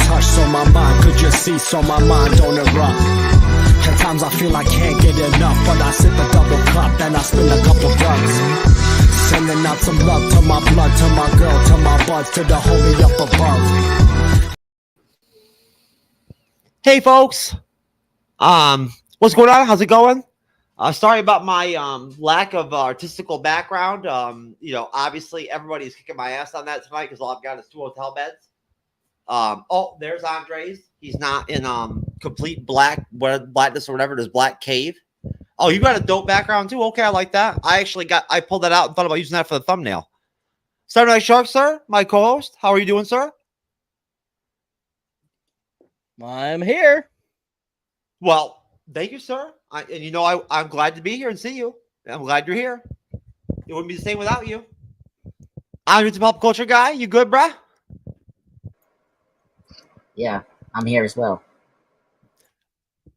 hush so my mind could just see, so my mind don't erupt. At times I feel I can't get enough, but I sip a double cup and I spin a couple bucks. Sending out some love to my blood, to my girl, to my buds, to the homie up above. Hey folks, what's going on? How's it going? Sorry about my lack of artistical background. Obviously everybody's kicking my ass on that tonight because all I've got is 2 hotel beds. Oh, there's Andres. He's not in complete blackness or whatever. There's black cave. Oh, you got a dope background too. Okay, I like that. I pulled that out and thought about using that for the thumbnail. Cyberneticshark, sir, my co-host. How are you doing, sir? I'm here. Well, thank you, sir. I'm glad to be here and see you. I'm glad you're here. It wouldn't be the same without you. I'm the pop culture guy. You good, bruh? Yeah, I'm here as well.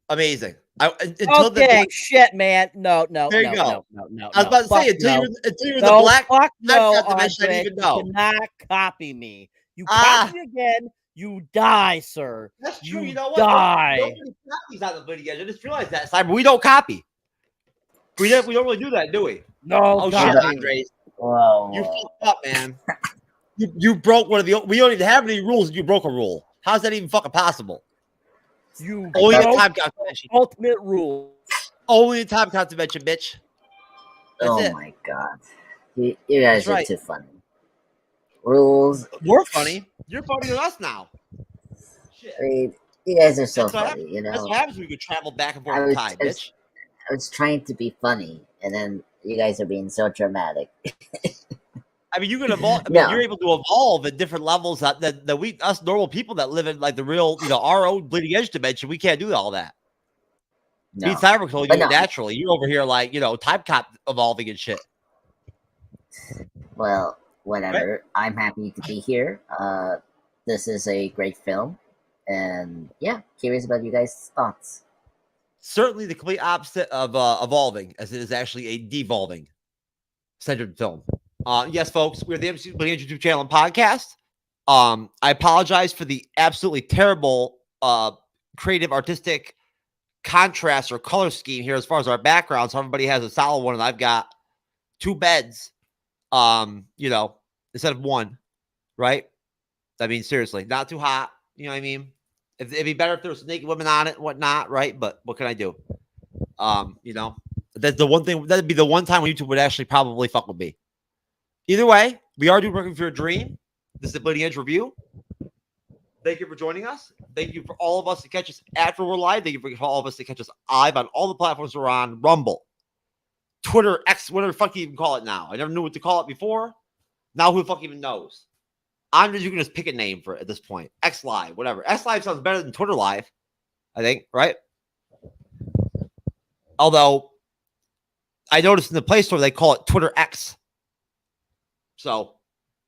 Amazing. Shit, man. No. There you go. No. I was about to say, until you're the black dimension, I didn't even know. You cannot copy me. You copy me again, you die, sir. That's true. You know what? Die. Nobody copies on the video. I just realized that, Cyber. We don't copy. We don't really do that, do we? No. Oh shit, Andres. Whoa. You fucked up, man. you broke one of the. We don't even have any rules. You broke a rule. How's that even fucking possible? You only a time convention. Ultimate rule. Only a time convention, bitch. That's it. My god, you guys are too funny. Rules. We're funny. You're funnier than us now. Shit. I mean, you guys are so funny. You know. That's what happens when we could travel back and forth in time, bitch. I was trying to be funny, and then you guys are being so dramatic. I mean, you can evolve. I mean, you're able to evolve at different levels that we, us normal people that live in like the real, our own bleeding edge dimension, we can't do all that. No. Beat Cyber told you naturally. You're over here like, time cop evolving and shit. Well, whatever. Right. I'm happy to be here. This is a great film. And yeah, curious about you guys' thoughts. Certainly the complete opposite of evolving, as it is actually a devolving centered film. Yes, folks, we're the MCU'S YouTube channel and podcast. I apologize for the absolutely terrible creative artistic contrast or color scheme here as far as our background. So everybody has a solid one, and I've got 2 beds, instead of 1, right? I mean, seriously, not too hot. You know what I mean? It'd be better if there was naked women on it and whatnot, right? But what can I do? That's the one thing. That'd be the one time when YouTube would actually probably fuck with me. Either way, we are working for a dream. This is the Bleeding Edge review. Thank you for joining us. Thank you for all of us to catch us after we're live. Thank you for all of us to catch us live on all the platforms we're on. Rumble, Twitter, X, whatever the fuck you even call it now. I never knew what to call it before. Now who the fuck even knows? You can just pick a name for it at this point. X Live, whatever. X Live sounds better than Twitter Live, I think, right? Although, I noticed in the Play Store, they call it Twitter X. So,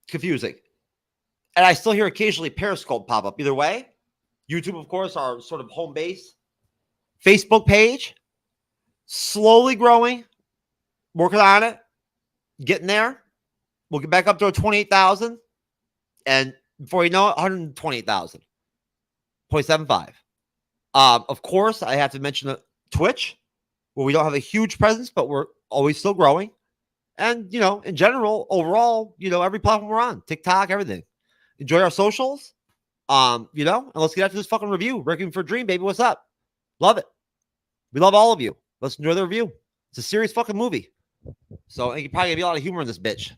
confusing. And I still hear occasionally Periscope pop up. Either way, YouTube, of course, our sort of home base. Facebook page, slowly growing. Working on it. Getting there. We'll get back up to 28,000. And before you know it, 128,000. 0.75. Of course, I have to mention Twitch, where we don't have a huge presence, but we're always still growing. And, in general, overall, every platform we're on, TikTok, everything. Enjoy our socials. And let's get after this fucking review. Requiem for a Dream, baby. What's up? Love it. We love all of you. Let's enjoy the review. It's a serious fucking movie. So, you're probably going to be a lot of humor in this bitch.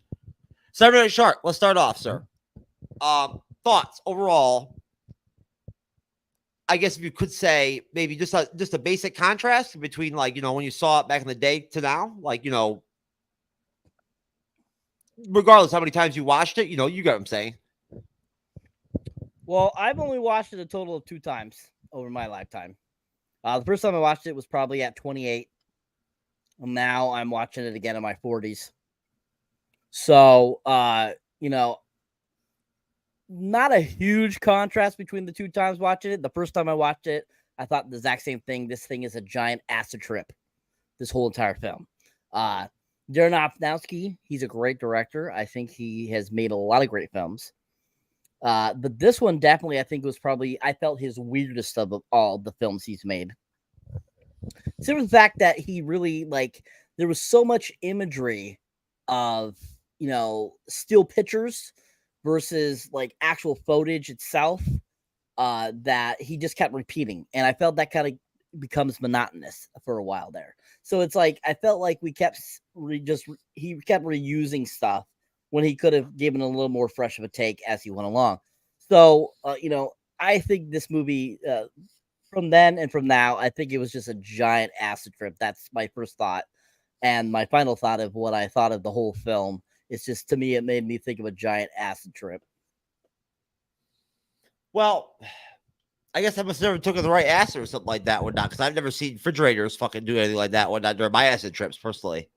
Cyberneticshark, let's start off, sir. Thoughts overall. I guess if you could say maybe just a basic contrast between when you saw it back in the day to now, regardless how many times you watched it, you get what I'm saying. Well, I've only watched it a total of 2 times over my lifetime. The first time I watched it was probably at 28. And now I'm watching it again in my 40s. So, not a huge contrast between the 2 times watching it. The first time I watched it, I thought the exact same thing. This thing is a giant acid trip, this whole entire film. Darren Aronofsky, he's a great director. I think he has made a lot of great films. But this one definitely, I think, was probably, I felt, his weirdest of all the films he's made. So the fact that he really, like, there was so much imagery of, you know, still pictures versus like actual footage itself, that he just kept repeating. And I felt that kind of becomes monotonous for a while there. So it's like, I felt like we kept he kept reusing stuff when he could have given a little more fresh of a take as he went along. So, you know, I think this movie, from then and from now, I think it was just a giant acid trip. That's my first thought. And my final thought of what I thought of the whole film is just, to me, it made me think of a giant acid trip. Well, I guess I must have never took the right acid or something like that, whatnot, because I've never seen refrigerators fucking do anything like that, whatnot, during my acid trips, personally.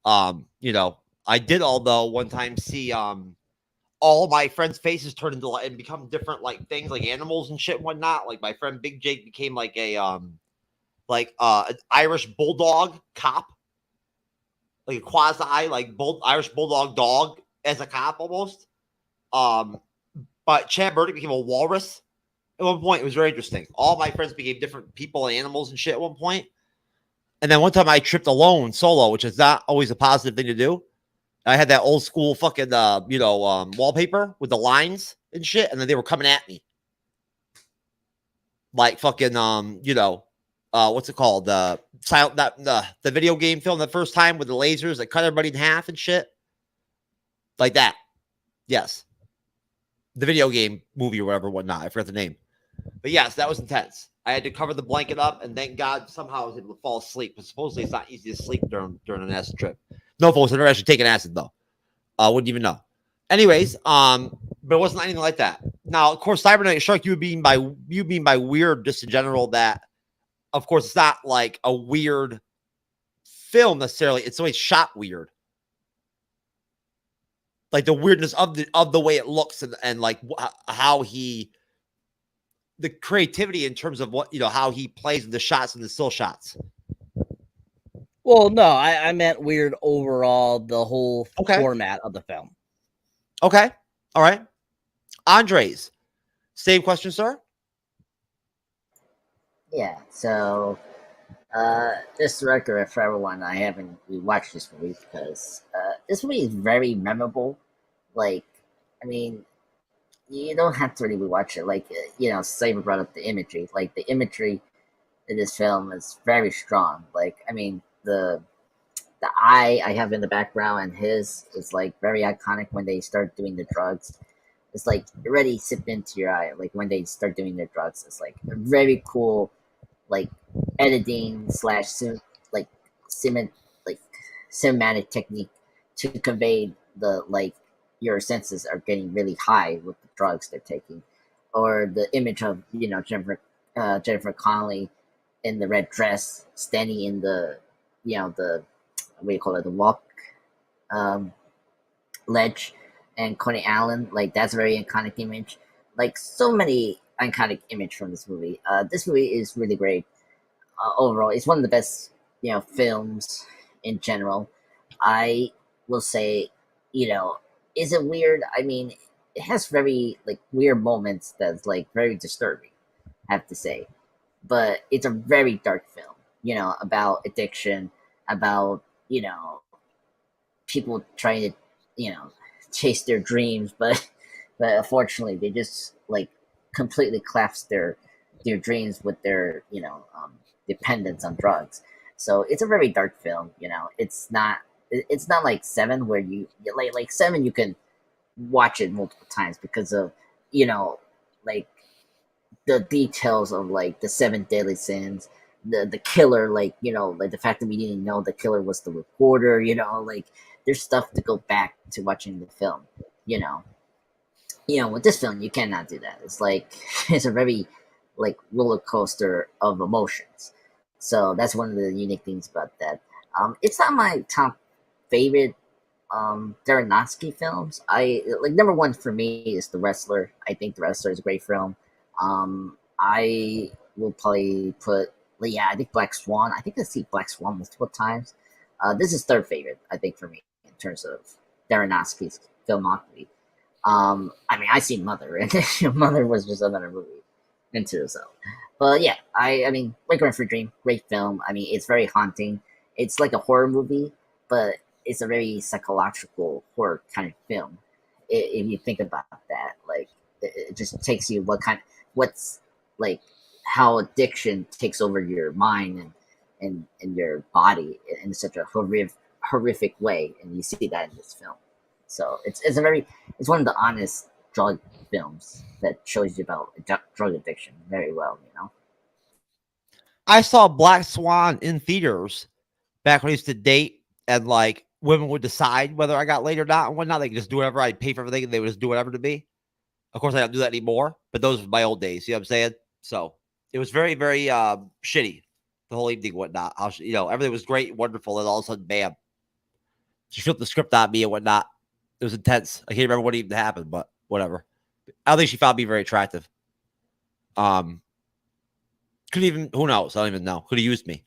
You know, I did, although, one time see all my friends' faces turn into and become different, like things like animals and shit and whatnot. Like my friend Big Jake became like a an Irish bulldog cop, like a quasi like Irish bulldog dog as a cop almost. But Chad Burdick became a walrus at one point. It was very interesting. All my friends became different people and animals and shit at one point. And then one time I tripped alone solo, which is not always a positive thing to do. I had that old school fucking, wallpaper with the lines and shit, and then they were coming at me. Like fucking, what's it called? The video game film the first time with the lasers that cut everybody in half and shit. Like that. Yes. The video game movie or whatever, whatnot. I forgot the name. But yes, that was intense. I had to cover the blanket up, and thank God somehow I was able to fall asleep. But supposedly it's not easy to sleep during an acid trip. No, folks, I've never actually taken acid though. Wouldn't even know. Anyways, but it wasn't anything like that. Now, of course, Cyberneticshark, you mean by weird just in general that, of course, it's not like a weird film necessarily. It's always shot weird. Like the weirdness of the way it looks and like how the creativity in terms of what, how he plays the shots and the still shots. Well, no, I meant weird overall, the whole format of the film. Okay. All right. Andres, same question, sir. Yeah, so just record for everyone, I haven't rewatched this movie because this movie is very memorable. Like, I mean, you don't have to really rewatch it. Like, Saber brought up the imagery. Like, the imagery in this film is very strong. Like, I mean, the eye I have in the background and his is like very iconic when they start doing the drugs. It's like already sipped into your eye. Like when they start doing their drugs, it's like a very cool, like editing / like cinematic technique to convey the like your senses are getting really high with the drugs they're taking, or the image of Jennifer Connelly in the red dress standing in the the what do you call it, the walk ledge, and Coney Allen, like that's a very iconic image. Like so many iconic image from this movie. This movie is really great. Overall, it's one of the best films in general. I will say, is it weird? I mean, it has very like weird moments that's like very disturbing, I have to say. But it's a very dark film, about addiction, about people trying to chase their dreams, but unfortunately they just like completely collapse their dreams with their dependence on drugs. So it's a very dark film. It's not like Seven where you like Seven you can watch it multiple times because of like the details of like the seven deadly sins, the killer, like like the fact that we didn't know the killer was the reporter, like there's stuff to go back to watching the film. With this film you cannot do that. It's like it's a very like roller coaster of emotions. So that's one of the unique things about that. It's not my top favorite Darren Aronofsky films. I like number one for me is The Wrestler. I think The Wrestler is a great film. I will probably put, I think Black Swan. I think I see Black Swan multiple times. This is third favorite, I think, for me in terms of Darren Aronofsky's filmography. I mean, I seen Mother, and Mother was just another movie into itself. But yeah, I mean, Requiem for a Dream, great film. I mean, it's very haunting. It's like a horror movie, but it's a very psychological horror kind of film. If you think about that, like it just takes you what's like how addiction takes over your mind and your body in such a horrific way, and you see that in this film. So it's one of the honest drug films that shows you about drug addiction very well. I saw Black Swan in theaters back when I used to date, and like women would decide whether I got laid or not and whatnot. They could just do whatever. I'd pay for everything, and they would just do whatever to me. Of course, I don't do that anymore, but those were my old days. You know what I'm saying? So it was very, very shitty. The whole evening, whatnot. Everything was great, wonderful, and all of a sudden, bam, she flipped the script on me and whatnot. It was intense. I can't remember what even happened, but whatever. I don't think she found me very attractive. Could even, who knows? I don't even know. Could have used me,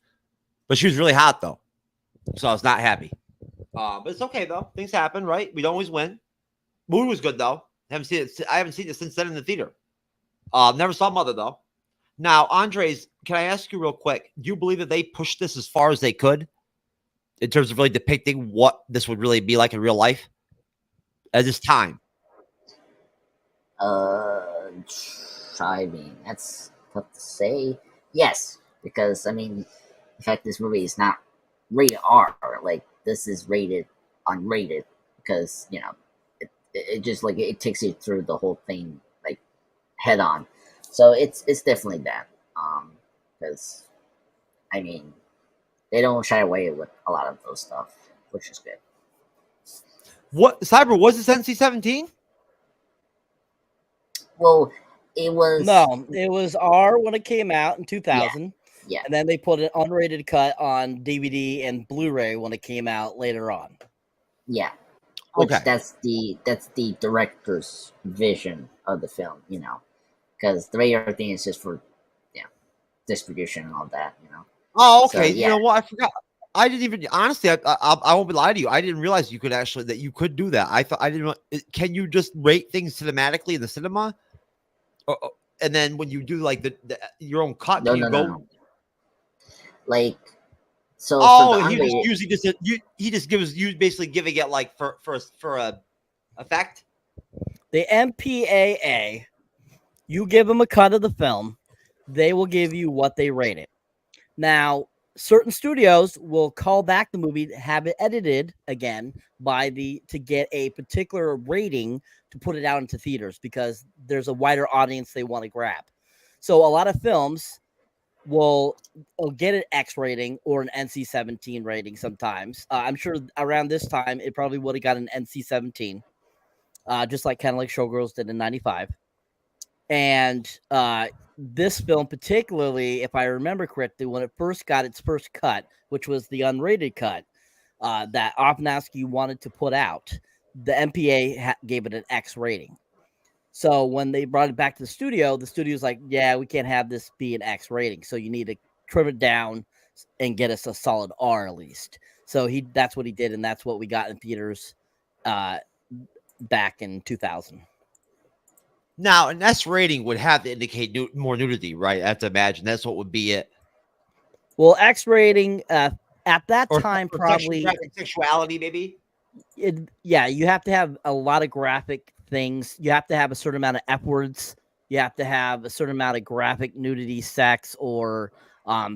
but she was really hot though, so I was not happy. But it's okay though. Things happen, right? We don't always win. Mood was good though. I haven't seen it since then in the theater. Never saw Mother though. Now, Andres, can I ask you real quick? Do you believe that they pushed this as far as they could in terms of really depicting what this would really be like in real life at this time? I mean, that's tough to say. Yes, because I mean, in fact, this movie is not rated R. Like this is rated unrated because it just like it takes you through the whole thing like head on. So it's definitely that. Because I mean, they don't shy away with a lot of those stuff, which is good. What Cyber was this NC-17? Well, it was it was R when it came out in 2000. Yeah. And then they put an unrated cut on DVD and Blu-ray when it came out later on. Yeah. Which Okay. That's the director's vision of the film, because the rated thing is just for distribution and all that, Oh, okay. So, yeah. You know what? I forgot. I didn't even honestly. I won't be lying to you. I didn't realize you could do that. I thought I didn't. Can you just rate things cinematically in the cinema, and then when you do like your own cut, can you go? No. Like, so. Oh, for the he just unrated, using this. He just gives you basically giving it like for a effect. The MPAA, you give them a cut of the film, they will give you what they rate it. Now, certain studios will call back the movie, have it edited again to get a particular rating to put it out into theaters because there's a wider audience they want to grab. So a lot of films will get an X rating or an NC-17 rating sometimes. I'm sure around this time it probably would have got an NC-17, just like kind of like Showgirls did in '95. And this film, particularly, if I remember correctly, when it first got its first cut, which was the unrated cut that Aronofsky wanted to put out, the MPA gave it an X rating. So when they brought it back to the studio's like, yeah, we can't have this be an X rating. So you need to trim it down and get us a solid R at least. So that's what he did, and that's what we got in theaters back in 2000. Now, an S rating would have to indicate more nudity, right? I have to imagine that's what would be it. Well, X rating at that Or time probably sexuality, maybe. You have to have a lot of graphic things. You have to have a certain amount of F words. You have to have a certain amount of graphic nudity, sex, or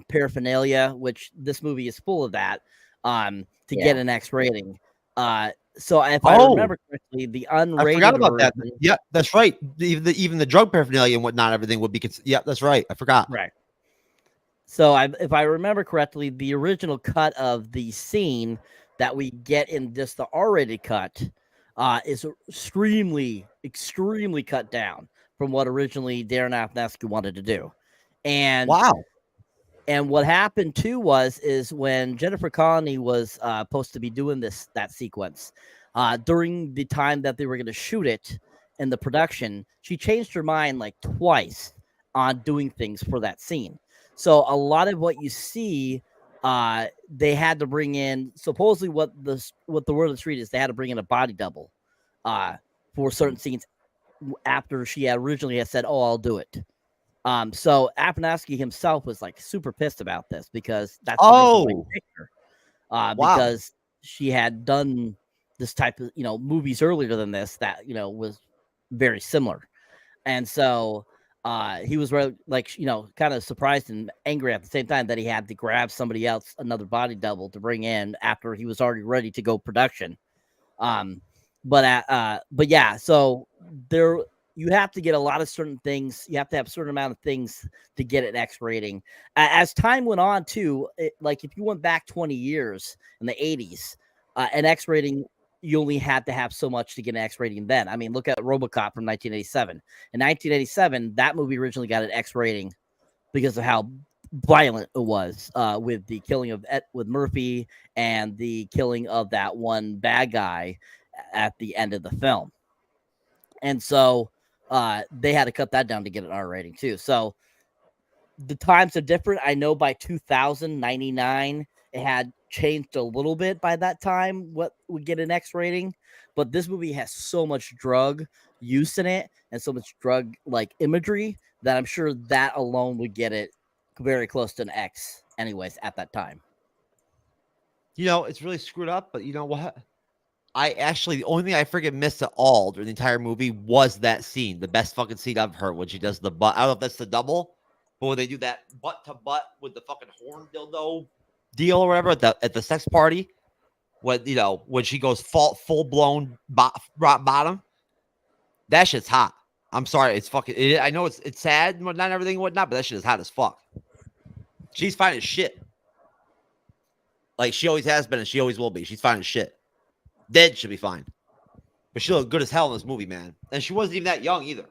paraphernalia, which this movie is full of that. To get an X rating. So if I remember correctly, the unrated. I forgot about version, that. Yeah, that's right. Even the drug paraphernalia and whatnot, everything would be. Yeah, that's right. I forgot. Right. So if I remember correctly, the original cut of the scene that we get in just the R-rated cut is extremely cut down from what originally Darren Aronofsky wanted to do. And wow. And what happened too is when Jennifer Connelly was supposed to be doing that sequence, during the time that they were going to shoot it in the production, she changed her mind like twice on doing things for that scene. So a lot of what you see, they had to bring in supposedly what the word of the street is. They had to bring in a body double for certain scenes after she had originally had said, "Oh, I'll do it." So Aronofsky himself was like super pissed about this because that's the reason why he picked her. Wow. Because she had done this type of movies earlier than this that was very similar, and so he was really like kind of surprised and angry at the same time that he had to grab somebody else, another body double, to bring in after he was already ready to go production. But yeah, so there you have to get a lot of certain things. You have to have a certain amount of things to get an X rating. As time went on, too, like if you went back 20 years in the 80s, an X rating, you only had to have so much to get an X rating then. I mean, look at RoboCop from 1987. In 1987, that movie originally got an X rating because of how violent it was, with the killing of with Murphy and the killing of that one bad guy at the end of the film. And so they had to cut that down to get an R rating too. So the times are different. I know by 2099 it had changed a little bit by that time what would get an X rating, but this movie has so much drug use in it and so much drug like imagery that I'm sure that alone would get it very close to an X anyways at that time. It's really screwed up, but you know what? The only thing I freaking missed at all during the entire movie was that scene, the best fucking scene I've heard, when she does the butt. I don't know if that's the double, but when they do that butt to butt with the fucking horn dildo deal or whatever at the sex party, when she goes full blown rock bottom, that shit's hot. I'm sorry, it's fucking. I know it's sad and whatnot, everything and whatnot, but that shit is hot as fuck. She's fine as shit, like she always has been and she always will be. She's fine as shit. Dead should be fine. But she looked good as hell in this movie, man. And she wasn't even that young either.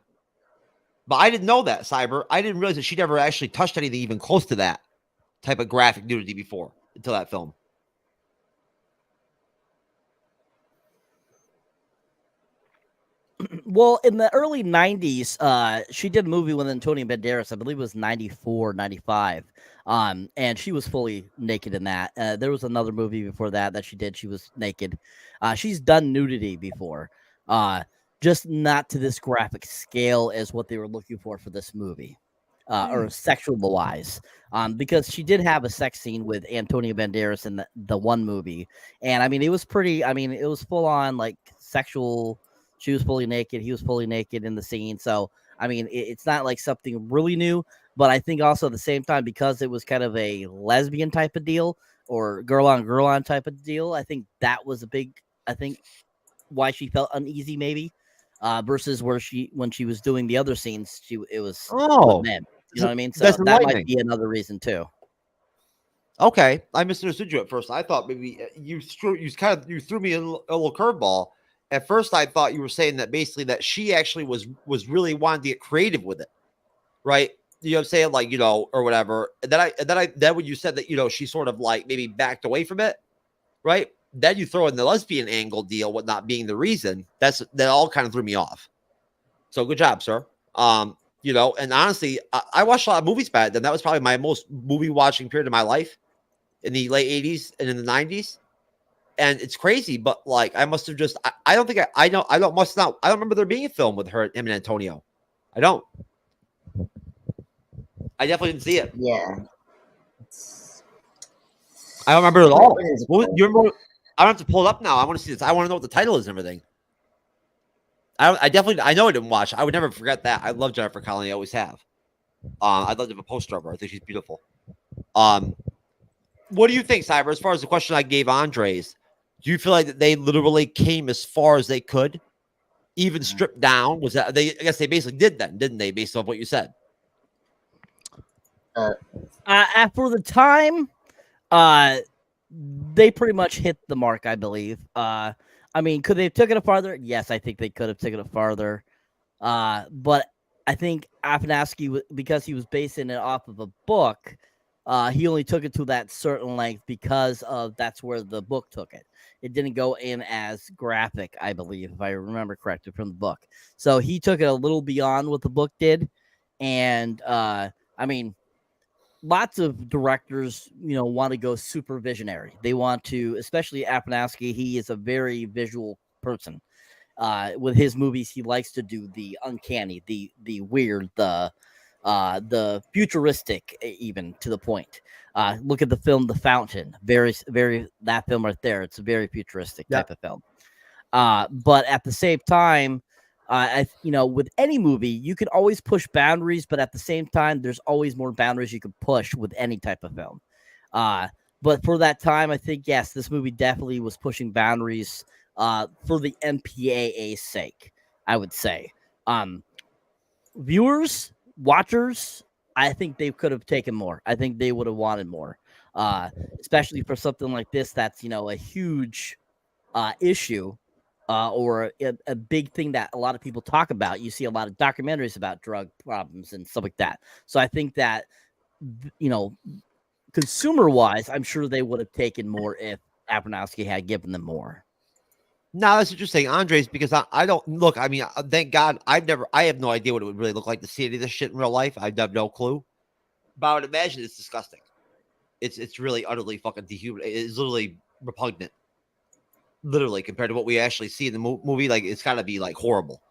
But I didn't know that, Cyber. I didn't realize that she'd ever actually touched anything even close to that type of graphic nudity before until that film. Well, in the early 90s, she did a movie with Antonio Banderas. I believe it was 94, 95. And she was fully naked in that. There was another movie before that she did. She was naked. She's done nudity before. Just not to this graphic scale as what they were looking for this movie. Or sexual wise. Because she did have a sex scene with Antonio Banderas in the one movie. And I mean, it was it was full on like sexual. She was fully naked. He was fully naked in the scene. So, I mean, it's not like something really new, but I think also at the same time, because it was kind of a lesbian type of deal or girl on type of deal, I think that was why she felt uneasy maybe, versus when she was doing the other scenes, it was with men. You know what I mean? So that might be another reason too. Okay. I misunderstood you at first. I thought maybe you threw me a little curveball. At first, I thought you were saying that basically that she actually was really wanting to get creative with it, right? You know what I'm saying? Like, or whatever. And then when you said that, she sort of like maybe backed away from it, right? Then you throw in the lesbian angle deal, what not being the reason. That all kind of threw me off. So good job, sir. And honestly, I watched a lot of movies back then. That was probably my most movie watching period of my life in the late 80s and in the 90s. And it's crazy, but like I must have just I don't remember there being a film with her, him and Antonio. I don't. I definitely didn't see it. Yeah. I don't remember it at all. You remember? I don't have to pull it up now. I want to see this. I want to know what the title is and everything. I know I didn't watch. I would never forget that. I love Jennifer Connelly. I always have. I'd love to have a poster of her. I think she's beautiful. What do you think, Cyber? As far as the question I gave Andres, do you feel like that they literally came as far as they could, even stripped down? Was that I guess they basically did then, didn't they? Based on what you said. For the time, they pretty much hit the mark, I believe. I mean, could they have taken it farther? Yes, I think they could have taken it farther. But I think Aronofsky, because he was basing it off of a book, he only took it to that certain length because that's where the book took it. It didn't go in as graphic, I believe, if I remember correctly from the book. So he took it a little beyond what the book did. And, I mean, lots of directors, want to go super visionary. They want to, especially Aronofsky, he is a very visual person. With his movies, he likes to do the uncanny, the weird, the futuristic, even to the point. Look at the film The Fountain. Very that film right there. It's a very futuristic type of film. But at the same time, with any movie, you can always push boundaries, but at the same time, there's always more boundaries you can push with any type of film. But for that time, I think, yes, this movie definitely was pushing boundaries for the MPAA's sake, I would say. Viewers, watchers, I think they could have taken more. I think they would have wanted more, especially for something like this that's, a huge issue or a big thing that a lot of people talk about. You see a lot of documentaries about drug problems and stuff like that. So I think that, consumer-wise, I'm sure they would have taken more if Aronofsky had given them more. No, that's interesting, Andres, because I don't look. I mean, thank God I have no idea what it would really look like to see any of this shit in real life. I have no clue. But I would imagine it's disgusting. It's really utterly fucking dehumanizing. It's literally repugnant. Literally, compared to what we actually see in the movie, like it's got to be like horrible.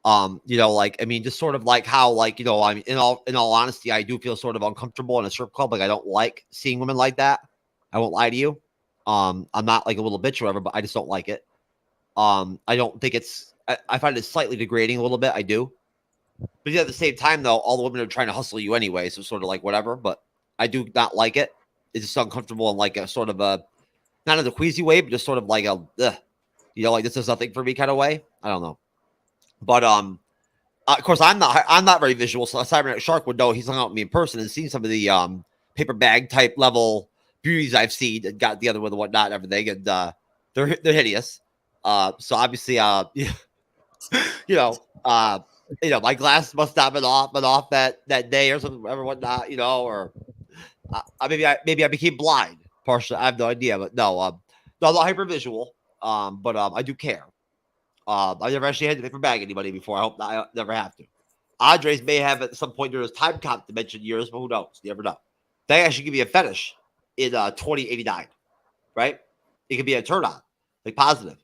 Just sort of like how, I mean, in all honesty, I do feel sort of uncomfortable in a strip club. Like I don't like seeing women like that. I won't lie to you. I'm not like a little bitch or whatever, but I just don't like it. I don't think I find it slightly degrading a little bit. I do. But at the same time, though, all the women are trying to hustle you anyway. So sort of like whatever, but I do not like it. It's just uncomfortable in like a sort of a, not in a queasy way, but just sort of like a, like this is nothing for me kind of way. I don't know. But, of course I'm not very visual. So Cyberneticshark would know. He's hung out with me in person and seen some of the, paper bag type level beauties I've seen and got together with and whatnot and everything. And, they're hideous. So obviously, my glasses must not been off that day or something, or whatnot, or maybe I became blind partially. I have no idea, but no, I'm not hyper visual. But I do care. I never actually had to paper bag anybody before. I hope I never have to. Andres may have at some point during his time comp dimension years, but who knows? You never know. They actually give you a fetish in 2089, right? It could be a turn on, like positive.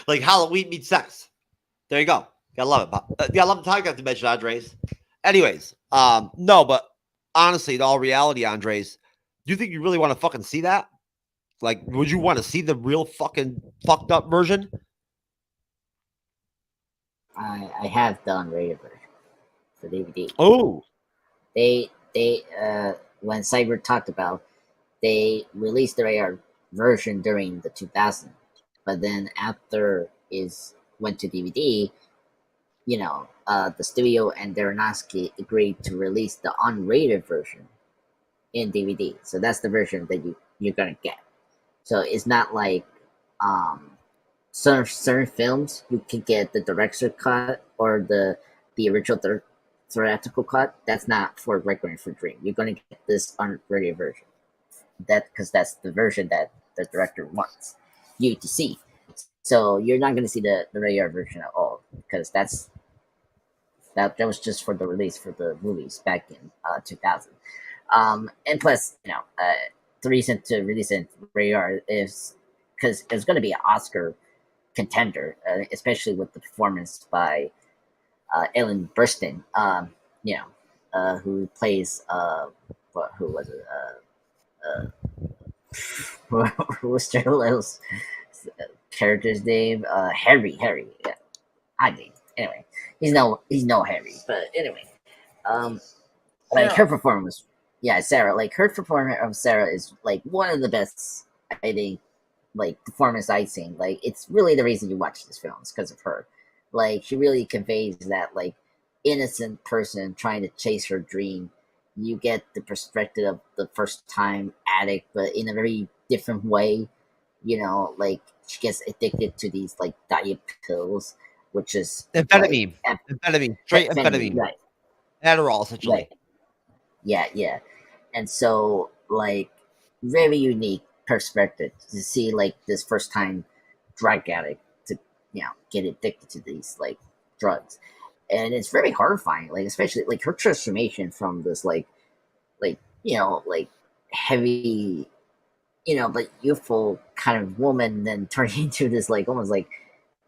Like Halloween meets sex. There you go. Gotta love it. I love the time comp dimension, Andres. Anyways, no, but honestly, in all reality, Andres, do you think you really want to fucking see that? Like, would you want to see the real fucking fucked up version? I have the unrated version for DVD. Oh, They when Cyber talked about, they released the AR version during the 2000s, but then after went to DVD, the studio and Darren Aronofsky agreed to release the unrated version in DVD. So that's the version that you're gonna get. So it's not like certain films you can get the director's cut or the original theatrical cut. That's not for Requiem for Dream. You're gonna get this unrated version. Because that's the version that the director wants you to see. So you're not gonna see the regular version at all, because that was just for the release for the movies back in 2000. And plus, the reason to release it radar is because it's going to be an Oscar contender, especially with the performance by Ellen Burstyn, who plays who was it? Who was Jared Leto's character's name? Harry. Yeah, I think. Anyway, he's no Harry, but anyway, like her performance. Yeah, Sarah. Like her performance of Sarah is like one of the best, I think, like performance I've seen. Like it's really the reason you watch this film is because of her. Like she really conveys that like innocent person trying to chase her dream. You get the perspective of the first time addict, but in a very different way. Like she gets addicted to these like diet pills, which is amphetamine, straight amphetamine, right? Adderall, essentially. Right. Yeah. And so, like, very unique perspective to see, like, this first time drug addict to, get addicted to these, like, drugs. And it's very horrifying, like, especially, like, her transformation from this, like, heavy but youthful kind of woman then turning into this like almost like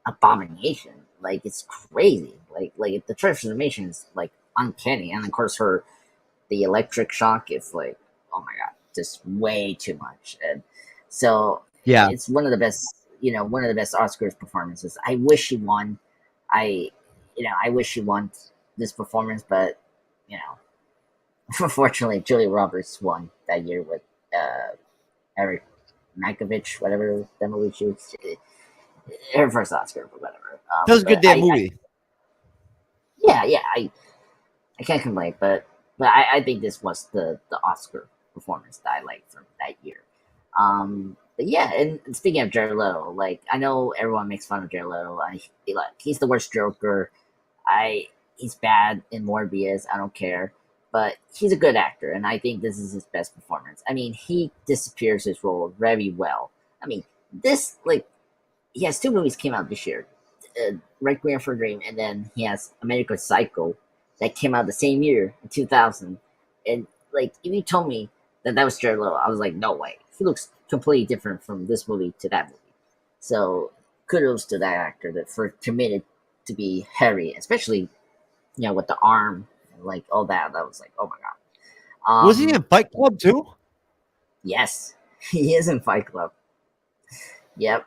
abomination. Like it's crazy. Like the transformation is like uncanny, and of course the electric shock is like, oh my god, just way too much. And so Yeah. it's one of the best, one of the best Oscars performances. I wish he won. I wish he won this performance, but unfortunately, Julia Roberts won that year with Eric Malkovich, whatever the movie she was. Her first Oscar, but whatever. That was a good damn movie. I can't complain, but I think this was the Oscar performance that I liked from that year. But yeah, and speaking of Jared Leto, like I know everyone makes fun of Jared Leto. He's the worst Joker. He's bad in Morbius. I don't care, but he's a good actor, and I think this is his best performance. I mean, he disappears his role very well. I mean, this he has 2 movies came out this year, Requiem for a Dream, and then he has American Psycho that came out the same year in 2000. And like, if you told me that was Jared Leto, I was like, no way. He looks completely different from this movie to that movie. So kudos to that actor for committed to be Harry, especially with the arm and like all that. That was like, oh my god. Was he in Fight Club too? Yes, he is in Fight Club. Yep.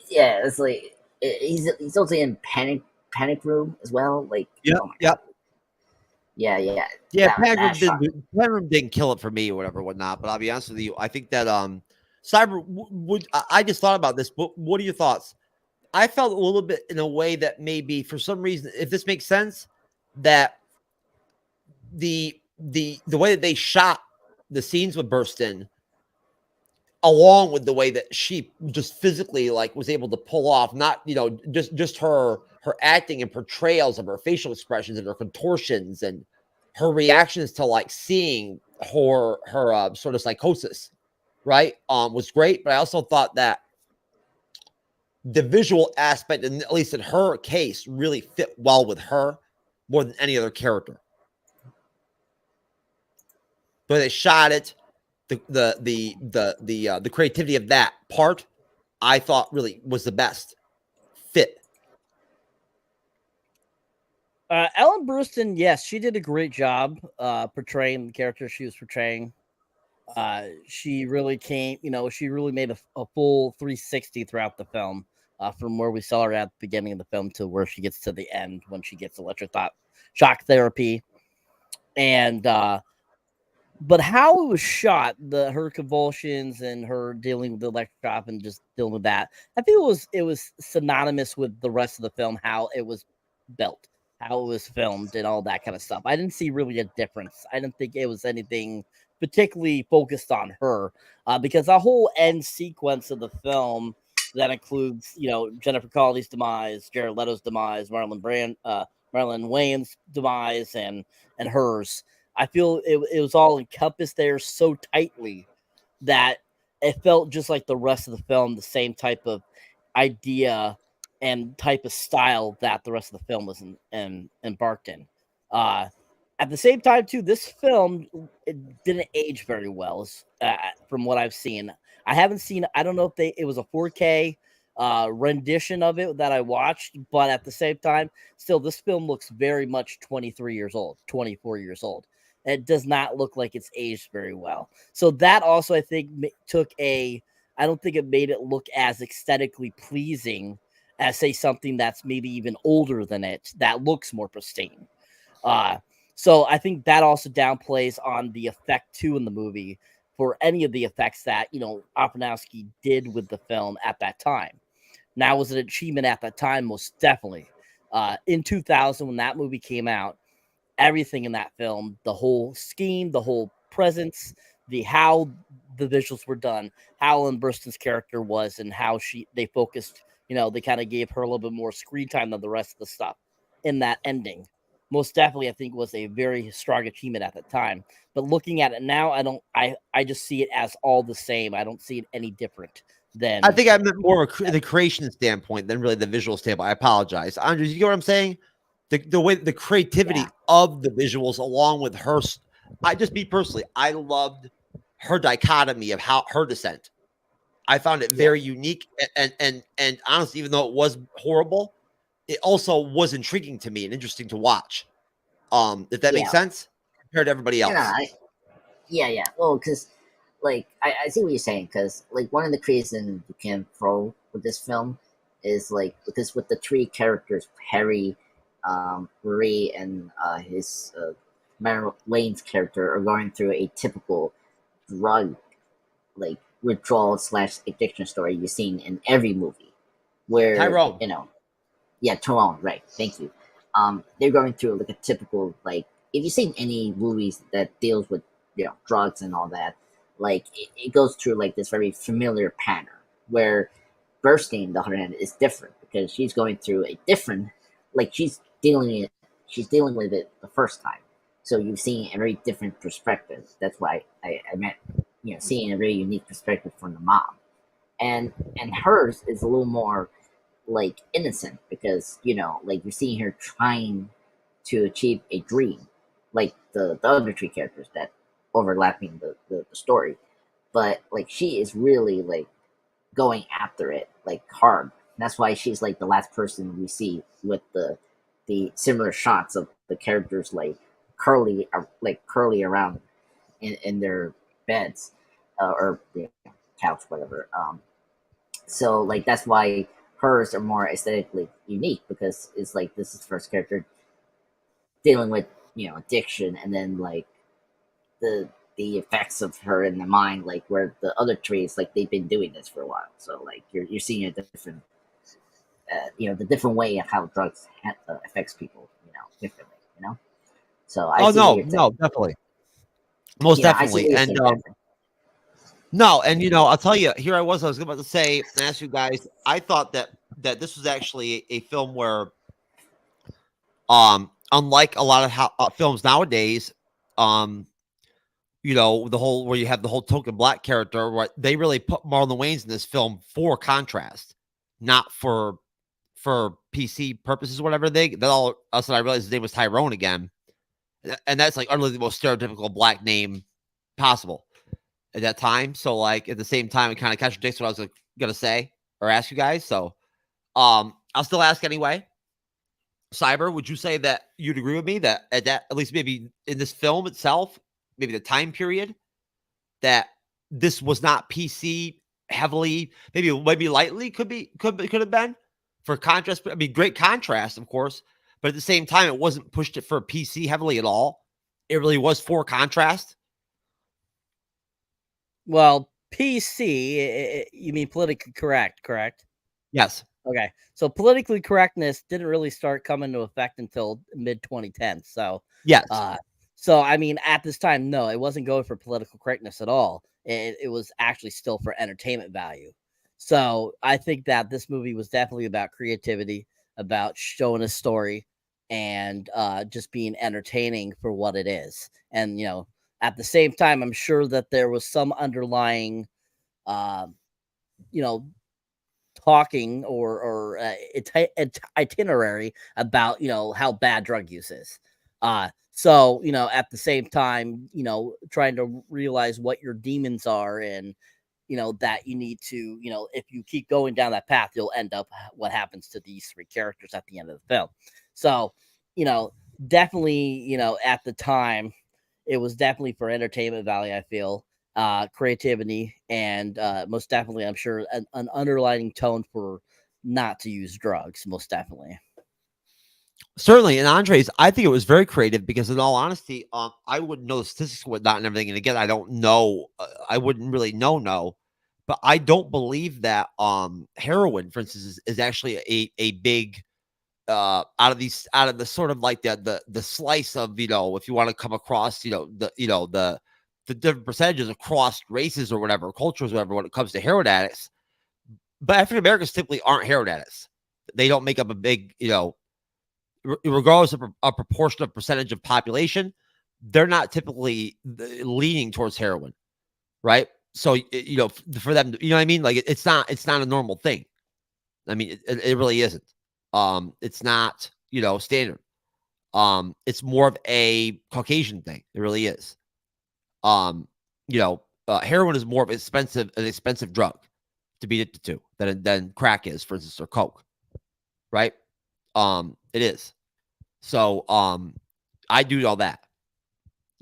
Yeah, it's like he's also in Panic Room as well. Like, yeah, oh my god. Yeah. Panic Room didn't kill it for me or whatnot. But I'll be honest with you, I think that Cyber would. I just thought about this. But what are your thoughts? I felt a little bit in a way that maybe for some reason, if this makes sense, that the way that they shot the scenes with Burstyn, along with the way that she just physically was able to pull off, not just her acting and portrayals of her facial expressions and her contortions and her reactions to seeing her sort of psychosis, right? Was great. But I also thought that the visual aspect, and at least in her case, really fit well with her more than any other character. The way they shot it, the creativity of that part, I thought really was the best fit. Ellen Burstyn, yes, she did a great job portraying the character she was portraying. She really came, she really made a full 360 throughout the film, from where we saw her at the beginning of the film to where she gets to the end when she gets electric shock therapy. And but how it was shot, her convulsions and her dealing with the electric shock and just dealing with that, I think it was synonymous with the rest of the film, how it was built, how it was filmed, and all that kind of stuff. I didn't see really a difference. I didn't think it was anything particularly focused on her, because the whole end sequence of the film that includes, Jennifer Connelly's demise, Jared Leto's demise, Marlon Wayans' demise, and hers. I feel it was all encompassed there so tightly that it felt just like the rest of the film, the same type of idea and type of style that the rest of the film was embarked in. At the same time, too, this film, it didn't age very well, from what I've seen. I haven't seen, I don't know if it was a 4K rendition of it that I watched, but at the same time, still, this film looks very much 23 years old, 24 years old. It does not look like it's aged very well. So that also, I think, I don't think it made it look as aesthetically pleasing as, say, something that's maybe even older than it that looks more pristine. So I think that also downplays on the effect too in the movie for any of the effects that, Aronofsky did with the film at that time. Now, was it an achievement at that time? Most definitely. In 2000, when that movie came out, everything in that film, the whole scheme, the whole presence, how the visuals were done, how Ellen Burstyn's character was, and how they focused, they kind of gave her a little bit more screen time than the rest of the stuff in that ending. Most definitely, I think, was a very strong achievement at the time. But looking at it now, I just see it as all the same. I don't see it any different than. I think I meant more of the creation standpoint than really the visual standpoint. I apologize, Andres. You know what I'm saying? The way the creativity of the visuals, along with her. Me personally, I loved her dichotomy of how her descent. I found it very unique, and honestly, even though it was horrible, it also was intriguing to me and interesting to watch. If that makes sense, compared to everybody else. Yeah. Well, because like I see what you're saying, because like one of the criticisms you can throw with this film is like, because with the three characters, Harry, Marie, and his Marlon Wayans character are going through a typical drug like withdrawal / addiction story you've seen in every movie, where Tyrone. Tyrone, right? Thank you. They're going through like a typical, like, if you've seen any movies that deals with drugs and all that, like it goes through like this very familiar pattern. Where Burstyn, on the other hand, is different because she's going through a different, like she's dealing with it the first time. So you've seen a very different perspective. That's why I meant seeing a very unique perspective from the mom, and hers is a little more like innocent because like you're seeing her trying to achieve a dream, like the other three characters that overlapping the story, but like she is really like going after it like hard. That's why she's like the last person we see with the similar shots of the characters like curly around in their beds or couch, whatever. So like that's why hers are more aesthetically unique, because it's like this is the first character dealing with addiction, and then like the effects of her in the mind, like where the other trees like they've been doing this for a while. So like you're seeing a different the different way of how drugs affects people differently. So I see what you're saying. Definitely, most definitely, and no, and I'll tell you, here I was about to say and ask you guys, I thought that this was actually a film where unlike a lot of films nowadays, the whole where you have the whole token black character, right? They really put Marlon Wayans in this film for contrast, not for PC purposes, whatever. That all us and I realized his name was Tyrone again, and that's like utterly the most stereotypical black name possible at that time. So like at the same time, it kind of contradicts what I was gonna say or ask you guys. So I'll still ask anyway. Cyber, would you say that you'd agree with me that at least maybe in this film itself, maybe the time period, that this was not PC heavily, maybe lightly could have been for contrast? I mean, great contrast, of course, but at the same time, it wasn't pushed it for PC heavily at all. It really was for contrast. Well, PC, you mean politically correct? Yes. Okay. So politically correctness didn't really start coming into effect until mid 2010. So yes. So I mean, at this time, no, it wasn't going for political correctness at all. It was actually still for entertainment value. So I think that this movie was definitely about creativity, about showing a story, and just being entertaining for what it is. And at the same time, I'm sure that there was some underlying, talking or itinerary about how bad drug use is. So at the same time, trying to realize what your demons are, and that you need to, if you keep going down that path, you'll end up what happens to these three characters at the end of the film. So definitely at the time, it was definitely for entertainment value, I feel. Creativity, and most definitely, I'm sure, an underlying tone for not to use drugs, most definitely. Certainly, and Andres, I think it was very creative because, in all honesty, I wouldn't know the statistics and whatnot and everything. And again, I don't know. I wouldn't really know, but I don't believe that heroin, for instance, is actually a big out of the sort of like the slice of if you want to come across the different percentages across races or whatever, cultures or whatever, when it comes to heroin addicts. But African Americans typically aren't heroin addicts. They don't make up a big regardless of a proportion of percentage of population, they're not typically leaning towards heroin, right? So for them, what I mean? Like it's not a normal thing. I mean, it really isn't. It's not standard. It's more of a Caucasian thing. It really is. heroin is more of an expensive drug to be addicted to than crack is, for instance, or coke, right? It is. So I do all that.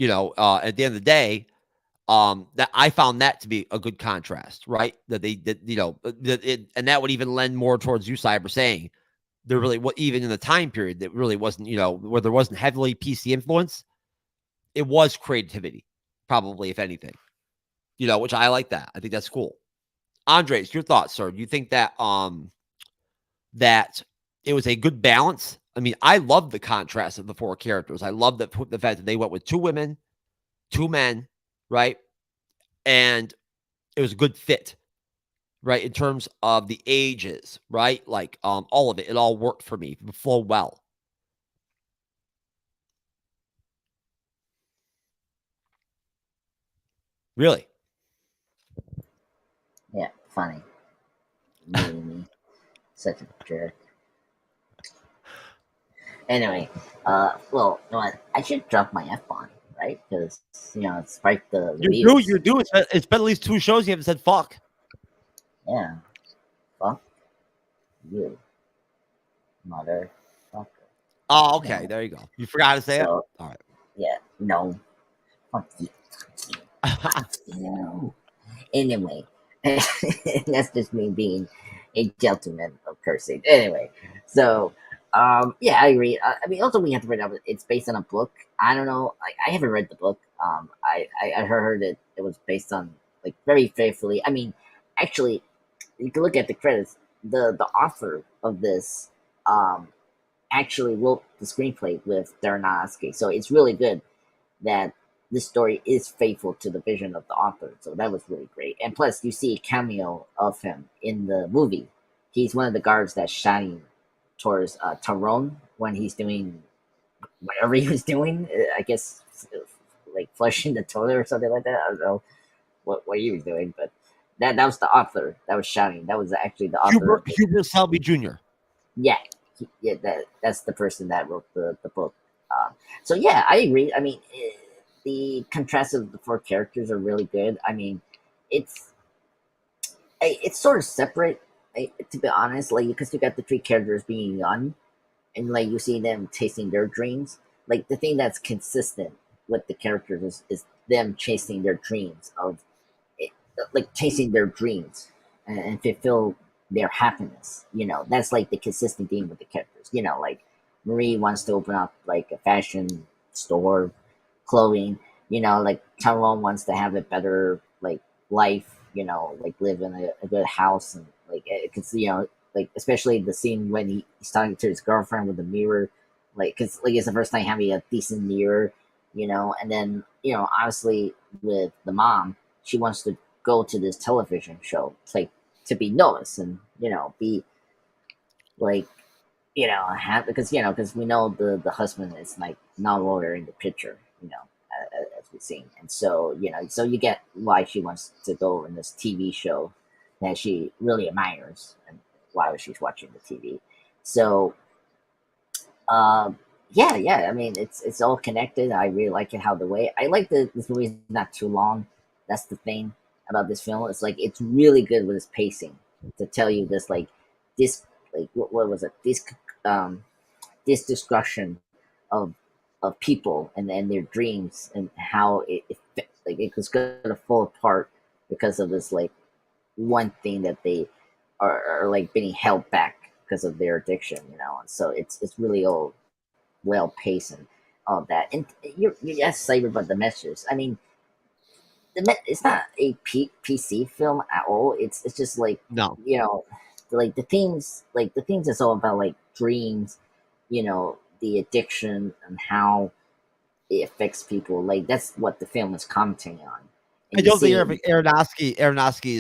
At the end of the day, that I found that to be a good contrast, right? That and that would even lend more towards you, Cyber, saying there really, even in the time period that really wasn't, where there wasn't heavily PC influence, it was creativity, probably, if anything, which I like that. I think that's cool. Andres, your thoughts, sir? Do you think that that it was a good balance? I mean, I love the contrast of the four characters. I love the fact that they went with 2 women, 2 men, right? And it was a good fit, right? In terms of the ages, right? Like all of it all worked for me, it flowed well. Really? Yeah, funny. Me, such a jerk. Anyway, well, you know what? I should drop my F-bomb, right? Because, it spiked the views. You do. It's been at least 2 shows you haven't said fuck. Yeah. Fuck you, motherfucker. Oh, okay. There you go. You forgot to say it? So, All right. yeah, no. Fuck you. No. Anyway, that's just me being a gentleman of cursing. Anyway, so yeah, I agree. I mean, also we have to read out. It's based on a book. I don't know. I haven't read the book. I heard it. It was based on like very faithfully. I mean, actually, you can look at the credits. The author of this actually wrote the screenplay with Darren Aronofsky. So it's really good that this story is faithful to the vision of the author. So that was really great. And plus, you see a cameo of him in the movie. He's one of the guards that's shouting towards Tyrone when he's doing whatever he was doing. I guess like flushing the toilet or something like that. I don't know what he was doing, but that was the author that was shouting. That was actually the author. Hubert Selby Jr. Yeah, that's the person that wrote the book. So yeah, I agree. I mean, the contrast of the 4 characters are really good. I mean, it's sort of separate, to be honest. Like, because you got the 3 characters being young, and like you see them chasing their dreams. Like, the thing that's consistent with the characters is them chasing their dreams like chasing their dreams and fulfill their happiness. That's like the consistent theme with the characters. Like Marie wants to open up like a fashion store, clothing. Like Tyrone wants to have a better like life. Like live in a good house, and like because like especially the scene when he's talking to his girlfriend with the mirror, like because like it's the first time having a decent mirror. And then obviously with the mom, she wants to go to this television show, like to be noticed and be like because we know the husband is like no longer in the picture, as we've seen, and so so you get why she wants to go in this TV show that she really admires and why she's watching the TV. So yeah, I mean it's all connected. I really like it how the way I like this movie is not too long. That's the thing about this film. It's like it's really good with its pacing to tell you this what was it, this destruction of people and their dreams and how it was gonna fall apart because of this like one thing that they are like being held back because of their addiction, and so it's really all well paced and all that. And you're excited about the messages. I mean, it's not a PC film at all. It's just like No. Like the themes is all about like dreams, the addiction and how it affects people. Like that's what the film is commenting on. And I don't think Aronofsky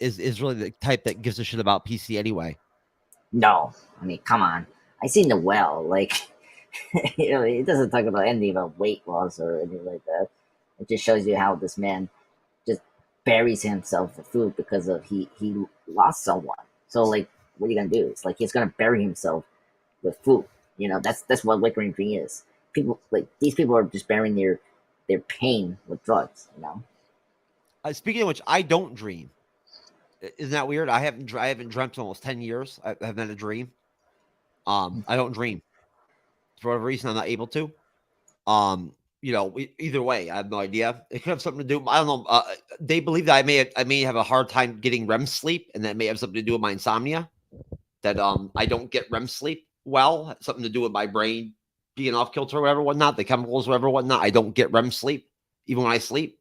is really the type that gives a shit about PC anyway. No, I mean, come on. I seen the well, like it doesn't talk about anything about weight loss or anything like that. It just shows you how this man just buries himself for food because of he lost someone. So like, what are you gonna do? It's like he's gonna bury himself with food. That's what Wickering Green is. People like these people are just burying their pain with drugs. Speaking of which, I don't dream. Isn't that weird? I haven't dreamt in almost 10 years. I haven't had a dream. I don't dream for whatever reason. I'm not able to. Either way, I have no idea. It could have something to do. I don't know. They believe that I may have a hard time getting REM sleep, and that may have something to do with my insomnia. That I don't get REM sleep well. Something to do with my brain being off kilter or whatever, whatnot. The chemicals, whatever, whatnot. I don't get REM sleep even when I sleep.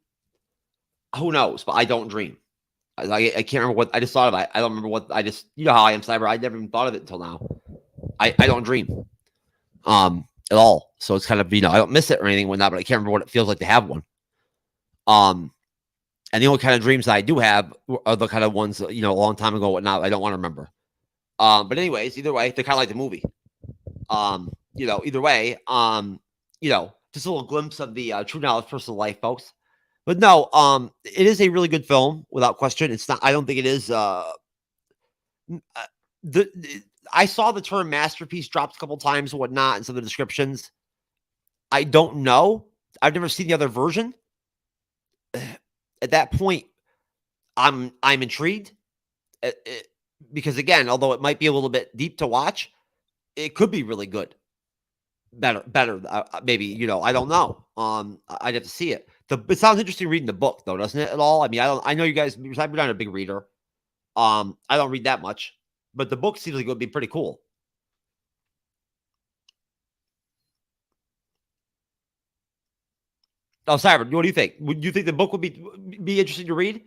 Who knows? But I don't dream. I can't remember what I just thought of. I don't remember what I just. You know how I am, Cyber. I never even thought of it until now. I don't dream. At all. So it's kind of, I don't miss it or anything whatnot, but I can't remember what it feels like to have one. And the only kind of dreams that I do have are the kind of ones, a long time ago, whatnot, I don't want to remember. But anyways, either way, they're kind of like the movie. Either way, just a little glimpse of the True Knowledge personal life, folks. But no, it is a really good film without question. It's not, I don't think it is, I saw the term masterpiece dropped a couple times and whatnot in some of the descriptions. I don't know. I've never seen the other version. At that point, I'm intrigued because again, although it might be a little bit deep to watch, it could be really good. Better, maybe, I don't know. I'd have to see it. It sounds interesting reading the book though, doesn't it at all? I mean, I know you guys, I'm not a big reader. I don't read that much. But the book seems like it would be pretty cool. Oh, Cyber, what do you think? Would you think the book would be interesting to read?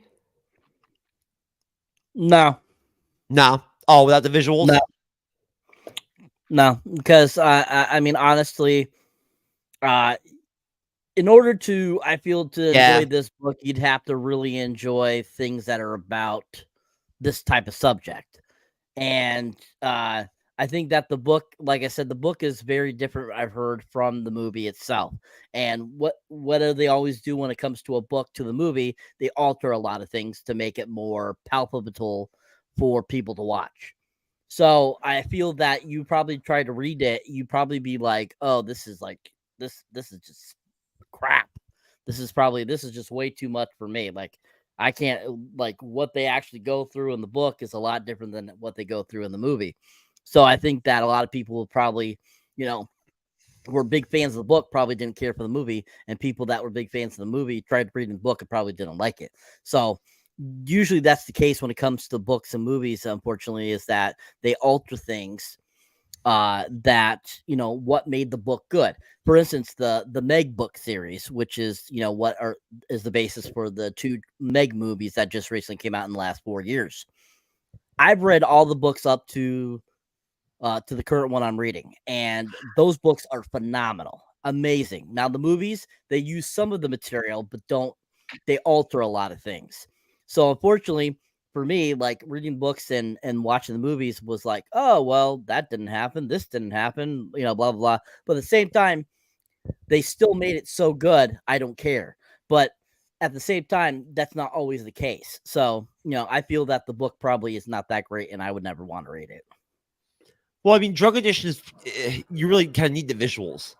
No. Oh, without the visuals? No, because I mean, honestly, in order to, I feel, to enjoy this book, you'd have to really enjoy things that are about this type of subject. And I think that the book, like I said, the book is very different, I've heard, from the movie itself. And what do they always do when it comes to a book to the movie? They alter a lot of things to make it more palpable for people to watch. So I feel that you probably try to read it, you probably be like, oh, this is just crap. This is just way too much for me. Like, I can't, what they actually go through in the book is a lot different than what they go through in the movie. So I think that a lot of people will probably, were big fans of the book, probably didn't care for the movie. And people that were big fans of the movie tried to read the book and probably didn't like it. So usually that's the case when it comes to books and movies, unfortunately, is that they alter things that, what made the book good. For instance, the Meg book series, which is, is the basis for the 2 Meg movies that just recently came out in the last 4 years. I've read all the books up to the current one I'm reading, and those books are phenomenal, amazing. Now the movies, they use some of the material, but they alter a lot of things. So unfortunately, for me, like, reading books and watching the movies was like, oh, well, that didn't happen. This didn't happen, blah, blah, blah. But at the same time, they still made it so good. I don't care. But at the same time, that's not always the case. So, I feel that the book probably is not that great and I would never want to read it. Well, I mean, Drug Addiction is, you really kind of need the visuals,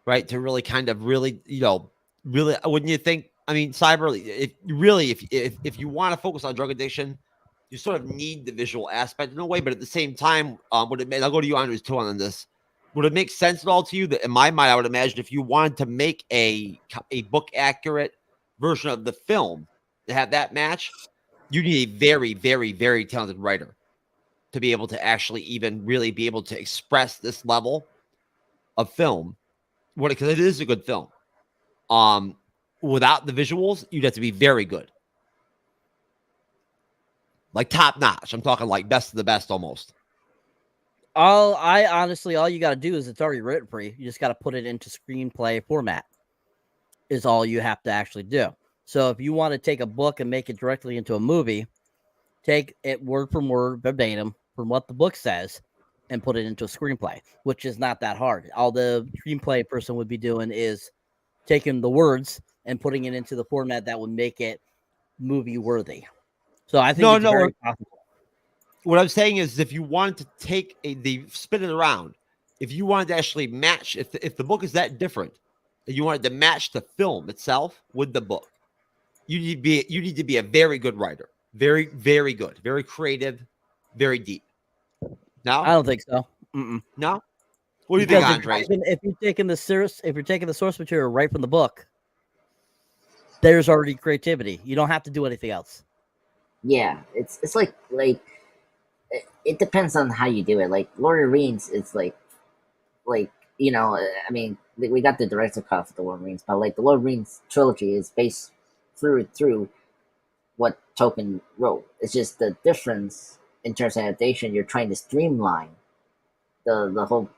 right? To really kind of really, wouldn't you think? I mean, Cyber, if you want to focus on drug addiction, you sort of need the visual aspect in a way. But at the same time, I'll go to you, Andres, too, on this. Would it make sense at all to you that, in my mind, I would imagine if you wanted to make a book accurate version of the film to have that match, you need a very, very, very talented writer to be able to actually even really be able to express this level of film. Because it is a good film. Without the visuals, you'd have to be very good. Like top notch. I'm talking like best of the best almost. All you got to do is, it's already written for you. You just got to put it into screenplay format is all you have to actually do. So if you want to take a book and make it directly into a movie, take it word for word, verbatim, from what the book says, and put it into a screenplay, which is not that hard. All the screenplay person would be doing is taking the words and putting it into the format that would make it movie worthy. So I think it's very possible. What I'm saying is, if you wanted to take spin it around, if you wanted to actually match, if the book is that different, and you wanted to match the film itself with the book, you need to be a very good writer, very, very good, very creative, very deep. No, I don't think so. Mm-mm. no. What do you Because think, Andres? if you're taking the source material right from the book, there's already creativity. You don't have to do anything else. Yeah, it's like it depends on how you do it. Like Lord of the Rings, it's like I mean, we got the director cut for the Lord of the Rings, but like the Lord of the Rings trilogy is based through and through what Tolkien wrote. It's just the difference in terms of adaptation. You're trying to streamline the whole,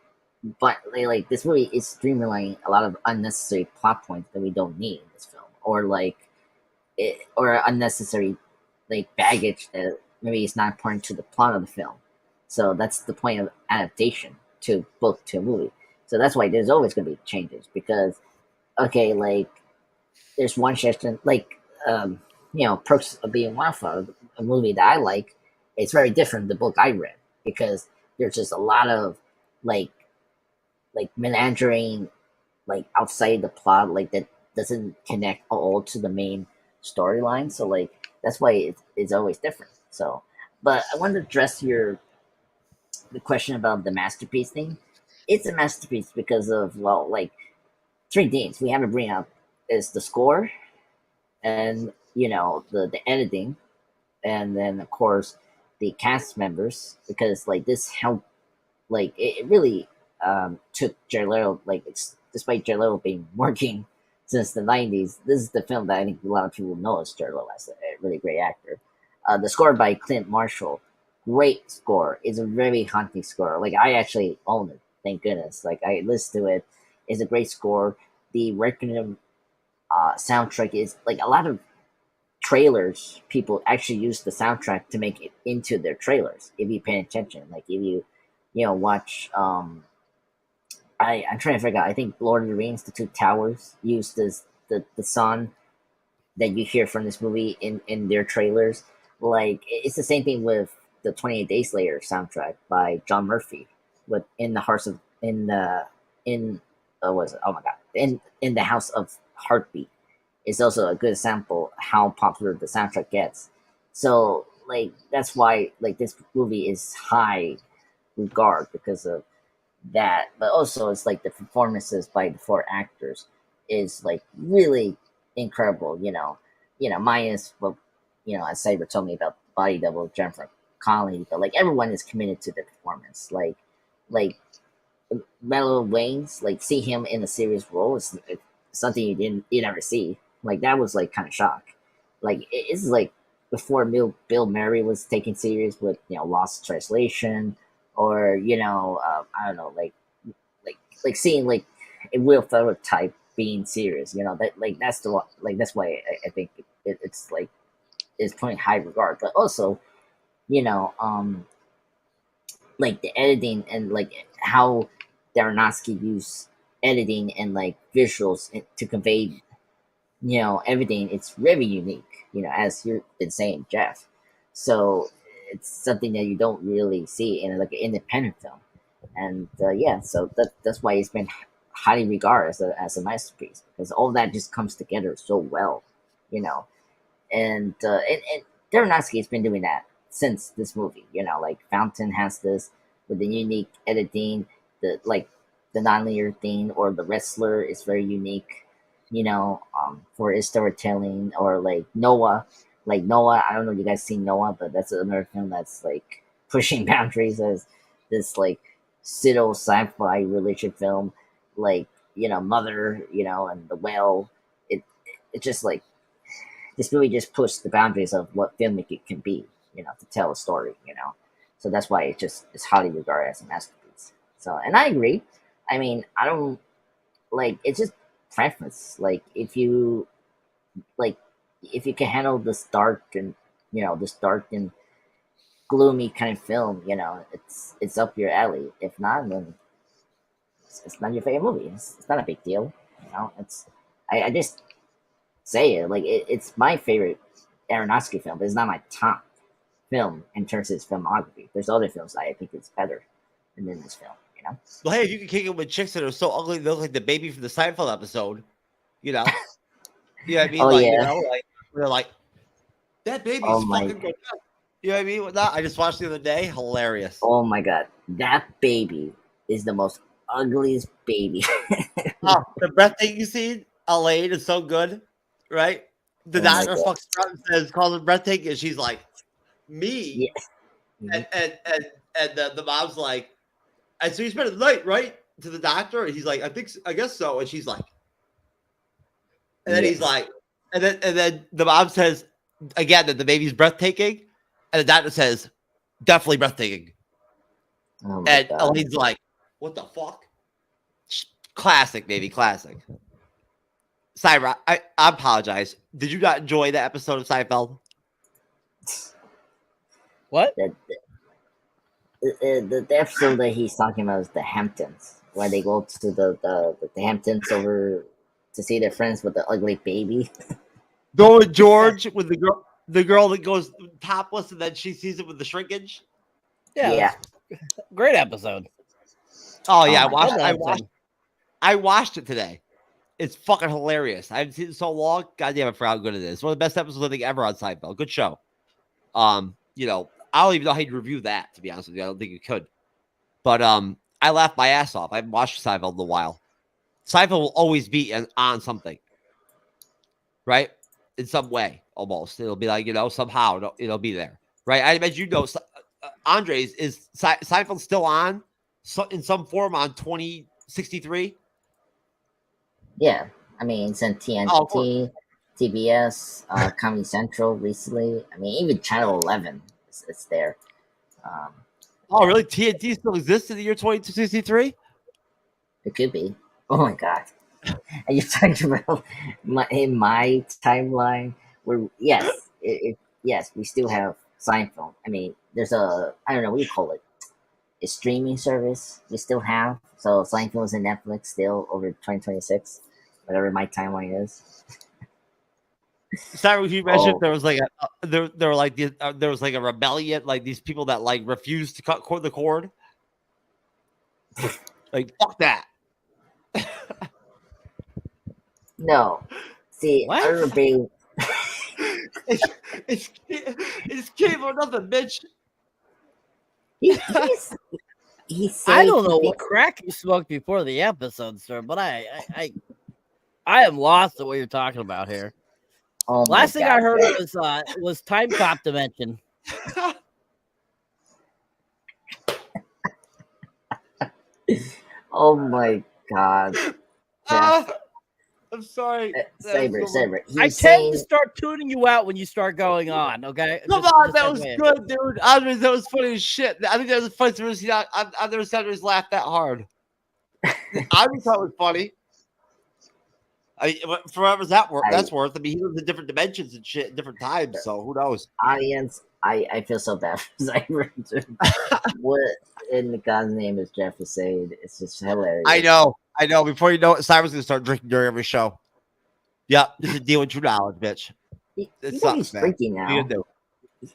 but like this movie is streamlining a lot of unnecessary plot points that we don't need in this film, or or unnecessary like baggage that maybe is not important to the plot of the film. So that's the point of adaptation to book to a movie. So that's why there's always going to be changes because, okay, like there's one section like Perks of Being Wildflower, a movie that I like. It's very different than the book I read because there's just a lot of like meandering like outside the plot like that doesn't connect all to the main storyline. So like that's why it's always different. So, but I wanted to address the question about the masterpiece thing. It's a masterpiece because of like three things we haven't bring up is the score and the editing, and then of course the cast members because like this helped like it really took Jared Leto like despite Jared Leto being working since the 90s, this is the film that I think a lot of people know as Jared Leto as a really great actor. The score by Clint Marshall, great score. It's a very haunting score. Like I actually own it, thank goodness. Like I listened to it. It's a great score. The Requiem soundtrack is like a lot of trailers. People actually use the soundtrack to make it into their trailers. If you pay attention, like if you watch. I'm trying to figure out. I think Lord of the Rings: The Two Towers used the song that you hear from this movie in their trailers. Like it's the same thing with the 28 Days Later soundtrack by John Murphy, with in the hearts of in the in was it? Oh my god, in the House of Heartbeat is also a good example how popular the soundtrack gets. So like that's why like this movie is high regard because of that, but also it's like the performances by the four actors is like really incredible. Minus what as Cyber told me about body double Jennifer Connelly, but like everyone is committed to the performance. Like Marlon Wayans, like see him in a serious role is something you never see. Like that was like kind of shock. Like it's like before Bill Murray was taken serious with Lost Translation, or I don't know, like seeing like a Will Ferrell type being serious. That like that's the like that's why I think it's like it's putting high regard, but also like the editing and like how Darren Aronofsky used editing and like visuals to convey everything. It's very unique, as you've been saying, Jeff. So it's something that you don't really see in like an independent film, and so that's why it's been highly regarded as a masterpiece because all that just comes together so well, and Darren Aronofsky has been doing that since this movie. Like Fountain has this with the unique editing, the nonlinear thing, or The Wrestler is very unique. For his storytelling, or like Noah. Like Noah, I don't know if you guys seen Noah, but that's another film that's like pushing boundaries as this like pseudo sci-fi religion film, like Mother, and The Whale. It just like this movie just pushed the boundaries of what filmmaking can be, to tell a story, So that's why it's highly regarded as a masterpiece. So, and I agree. I mean, I don't like it's just preference. Like if you can handle this dark and this dark and gloomy kind of film, it's up your alley. If not, then it's not your favorite movie. It's not a big deal. It's I just say it like it's my favorite Aronofsky film, but it's not my top film in terms of its filmography. There's other films I think it's better than this film. Well, hey, if you can kick it with chicks that are so ugly they look like the baby from the Seinfeld episode, Yeah, I mean, Oh like yeah, They're like, that baby's Oh my- fucking good. You know what I mean? With that, I just watched the other day. Hilarious. Oh my god, that baby is the most ugliest baby. Oh, the breathtaking scene, Elaine is so good, right? The Oh my doctor God. fucks around and says, calls it breathtaking, and she's like, me? Yeah. And the mom's like, and so you spent the night, right? To the doctor, and he's like, I guess so. And she's like, and then he's Yes. like, and then the mom says again that the baby's breathtaking, and the doctor says, definitely breathtaking. Oh my And god. Elaine's like, what the fuck? Classic, baby, classic. Cyber, I apologize. Did you not enjoy that episode of Seinfeld? What? The episode that he's talking about is the Hamptons, where they go to the Hamptons over to see their friends with the ugly baby. Go with George with the girl that goes topless and then she sees it with the shrinkage. Yeah. Great episode. Oh yeah, Oh my I watched it today. It's fucking hilarious. I haven't seen it in so long. God damn, I forgot how good it is. It's one of the best episodes I think ever on Seinfeld. Good show. You know, I don't even know how you'd review that, to be honest with you. I don't think you could. But I laughed my ass off. I haven't watched Seinfeld in a while. Seinfeld will always be on something. Right? In some way, almost. It'll be like, you know, somehow it'll be there. Right? I imagine you know Andres, is Seinfeld still on in some form on 2063? Yeah, I mean, it's on TNT, Oh, TBS, Comedy Central recently. I mean, even Channel 11 is there. Oh, really? TNT still exists in the year 2063? It could be. Oh my god. And you're talking about in my timeline where yes, yes, we still have Seinfeld. I mean, there's I don't know what you call it, a streaming service we still have. So Seinfeld is in Netflix still over 2026, whatever my timeline is. Sorry, you mentioned Oh. there was like there were like there was like a rebellion, like these people that like refused to cut the cord. Like fuck that. No, see, What? I remember It's cable nothing, bitch. he said I don't know he- what crack you smoked before the episode, sir, but I am lost at what you're talking about here. Oh my Last thing I God. heard was time cop dimension. Oh my god. Jeff, I'm sorry. Saber. I tend to start tuning you out when you start going on. Okay, Come on, that was good, dude. Andres, that was funny as shit. I think that was the funniest I've ever seen. I've never seen Andres laugh that hard. Andres thought it was funny. For whatever that's worth. I mean, he lives in different dimensions and shit at different times, so who knows? Audience, I feel so bad for Saber. What in God's name is Jeff is saying? It's just hilarious. I know. Before you know it, Cyber's gonna start drinking during every show. Yeah, this is deal with true knowledge, bitch. He It he's sucks, man. drinking What now. are you gonna do?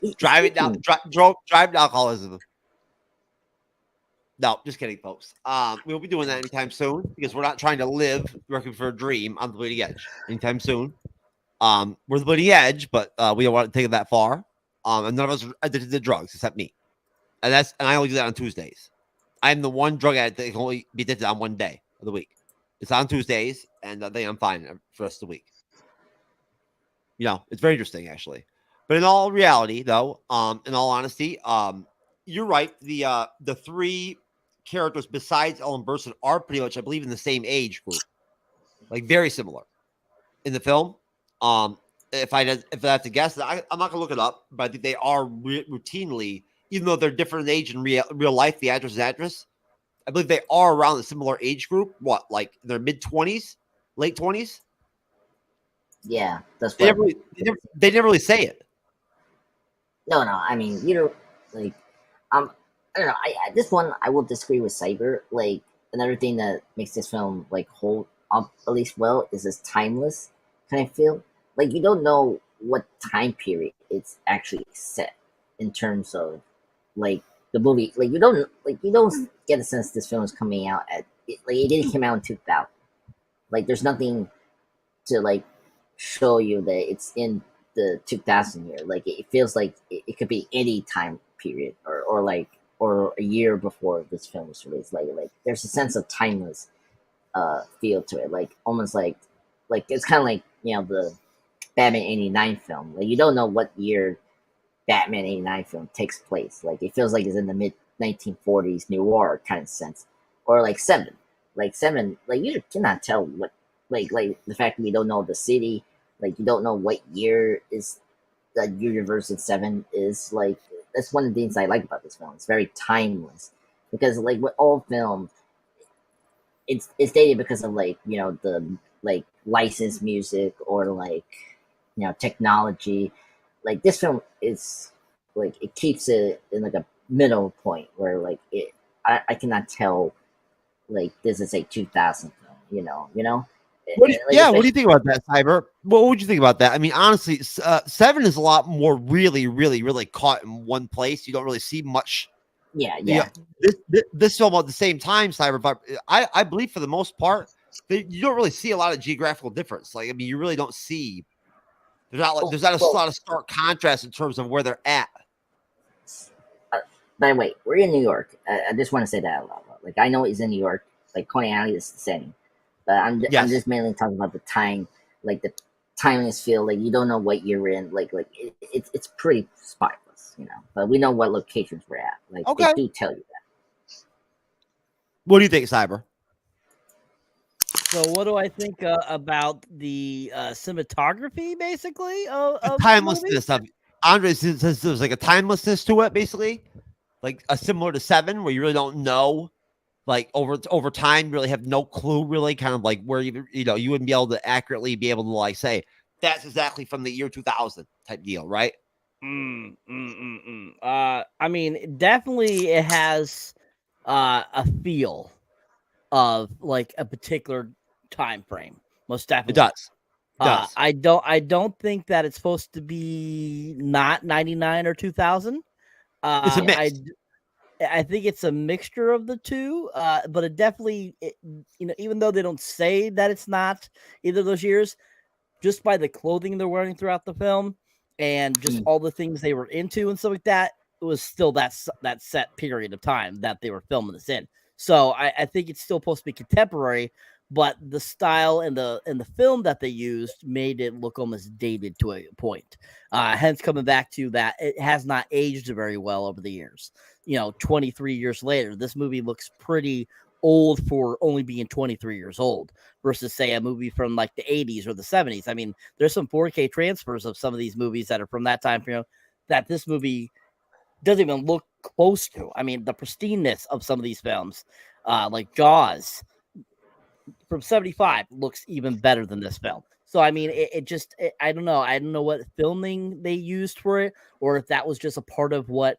He's Driving drinking. down, driving alcoholism. No, just kidding, folks. We'll be doing that anytime soon because we're not trying to live working for a dream on the bleeding edge anytime soon. We're the bleeding edge, but we don't want to take it that far. And none of us are addicted to drugs except me, and I only do that on Tuesdays. I'm the one drug addict that can only be addicted on one day of the week. It's on Tuesdays, and I think I'm fine for the rest of the week. You know, it's very interesting actually. But in all reality, though, in all honesty, you're right. The three characters besides Ellen Burstyn are pretty much, I believe, in the same age group, like very similar in the film. If I have to guess, I'm not gonna look it up, but I think they are routinely, even though they're different in age in real life, the actors and actress, I believe they are around a similar age group. What, like their mid-20s, late 20s? Yeah, that's They what. never really say it. No. I mean, you know, like, I don't know. This one I will disagree with Cyber. Like, another thing that makes this film like hold up at least well is this timeless kind of feel. Like, you don't know what time period it's actually set in terms of like the movie. Like, you don't get a sense this film is coming out at like it didn't come out in 2000. Like, there's nothing to like show you that it's in the 2000 year. Like it feels like it could be any time period or a year before this film was released. Like there's a sense of timeless feel to it. Like almost like it's kind of like the Batman '89 film. Like you don't know what year Batman '89 film takes place. Like it feels like it's in the mid 1940s noir kind of sense, or like Seven. Like Seven, like you cannot tell what like the fact that we don't know the city. Like you don't know what year is the universe in Seven is. Like that's one of the things I like about this film. It's very timeless because like with all films, it's dated because of like the like licensed music or like technology. Like this film is like it keeps it in like a middle point where like I cannot tell like this is a 2000 film. What do you, Like, yeah, what do you think about that, Cyber? What would you think about that? I mean, honestly, Seven is a lot more really caught in one place. You don't really see much. Yeah. This film at the same time, Cyber, but I believe for the most part, you don't really see a lot of geographical difference. Like, I mean, you really don't see. There's not a lot of stark contrast in terms of where they're at. By the way, we're in New York. I just want to say that out loud. Like, I know it's in New York. Like, Coney Island is the setting. But I'm just mainly talking about the time, like the timeless feel. Like, you don't know what you're in. Like it's pretty spotless, But we know what locations we're at. Like, Okay. they do tell you that. What do you think, Cyber? So what do I think about the cinematography, basically? Of Timelessness of Andres says there's like a timelessness to it, basically, like a similar to Seven, where you really don't know, like over time, you really have no clue, really, kind of like where you wouldn't be able to accurately be able to like say that's exactly from the year 2000 type deal, right? I mean, definitely it has a feel of like a particular time frame. Most definitely, It does. I don't think that it's supposed to be not 99 or 2000. It's a mix. I think it's a mixture of the two, but it definitely, even though they don't say that it's not either of those years, just by the clothing they're wearing throughout the film and just all the things they were into and stuff like that, it was still that set period of time that they were filming this in. So I think it's still supposed to be contemporary, but the style and the film that they used made it look almost dated to a point. Hence coming back to that, it has not aged very well over the years. 23 years later, this movie looks pretty old for only being 23 years old versus say a movie from like the 80s or the 70s. I mean, there's some 4K transfers of some of these movies that are from that time period that this movie doesn't even look close to. I mean, the pristineness of some of these films, like Jaws from 75 looks even better than this film. So, I mean, I don't know. I don't know what filming they used for it, or if that was just a part of what,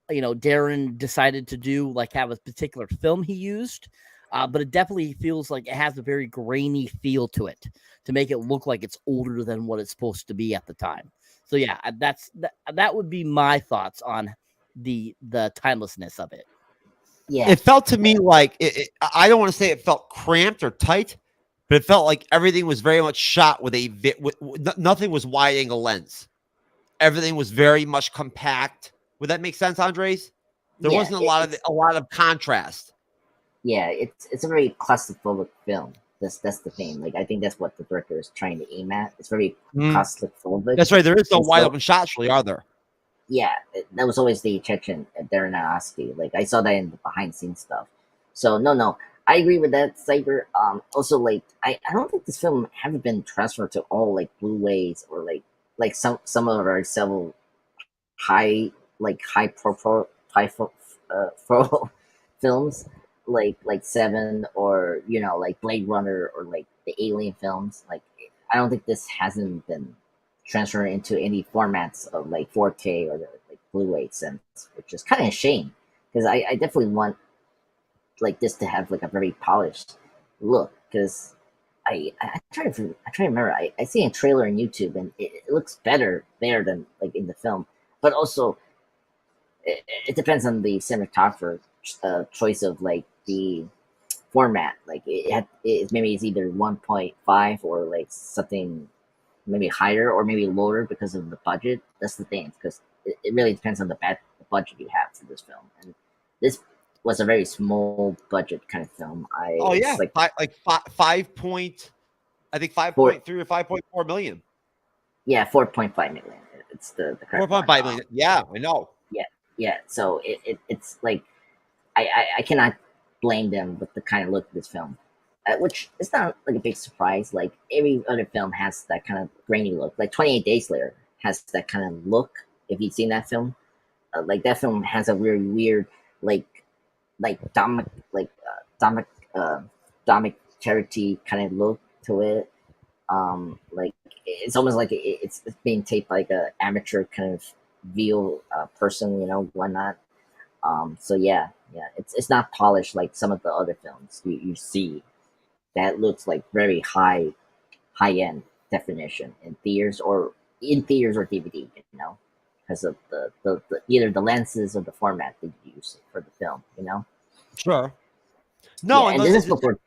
Darren decided to do, like have a particular film he used. But it definitely feels like it has a very grainy feel to it to make it look like it's older than what it's supposed to be at the time. So yeah, that would be my thoughts on the timelessness of it. Yeah, It felt to me like I don't want to say it felt cramped or tight, but it felt like everything was very much shot with nothing was wide angle lens. Everything was very much compact. Would that make sense, Andres? There wasn't a lot of contrast. Yeah, it's a very claustrophobic film. That's the thing. Like I think that's what the director is trying to aim at. It's very claustrophobic. That's right. There is no wide open shots, really, are there? Yeah, that was always the attraction at Darren Aronofsky. Like I saw that in the behind the scenes stuff. So no, I agree with that, Cyber. Also like I don't think this film haven't been transferred to all like Blu-rays or like some of our several high profile films like Seven or like Blade Runner or like the Alien films. Like I don't think this hasn't been transferred into any formats of like 4K or the like Blu-ray sense, which is kind of a shame because I definitely want like this to have like a very polished look because I try to remember. I see a trailer on YouTube and it looks better there than like in the film. But also, it depends on the cinematographer choice of like the format. Like maybe it's either 1.5 or like something maybe higher or maybe lower because of the budget. That's the thing, because it really depends on the budget you have for this film. And this was a very small budget kind of film. Oh It's yeah, like 5 point, I think 5.3 or 5.4 million. Yeah, 4.5 million. It's the correct 4.5 one. million. Yeah, I know. Yeah. So it's like I cannot blame them with the kind of look of this film, which is not like a big surprise. Like every other film has that kind of grainy look. Like 28 Days Later has that kind of look. If you've seen that film, like that film has a very weird like Dominic charity kind of look to it. Like it's almost like it's being taped like a amateur kind of real person, whatnot. So yeah, it's not polished like some of the other films you see that looks like very high end definition in theaters or DVD, because of the either the lenses or the format they use for the film. Sure. No, Yeah, and this is before.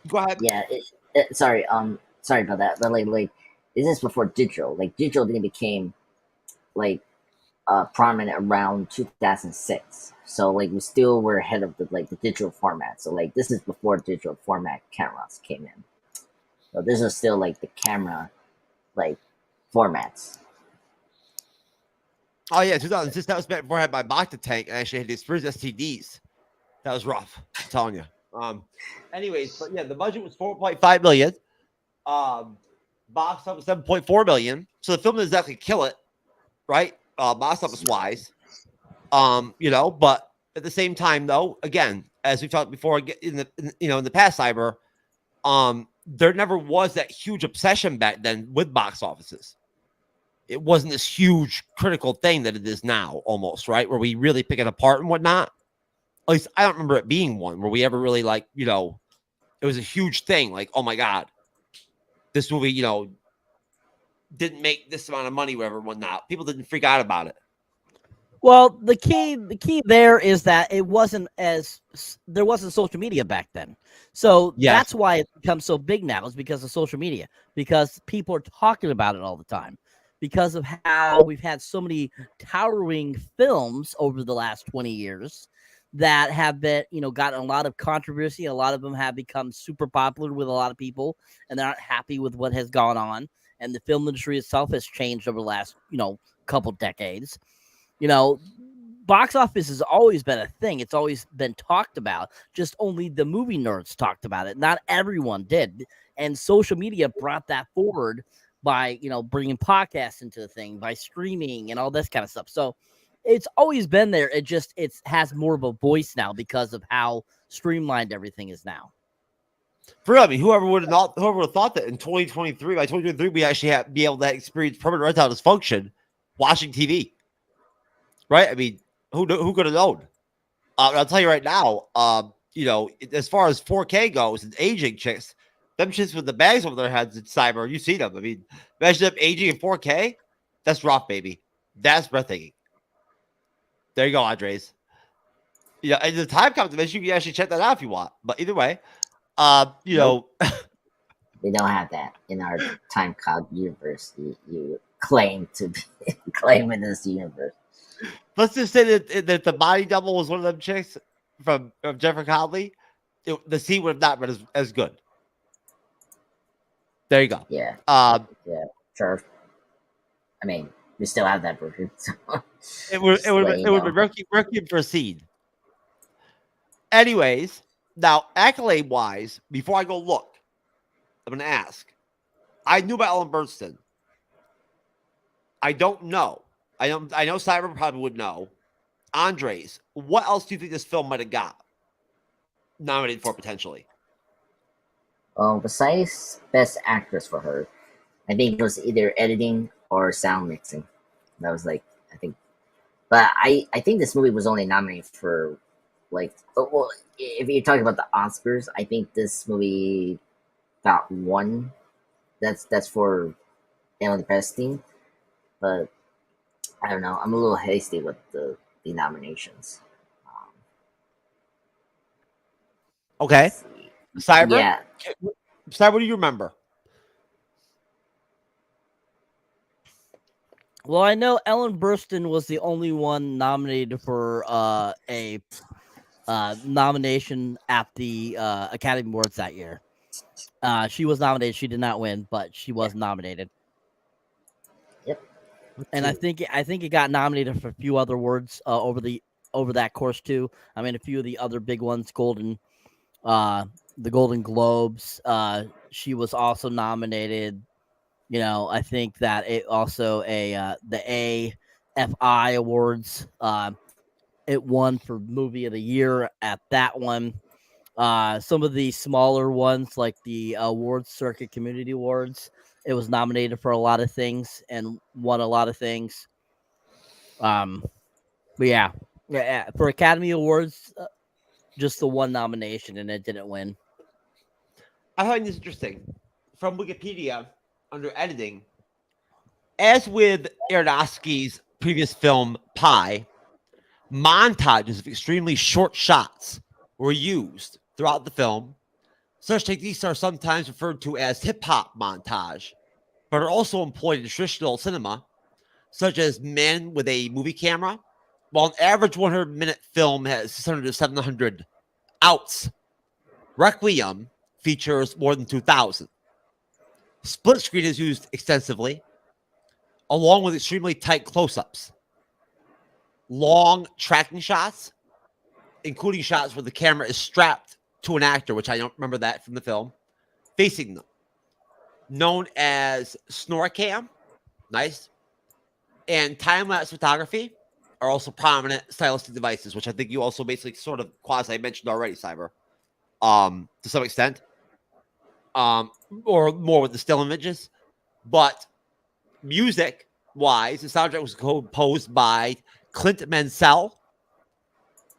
Go ahead. Yeah, sorry about that, but like this is before digital. Like digital didn't became like prominent around 2006. So like we still were ahead of the digital format. So like this is before digital format cameras came in. So this is still like the camera like formats. Oh yeah, 2006. That was before I had my Bacta tank and I actually had the experience STDs. That was rough. I'm telling you. Anyways, but yeah, the budget was 4.5 million. Box office 7.4 million. So the film didn't exactly kill it, right? Box office wise. But at the same time, though, again, as we've talked before, in the past, Cyber, there never was that huge obsession back then with box offices. It wasn't this huge critical thing that it is now, almost, right? Where we really pick it apart and whatnot. At least I don't remember it being one where we ever really it was a huge thing. Like, oh my God, this movie, didn't make this amount of money, whatever, whatnot. People didn't freak out about it. Well, the key there is that there wasn't social media back then. So that's why it becomes so big now, is because of social media, because people are talking about it all the time, because of how we've had so many towering films over the last 20 years that have been, gotten a lot of controversy. A lot of them have become super popular with a lot of people, and they're not happy with what has gone on. And the film industry itself has changed over the last, couple decades. Box office has always been a thing. It's always been talked about. Just only the movie nerds talked about it. Not everyone did. And social media brought that forward by, bringing podcasts into the thing, by streaming and all this kind of stuff. So it's always been there. It has more of a voice now because of how streamlined everything is now. For real, I mean, whoever would have thought that in 2023, by 2023, we actually be able to experience permanent erectile dysfunction watching TV. Right? I mean, who could have known? I'll tell you right now, as far as 4K goes and aging chicks, them chicks with the bags over their heads in Cyber, you see them. I mean, imagine them aging in 4K. That's rough, baby. That's breathtaking. There you go, Andres. And the time comes to you can actually check that out if you want. But either way, Nope. We don't have that in our time code universe. You claim to be claiming this universe. Let's just say that the body double was one of them chicks from Jennifer Connelly. The scene would have not been as good. There you go. Yeah. Yeah. Sure. I mean, we still have that version. So it would be Requiem for a scene. Anyways, now accolade wise, before I go look, I'm going to ask. I knew about Ellen Burstyn. I don't know. I know Cyber probably would know. Andres, what else do you think this film might have got nominated for potentially? Besides Best Actress for her, I think it was either editing or sound mixing. That was I think. But I think this movie was only nominated for if you're talking about the Oscars, I think this movie got one. That's for Ellen Burstyn, but I don't know. I'm a little hasty with the nominations. Okay. Cyber? Yeah. Cyber, what do you remember? Well, I know Ellen Burstyn was the only one nominated for a nomination at the Academy Awards that year. She was nominated. She did not win, but she was nominated. Yep. And I think it got nominated for a few other awards over that course too. I mean, a few of the other big ones, the Golden Globes. She was also nominated. You know, I think that it also the AFI Awards. It won for Movie of the Year at that one. Some of the smaller ones, like the Awards Circuit Community Awards, it was nominated for a lot of things and won a lot of things. But yeah, for Academy Awards, just the one nomination, and it didn't win. I find this interesting. From Wikipedia, under editing, as with Aronofsky's previous film, Pi, montages of extremely short shots were used throughout the film. Such techniques are sometimes referred to as hip-hop montage, but are also employed in traditional cinema, such as Men with a Movie Camera. While an average 100-minute film has 600 to 700 outs, Requiem features more than 2,000. Split screen is used extensively, along with extremely tight close-ups. Long tracking shots, including shots where the camera is strapped to an actor, which I don't remember that from the film, facing them, known as SnorCam, nice, and time-lapse photography are also prominent stylistic devices, which I think you also basically sort of quasi-mentioned already, Cyber, to some extent, or more with the still images. But music-wise, the soundtrack was composed by Clint Mansell.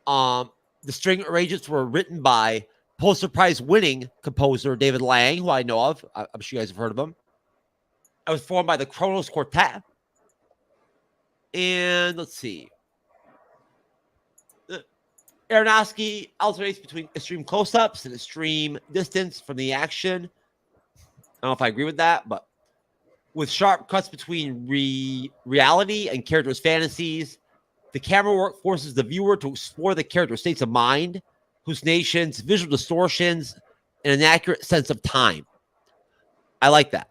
The string arrangements were written by Pulitzer Prize-winning composer David Lang, who I know of. I'm sure you guys have heard of him. It was formed by the Kronos Quartet. And let's see. Aronofsky alternates between extreme close-ups and extreme distance from the action. I don't know if I agree with that, but with sharp cuts between reality and characters' fantasies, the camera work forces the viewer to explore the character's states of mind, hallucinations, visual distortions, and an accurate sense of time. I like that.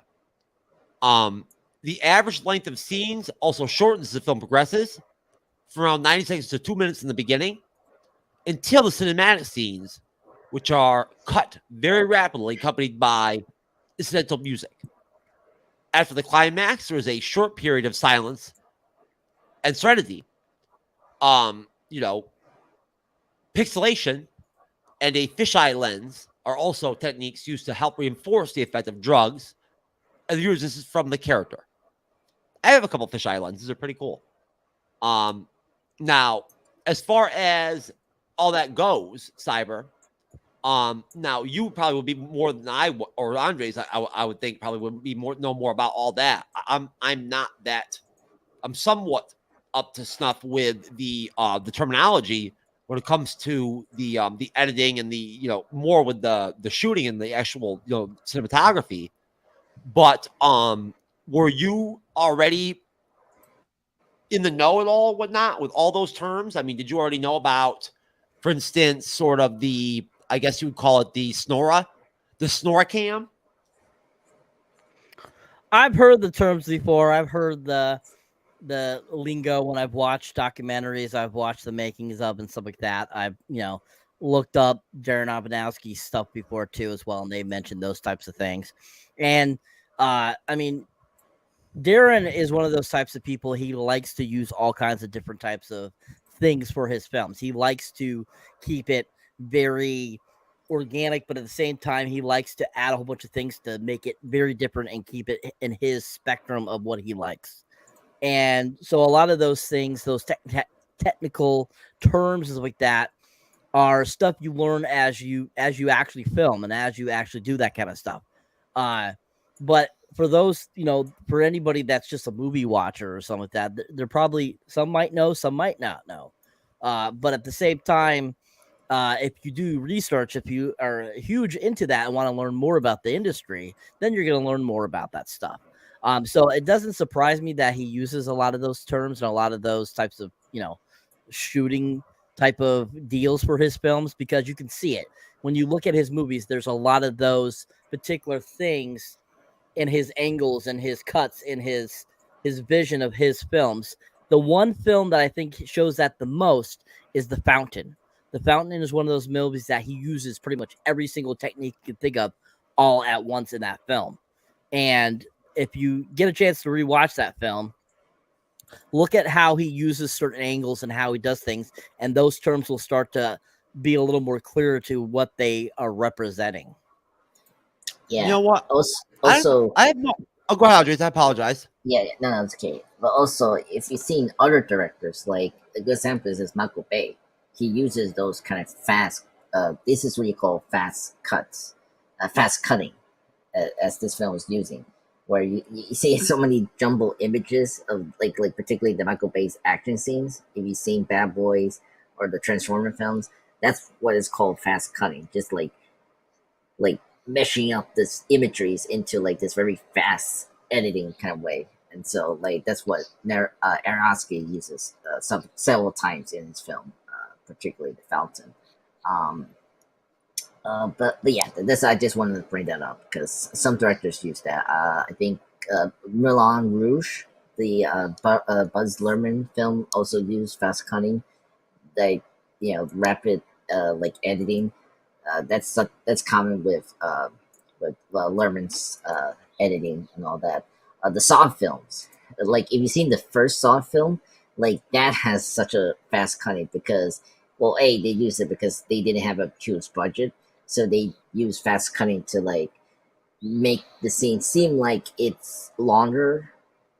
The average length of scenes also shortens as the film progresses, from around 90 seconds to 2 minutes in the beginning, until the cinematic scenes, which are cut very rapidly, accompanied by incidental music. After the climax, there is a short period of silence and serenity. Pixelation and a fisheye lens are also techniques used to help reinforce the effect of drugs. And viewers, this is from the character. I have a couple fisheye lenses; they're pretty cool. Now, as far as all that goes, Cyber. Now you probably would be more than I or Andres. I would think probably would be know more about all that. I'm not that. I'm somewhat up to snuff with the terminology when it comes to the editing and the more with the shooting and the actual cinematography. But were you already in the know at all, whatnot, with all those terms? I mean, did you already know about, for instance, sort of I guess you would call it the SnorCam? I've heard the terms before. I've heard the lingo when I've watched documentaries. I've watched the makings of and stuff like that. I've looked up Darren Aronofsky's stuff before too as well, and they mentioned those types of things. And I mean, Darren is one of those types of people. He likes to use all kinds of different types of things for his films. He likes to keep it very organic, but at the same time, he likes to add a whole bunch of things to make it very different and keep it in his spectrum of what he likes. And so a lot of those things, those technical terms and like that, are stuff you learn as you actually film and as you actually do that kind of stuff. But for those, for anybody that's just a movie watcher or something like that, they're probably, some might know, some might not know. But at the same time, if you do research, if you are huge into that and want to learn more about the industry, then you're going to learn more about that stuff. So it doesn't surprise me that he uses a lot of those terms and a lot of those types of, shooting type of deals for his films, because you can see it when you look at his movies. There's a lot of those particular things in his angles and his cuts in his vision of his films. The one film that I think shows that the most is The Fountain. The Fountain is one of those movies that he uses pretty much every single technique you can think of all at once in that film. And if you get a chance to rewatch that film, look at how he uses certain angles and how he does things, and those terms will start to be a little more clear to what they are representing. Yeah. You know what? Also, I have no. Oh, go ahead, Andres. I apologize. yeah, no, it's okay. But also, if you've seen other directors, like a good example is Michael Bay, he uses those kind of fast. This is what you call fast cuts, fast cutting, as this film is using, where you see so many jumbled images of like particularly the Michael Bay's action scenes. If you've seen Bad Boys or the Transformer films, that's what is called fast cutting. Just like meshing up this imageries into like this very fast editing kind of way. And so like that's what Aronofsky uses several times in his film, particularly The Fountain. But yeah, this I just wanted to bring that up because some directors use that. I think Moulin Rouge, the Buzz Luhrmann film, also used fast cutting, like rapid like editing. That's common with Luhrmann's editing and all that. The Saw films, like if you've seen the first Saw film, like that has such a fast cutting because, well, they used it because they didn't have a huge budget, so they use fast cutting to like make the scene seem like it's longer.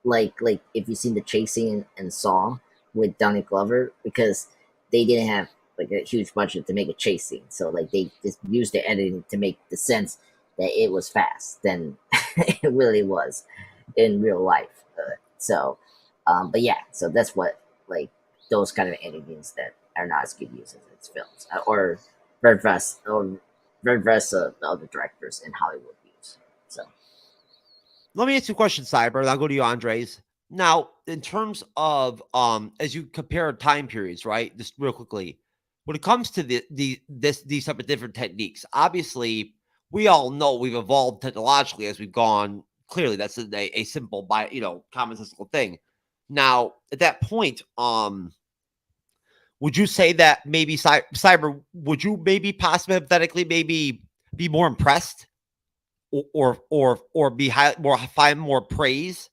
Like if you've seen the chase scene in Saw with Donald Glover, because they didn't have like a huge budget to make a chase scene, so like they just used the editing to make the sense that it was fast than it really was in real life. But yeah, so that's what like those kind of editings that Aronofsky uses in his films, or very vast of the other directors in Hollywood use. So Let me ask you a question, Cyber, and I'll go to you, Andres. Now, in terms of as you compare time periods, right? Just real quickly, when it comes to these type of different techniques, obviously we all know we've evolved technologically as we've gone. Clearly, that's a simple, commonsensical thing. Now, at that point, would you say that maybe Cyber? Would you maybe possibly hypothetically maybe be more impressed, or be find more praise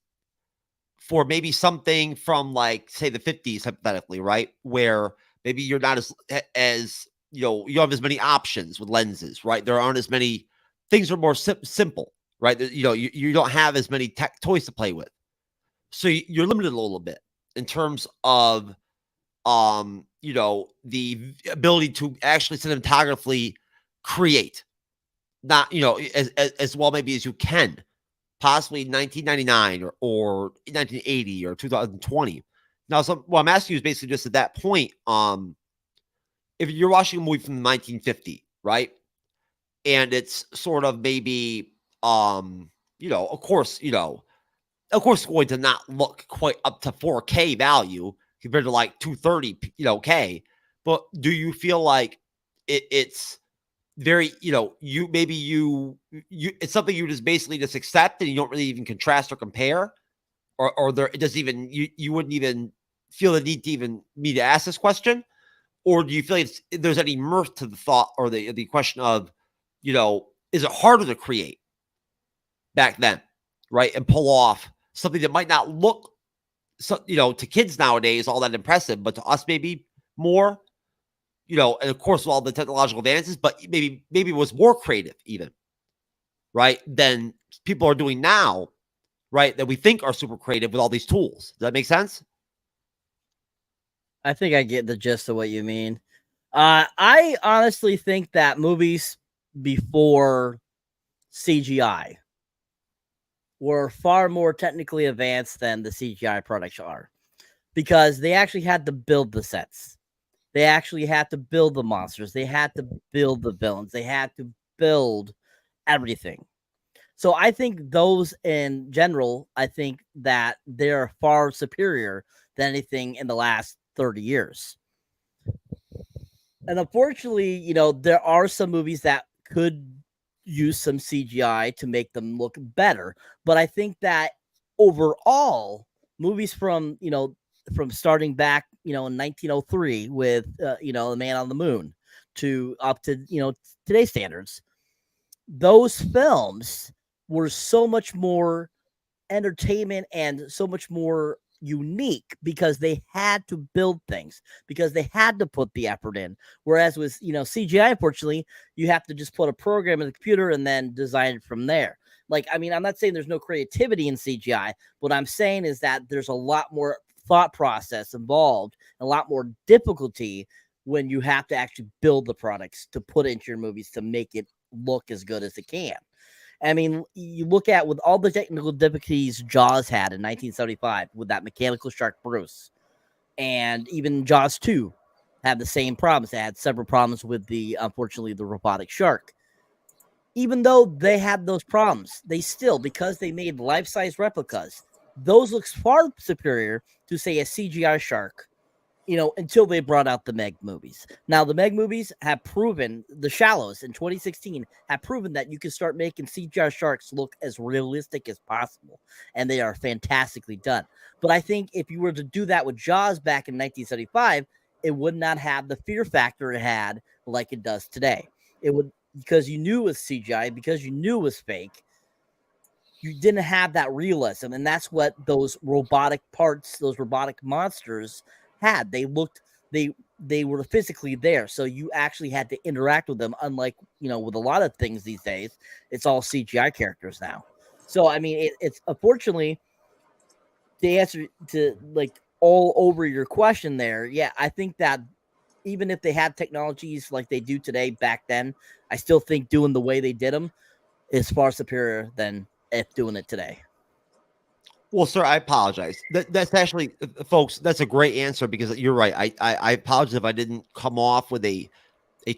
for maybe something from like say the 50s, hypothetically, right? Where maybe you're not as you don't have as many options with lenses, right? There aren't as many things are more simple, right? You don't have as many tech toys to play with. So you're limited a little bit in terms of the ability to actually cinematographically create, not as well maybe as you can possibly 1999 or 1980 or 2020. Now, what I'm asking you is basically just at that point, if you're watching a movie from 1950, right, and it's sort of maybe, of course, it's going to not look quite up to 4K value compared to like 230, K. But do you feel like it's very, it's something you just basically just accept and you don't really even contrast or compare, or there it doesn't even you wouldn't even feel the need to even me to ask this question, or do you feel like there's any mirth to the thought or the question of, is it harder to create back then, right, and pull off something that might not look to kids nowadays all that impressive, but to us maybe more. And of course, with all the technological advances, but maybe it was more creative even, right, than people are doing now, right, that we think are super creative with all these tools. Does that make sense? I think I get the gist of what you mean. I honestly think that movies before CGI were far more technically advanced than the CGI products are, because they actually had to build the sets. They actually had to build the monsters. They had to build the villains. They had to build everything. So I think those in general, I think that they're far superior than anything in the last 30 years. And unfortunately, you know, there are some movies that could use some CGI to make them look better. But I think that overall, movies from, you know, from starting back, you know, in 1903 with, you know, The Man on the Moon to up to, you know, today's standards, those films were so much more entertainment and so much more unique because they had to build things, because they had to put the effort in. Whereas with, you know, CGI, unfortunately, you have to just put a program in the computer and then design it from there. Like, I mean, I'm not saying there's no creativity in CGI. What I'm saying is that there's a lot more thought process involved, a lot more difficulty when you have to actually build the products to put into your movies to make it look as good as it can. I mean, you look at with all the technical difficulties Jaws had in 1975 with that mechanical shark Bruce, and even Jaws 2 had the same problems. They had several problems with the, unfortunately, the robotic shark. Even though they had those problems, they still, because they made life-size replicas, those looks far superior to, say, a CGI shark, you know, until they brought out the Meg movies. Now, the Meg movies have proven, The Shallows in 2016 have proven that you can start making CGI sharks look as realistic as possible, and they are fantastically done. But I think if you were to do that with Jaws back in 1975, it would not have the fear factor it had like it does today. It would, because you knew it was CGI, because you knew it was fake, you didn't have that realism, and that's what those robotic parts, those robotic monsters had. They looked, they were physically there, so you actually had to interact with them, unlike, you know, with a lot of things these days, it's all CGI characters now. So I mean, it's unfortunately, the answer to like all over your question there, yeah, I think that even if they had technologies like they do today back then, I still think doing the way they did them is far superior than if doing it today. Well, sir, I apologize. That's actually, folks, that's a great answer because you're right. I apologize if I didn't come off with a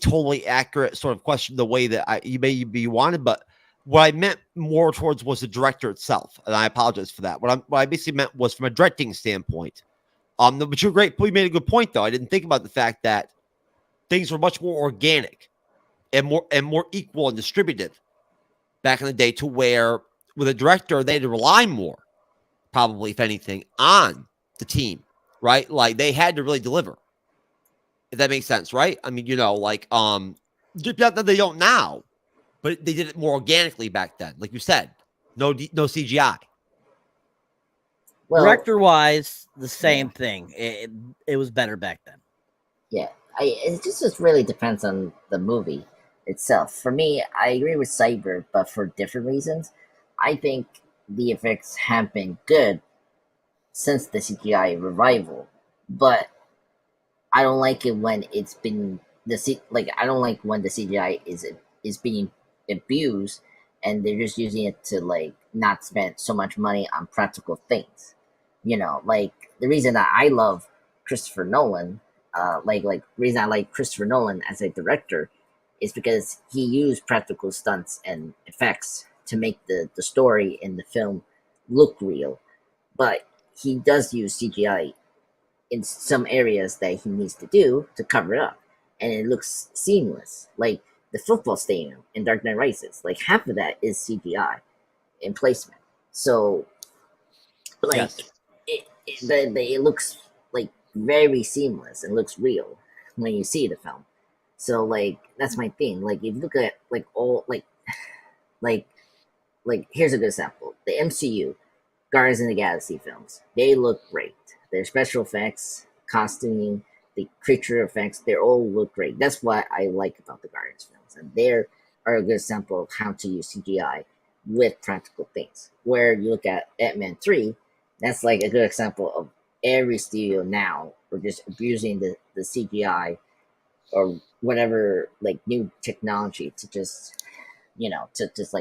totally accurate sort of question the way that you may be wanted, but what I meant more towards was the director itself, and I apologize for that. What I basically meant was from a directing standpoint. But you're great. You made a good point, though. I didn't think about the fact that things were much more organic and more equal and distributed back in the day, to where with a director they had to rely more, probably, if anything, on the team, right? Like they had to really deliver, if that makes sense, right? I mean, you know, like not that they don't now, but they did it more organically back then, like you said. No CGI. Well, Director wise, the same thing. It was better back then. yeah, it just really depends on the movie itself. For me, I agree with Cyber, but for different reasons. I think the effects have been good since the CGI revival, but I don't like it when it's been I don't like when the CGI is being abused and they're just using it to like not spend so much money on practical things. You know, like the reason that I love Christopher Nolan, reason I like Christopher Nolan as a director is because he used practical stunts and effects to make the story in the film look real. But he does use CGI in some areas that he needs to do to cover it up, and it looks seamless. Like the football stadium in Dark Knight Rises, like half of that is CGI in placement. So, like, Yes. it looks like very seamless and looks real when you see the film. So, like, that's my thing. Like, if you look at like all like here's a good example: the MCU, Guardians of the Galaxy films. They look great. Their special effects, costuming, the creature effects, they all look great. That's what I like about the Guardians films. And they are a good example of how to use CGI with practical things. Where you look at Ant-Man 3, that's like a good example of every studio now are just abusing the CGI or whatever like new technology to just, you know, to just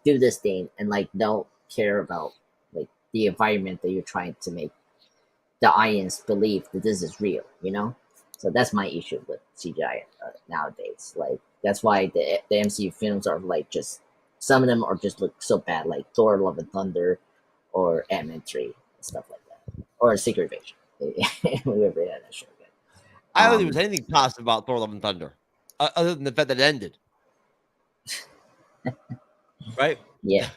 do this thing and like don't care about like the environment that you're trying to make the audience believe that this is real, you know? So that's my issue with CGI nowadays. Like that's why the MCU films are like just some of them are just look so bad, like Thor: Love and Thunder, or Ant-Man 3 and stuff like that, or Secret Invasion. We were that show again. I don't think there was anything positive about Thor: Love and Thunder, other than the fact that it ended. Right? Yeah.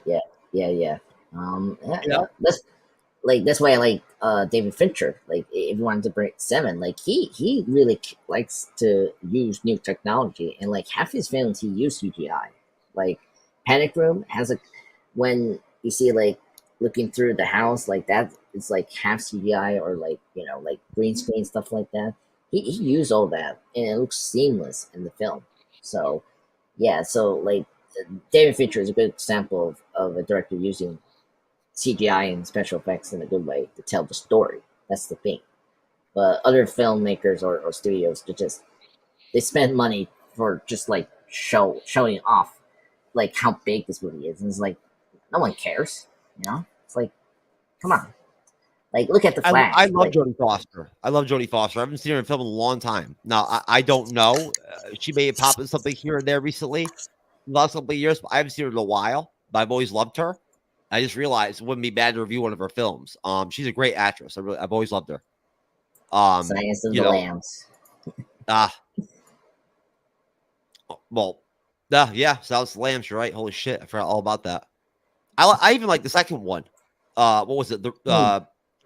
You know? That's why I like David Fincher. Like if you wanted to bring Seven, like he really likes to use new technology, and like half his films he used CGI. Like Panic Room has a when you see like looking through the house like that, it's like half CGI or like like green screen stuff like that. He used all that, and it looks seamless in the film. So yeah, so like David Fincher is a good example of a director using CGI and special effects in a good way to tell the story. That's the thing. But other filmmakers or studios they spend money for just like showing off like how big this movie is, and it's like no one cares. It's like come on, like look at the Flash. I love Jodie Foster. I haven't seen her in film in a long time. Now I don't know. She may have popped in something here and there recently, the last couple of years, but I haven't seen her in a while. But I've always loved her. I just realized it wouldn't be bad to review one of her films. She's a great actress. I've always loved her. Science of the Lambs. Yeah, Silence of the Lambs. You're right. Holy shit, I forgot all about that. I even like the second one. What was it? The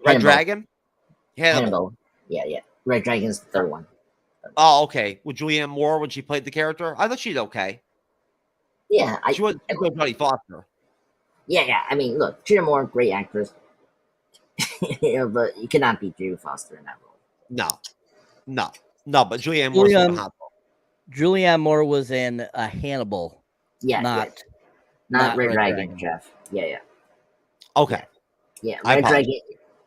Red Dragon. Hannibal. Yeah. Red Dragon's the third one. Oh, okay. With Julianne Moore when she played the character, I thought she did okay. Yeah, she wasn't Jodie Foster. Yeah. I mean, look, Julianne Moore, great actress. But you cannot beat Judy Foster in that role. No. But Julianne Moore. Julianne Moore was in Hannibal. Yeah, not Red Dragon, Jeff. Yeah. Okay. Yeah,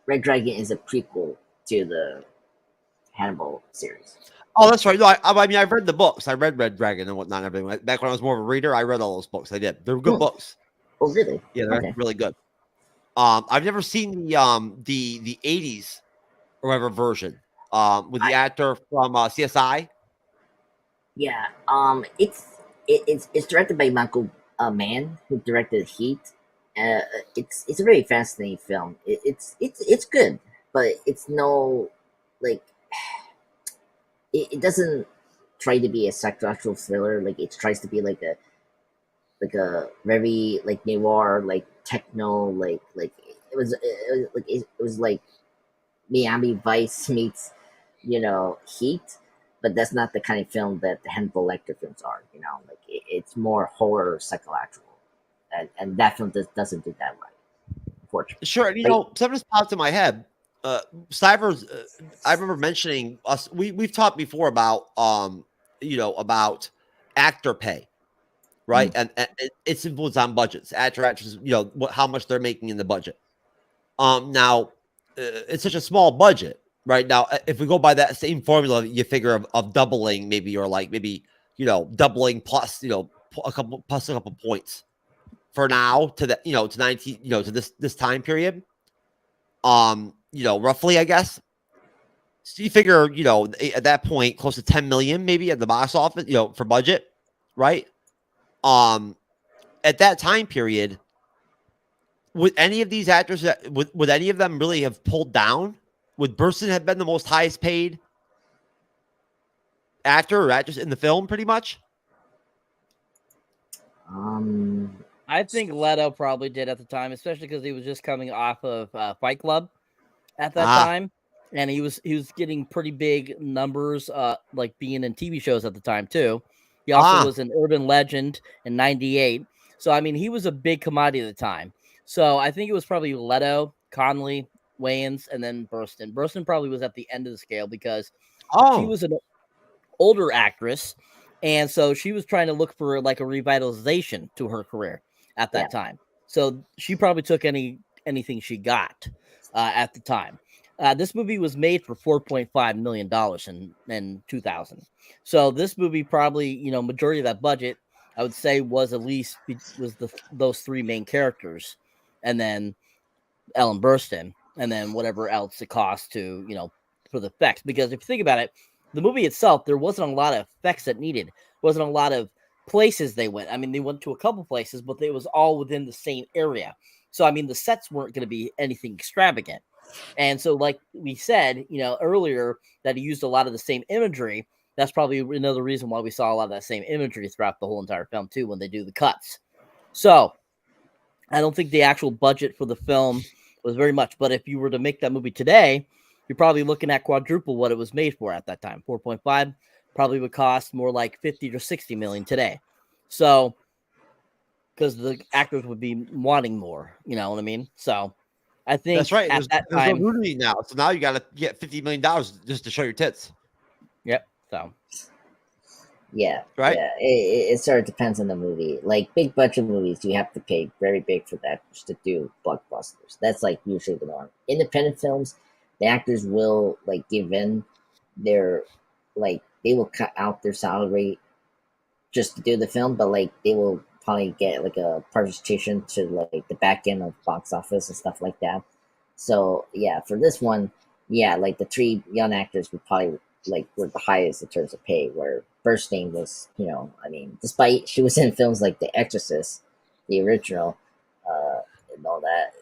Red Dragon is a prequel to the Hannibal series. Oh, that's right. No, I mean, I've read the books. I read Red Dragon and whatnot. And everything. Back when I was more of a reader, I read all those books. I did. They're good books. Oh, really? Yeah, they're actually really good. I've never seen the 80s or whatever version with the actor from CSI. Yeah. It's directed by Michael Mann, who directed Heat. It's a very fascinating film. It's good, but it's no like it doesn't try to be a psychological thriller. Like it tries to be like a very like noir, like techno, like it was like Miami Vice meets Heat, but that's not the kind of film that the Hannibal Lecter films are. Like it's more horror, psychological, and that film doesn't do that right. Unfortunately, sure. And something just popped in my head. Cybers, I remember mentioning us. We've talked before about about actor pay, right? And its influence on budgets, actors, how much they're making in the budget. Now it's such a small budget, right? Now, if we go by that same formula, you figure of doubling, maybe, or like maybe doubling plus a couple points for now to the to 19 to this time period. Roughly, I guess. So you figure, at that point, close to 10 million, maybe at the box office, for budget, right? At that time period, would any of these actors, would any of them really have pulled down? Would Burstyn have been the most highest paid actor or actress in the film, pretty much? I think Leto probably did at the time, especially because he was just coming off of Fight Club at that time, and he was getting pretty big numbers, like being in TV shows at the time too. He also was an urban legend in '98, so I mean he was a big commodity at the time. So I think it was probably Leto, Connelly, Wayans, and then Burstyn. Burstyn probably was at the end of the scale because she was an older actress, and so she was trying to look for like a revitalization to her career at that time. So she probably took anything she got at the time. This movie was made for $4.5 million in 2000. So this movie probably, majority of that budget, I would say, was at least those three main characters, and then Ellen Burstyn, and then whatever else it costs to, for the effects. Because if you think about it, the movie itself, there wasn't a lot of effects that needed. Wasn't a lot of places they went. I mean, they went to a couple places, but it was all within the same area. So, I mean, the sets weren't going to be anything extravagant. And so, like we said, earlier, that he used a lot of the same imagery. That's probably another reason why we saw a lot of that same imagery throughout the whole entire film, too, when they do the cuts. So, I don't think the actual budget for the film was very much. But if you were to make that movie today, you're probably looking at quadruple what it was made for at that time. 4.5 probably would cost more like 50 to 60 million today. So, because the actors would be wanting more, you know what I mean? So, I think that's right. At that there's time, no nudity now, so now you got to get $50 million just to show your tits. Yep. So, Yeah, right. Yeah, it sort of depends on the movie. Like big budget movies, you have to pay very big for the actors to do blockbusters. That's like usually the norm. Independent films, the actors will like give in their they will cut out their salary just to do the film, but like they will probably get like a participation to like the back end of box office and stuff like that. So yeah, for this one, yeah, like the three young actors would probably were the highest in terms of pay, where Burstyn was, I mean, despite she was in films like The Exorcist, the original, and all that,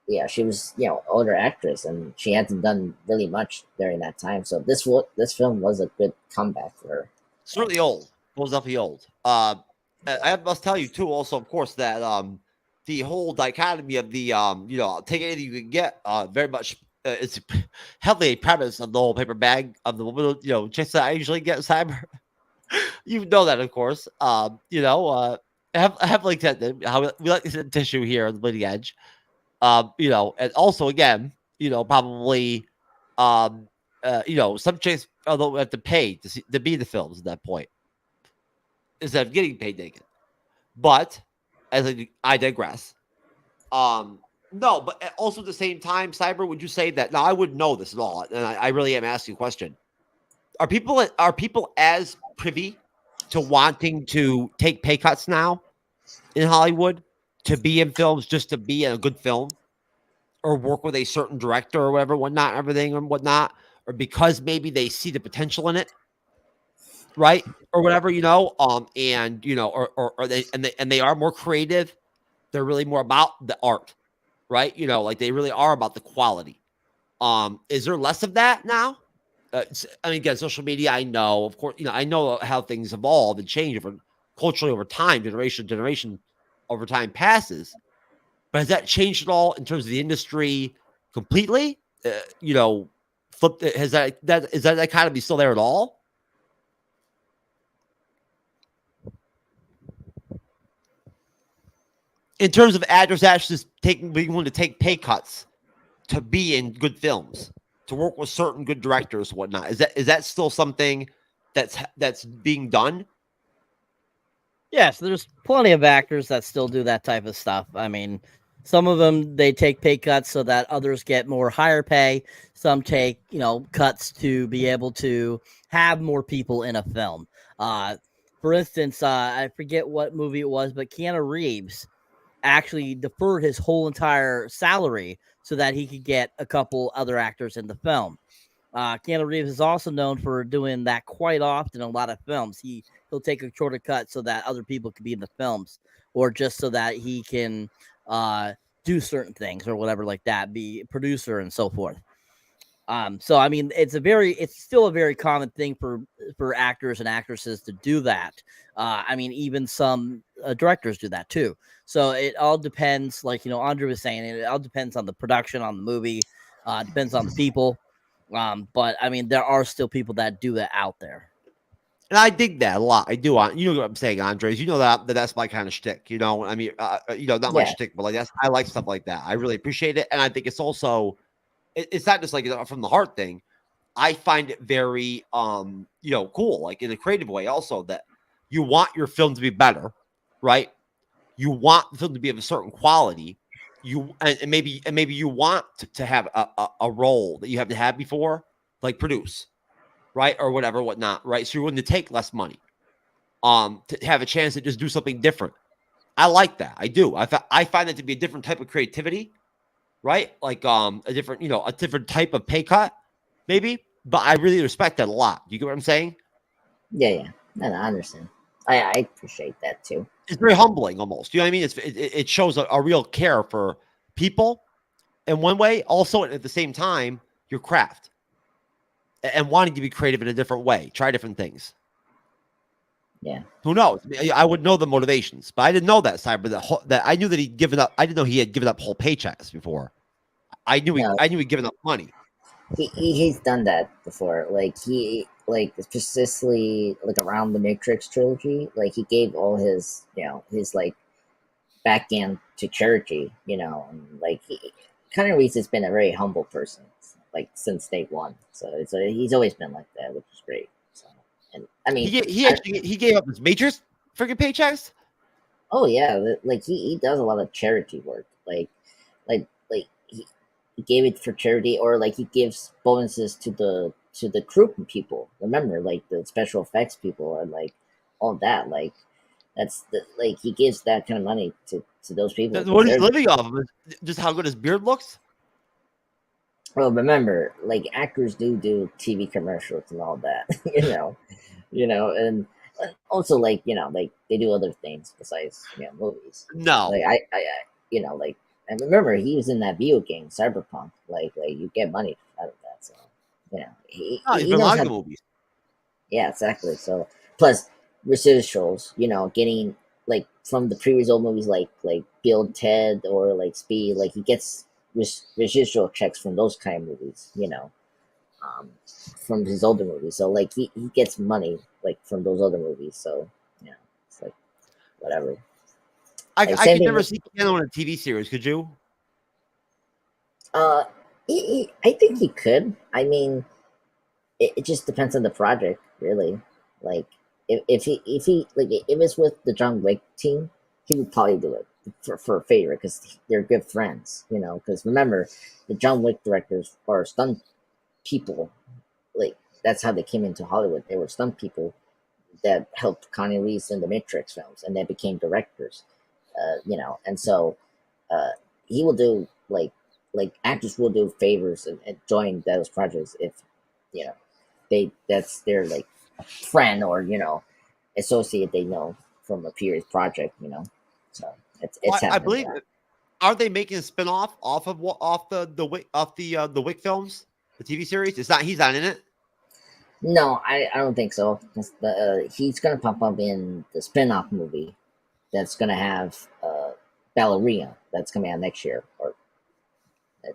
yeah, she was, older actress, and she hadn't done really much during that time. So this film was a good comeback for her. Certainly old. Most definitely old. I must tell you too, also, of course, that the whole dichotomy of the take anything you can get, very much it's heavily a premise of the whole paper bag of the woman, chicks that I usually get cyber. You know that, of course. I have like that how we like to tissue here on the bleeding edge. And also again, probably some chicks although have to pay to be in the films at that point instead of getting paid naked. But as I digress. No, but also at the same time, Cyber, would you say that now I wouldn't know this at all, and I really am asking a question. Are people as privy to wanting to take pay cuts now in Hollywood to be in films, just to be in a good film, or work with a certain director or whatever, whatnot, everything and whatnot, or because maybe they see the potential in it, right, or whatever, or they are more creative. They're really more about the art, right? Like they really are about the quality. Is there less of that now? I mean, again, social media, I know, of course, I know how things evolve and change culturally over time, generation to generation over time passes. But has that changed at all in terms of the industry completely? Flipped. Is that dichotomy still there at all? In terms of actors being willing to take pay cuts to be in good films, to work with certain good directors, and whatnot, is that still something that's being done? Yes, there's plenty of actors that still do that type of stuff. I mean, some of them, they take pay cuts so that others get more higher pay. Some take, cuts to be able to have more people in a film. For instance, I forget what movie it was, but Keanu Reeves actually deferred his whole entire salary so that he could get a couple other actors in the film. Keanu Reeves is also known for doing that quite often in a lot of films. He'll take a shorter cut so that other people can be in the films, or just so that he can do certain things or whatever like that, be a producer and so forth. So I mean, it's still a very common thing for actors and actresses to do that. I mean, even some directors do that too. So it all depends, like Andre was saying, it all depends on the production, on the movie, depends on the people. But I mean, there are still people that do that out there. And I dig that a lot. I do. You know what I'm saying, Andres. You know that's my kind of shtick. I mean, not my shtick, but like I like stuff like that. I really appreciate it, and I think it's also, it's not just like from the heart thing. I find it very, cool, like in a creative way. Also, that you want your film to be better, right? You want the film to be of a certain quality. And maybe you want to have a role that you haven't had before, like produce. Right, or whatever, whatnot, right? So you're willing to take less money, to have a chance to just do something different. I like that. I do. I find that to be a different type of creativity, right? Like a different type of pay cut, maybe. but I really respect that a lot. You get what I'm saying? Yeah. No, I understand. I appreciate that too. It's very humbling, almost. You know what I mean? It shows a real care for people in one way, also at the same time, your craft and wanting to be creative in a different way, try different things. Yeah. Who knows? I would know the motivations, but I didn't know that Cyber. That I knew that he'd given up. I didn't know he had given up whole paychecks before. I knew he'd given up money. He's done that before. Like he specifically like around the Matrix trilogy. Like he gave all his his like back end to charity. And like Connelly has been a very humble person like since day one. So he's always been like that, which is great. So and I mean he gave up his Matrix freaking paychecks. Oh yeah, like he does a lot of charity work. Like he gave it for charity, or like he gives bonuses to the crew people. Remember, like the special effects people and like all that. Like like he gives that kind of money to those people. What he's living off of is just how good his beard looks. Well, remember, like actors do TV commercials and all that, and also like like they do other things besides movies. No, like I like. And remember, he was in that video game, Cyberpunk. Like you get money out of that. So, he knows how to, movies. Yeah, exactly. So, plus residuals, getting like from the previous old movies, like Bill, Ted, or like Speed. Like he gets residual checks from those kind of movies. From his older movies. So, like he gets money like from those other movies. So, it's like whatever. I could never see Keanu in a TV series. Could you? I think he could. I mean, it just depends on the project, really. Like, if he like if it's with the John Wick team, he would probably do it for a favor because they're good friends. Because remember, the John Wick directors are stunt people. Like that's how they came into Hollywood. They were stunt people that helped Connelly in the Matrix films, and they became directors. And so he will do like actors will do favors and join those projects if that's their like friend or associate they know from a previous project. So it's I believe it. Are they making a spinoff off the Wick films, the TV series? He's not in it. No, I don't think so. He's gonna pop up in the spin-off movie that's going to have Ballerina that's coming out next year, or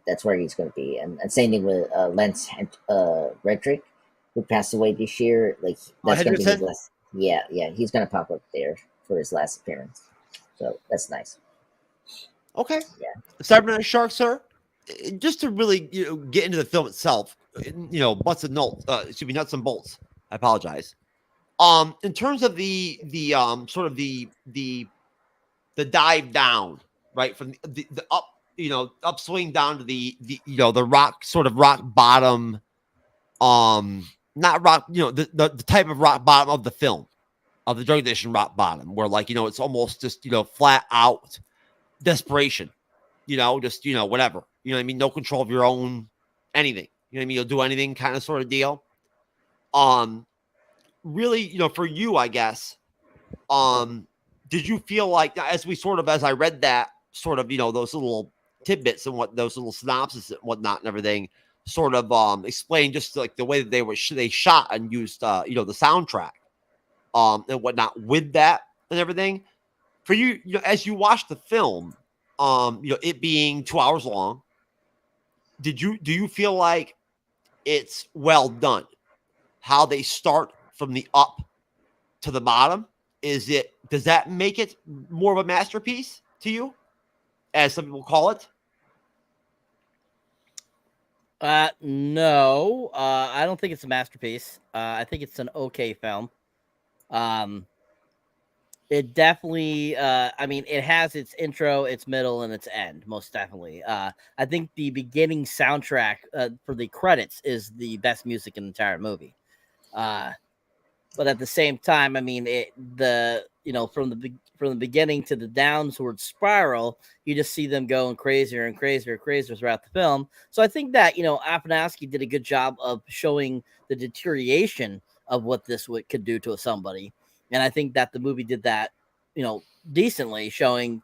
that's where he's going to be. And same thing with Lance Redrick, who passed away this year. Like that's going to be his last. Yeah, he's going to pop up there for his last appearance. So that's nice. Okay. Yeah. Cyberneticshark, sir. Just to really get into the film itself, nuts and bolts. I apologize. In terms of the sort of the dive down, right, from the up, upswing down to the rock bottom, not rock, the type of rock bottom of the film, of the drug addiction rock bottom, where like it's almost just flat out desperation, just whatever, what I mean, no control of your own anything, what I mean, you'll do anything kind of sort of deal. Really, for you, I guess, did you feel like as I read that sort of, those little tidbits and those little synopses and whatnot and everything sort of explain just like the way that they shot and used, the soundtrack, and whatnot with that and everything for you, as you watch the film, it being 2 hours long, do you feel like it's well done? How they start from the up to the bottom, does that make it more of a masterpiece to you, as some people call it? No, I don't think it's a masterpiece. I think it's an okay film. It definitely, I mean, it has its intro, its middle, and its end, most definitely. I think the beginning soundtrack for the credits is the best music in the entire movie. But at the same time, I mean, the from the beginning to the downward spiral, you just see them going crazier and crazier and crazier throughout the film. So I think that, Aronofsky did a good job of showing the deterioration of what this could do to somebody. And I think that the movie did that, decently, showing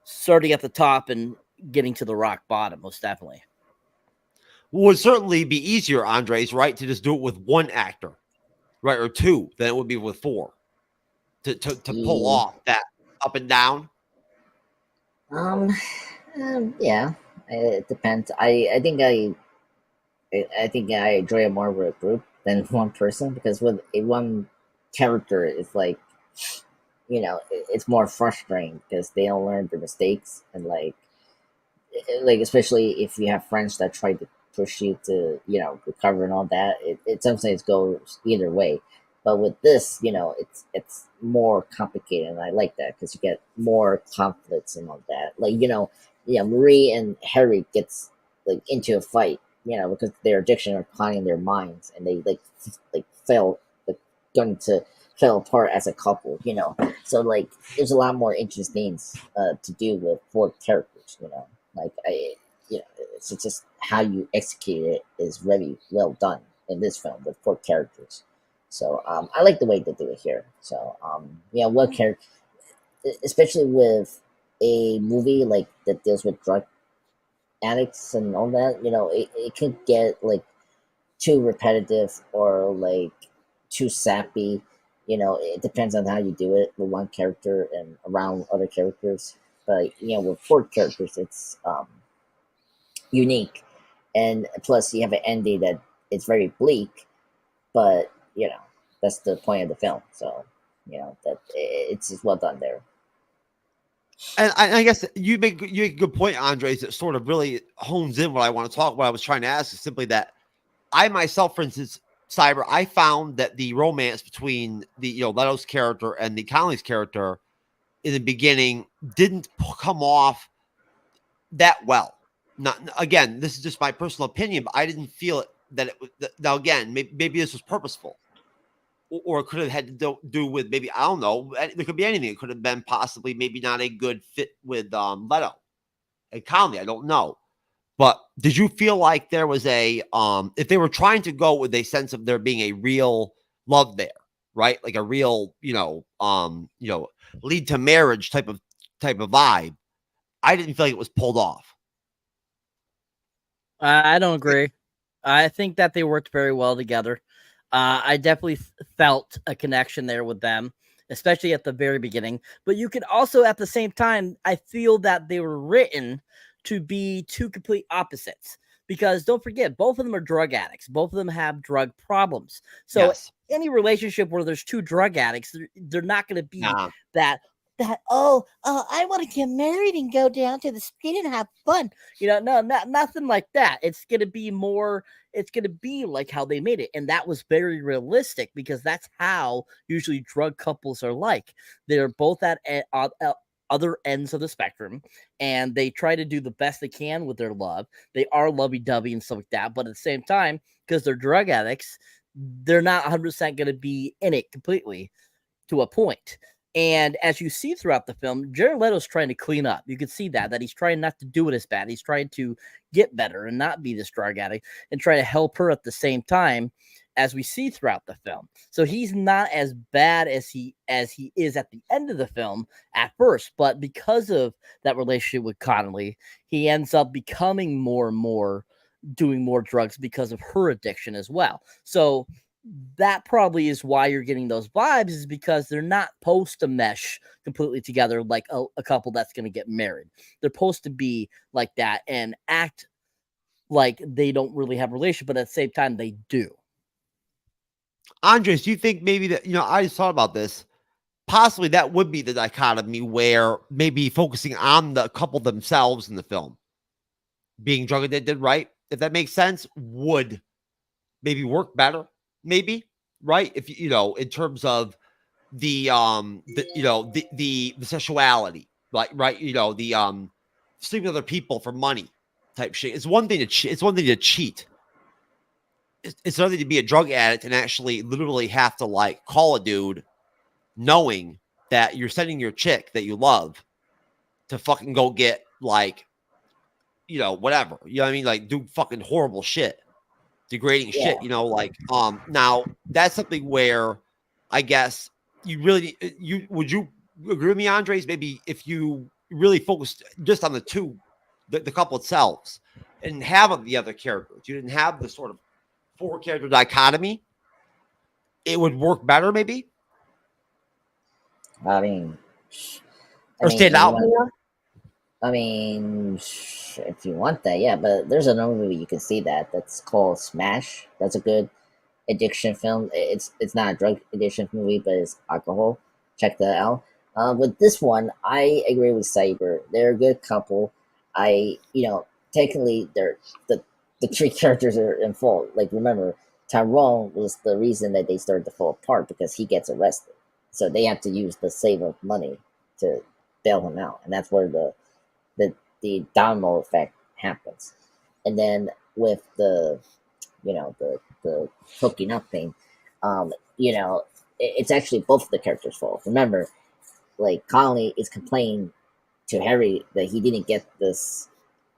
starting at the top and getting to the rock bottom, most definitely. Would certainly be easier, Andres, right, to just do it with one actor, right, or two, than it would be with four to pull off that up and down. Yeah, it depends. I think I enjoy it more with a group than one person, because with one character, it's like, it's more frustrating because they don't learn their mistakes, and like especially if you have friends that try to push you to recover and all that, it sometimes goes either way. But with this, it's more complicated, and I like that because you get more conflicts and all that. Like Marie and Harry gets into a fight, because their addiction are clouding their minds, and they fail, going to fell apart as a couple. So there's a lot more interesting things to do with four characters. It's just how you execute it is very well done in this film with four characters. So I like the way they do it here. So what character, especially with a movie that deals with drug addicts and all that, it could get too repetitive or too sappy. It depends on how you do it with one character and around other characters. But with four characters, it's unique, and plus you have an ending that it's very bleak, but that's the point of the film. So that it's just well done there. And I guess you make a good point, Andres, that sort of really hones in what I want to talk. What I was trying to ask is simply that I myself, for instance, Cyber, I found that the romance between the Leto's character and the Connelly's character in the beginning didn't come off that well. Not again, this is just my personal opinion, but I didn't feel it that it was. Now again, maybe this was purposeful, or it could have had to do with maybe, I don't know. There could be anything. It could have been possibly maybe not a good fit with Leto and Connelly. I don't know. But did you feel like there was if they were trying to go with a sense of there being a real love there, right? Like a real, lead to marriage type of vibe. I didn't feel like it was pulled off. I don't agree. I think that they worked very well together. I definitely felt a connection there with them, especially at the very beginning. But you could also, at the same time, I feel that they were written to be two complete opposites, because don't forget, both of them are drug addicts. Both of them have drug problems. So any relationship where there's two drug addicts, they're not going to be that I want to get married and go down to the street and have fun. Nothing like that. It's going to be like how they made it. And that was very realistic, because that's how usually drug couples are like. They're both at other ends of the spectrum, and they try to do the best they can with their love. They are lovey-dovey and stuff like that, but at the same time, because they're drug addicts, they're not 100% going to be in it completely to a point. And as you see throughout the film, Jared Leto's trying to clean up. You can see that he's trying not to do it as bad. He's trying to get better and not be this drug addict, and try to help her at the same time, as we see throughout the film. So he's not as bad as he is at the end of the film at first, but because of that relationship with Connelly, he ends up becoming more and more doing more drugs because of her addiction as well. So that probably is why you're getting those vibes, is because they're not supposed to mesh completely together like a couple that's going to get married. They're supposed to be like that and act like they don't really have a relationship, but at the same time they do. Andres, do you think maybe that, I just thought about this, possibly that would be the dichotomy where maybe focusing on the couple themselves in the film being drug addicted, right? If that makes sense, would maybe work better, maybe, right? If in terms of the sexuality, right? The sleeping with other people for money type shit. It's one thing to cheat. It's another thing to be a drug addict and actually literally have to call a dude knowing that you're sending your chick that you love to fucking go get like, you know, whatever, you know what I mean? Like do fucking horrible shit, degrading shit, you know, like, now that's something where I guess you really, would you agree with me, Andres? Maybe if you really focused just on the couple itself and have the other characters, you didn't have the sort of 4-character dichotomy, it would work better, maybe, I mean, or stand out more. I mean, if you want that, yeah. But there's another movie you can see that's called Smash. That's a good addiction film. It's not a drug addiction movie, but it's alcohol. Check that out. With this one, I agree with Cyber. They're a good couple. Technically, the 3 characters are in fault. Like, remember, Tyrone was the reason that they started to fall apart because he gets arrested. So they have to use the save of money to bail him out, and that's where the domino effect happens. And then with the hooking up thing, it's actually both of the characters' fault. Remember, like Connelly is complaining to Harry that he didn't get this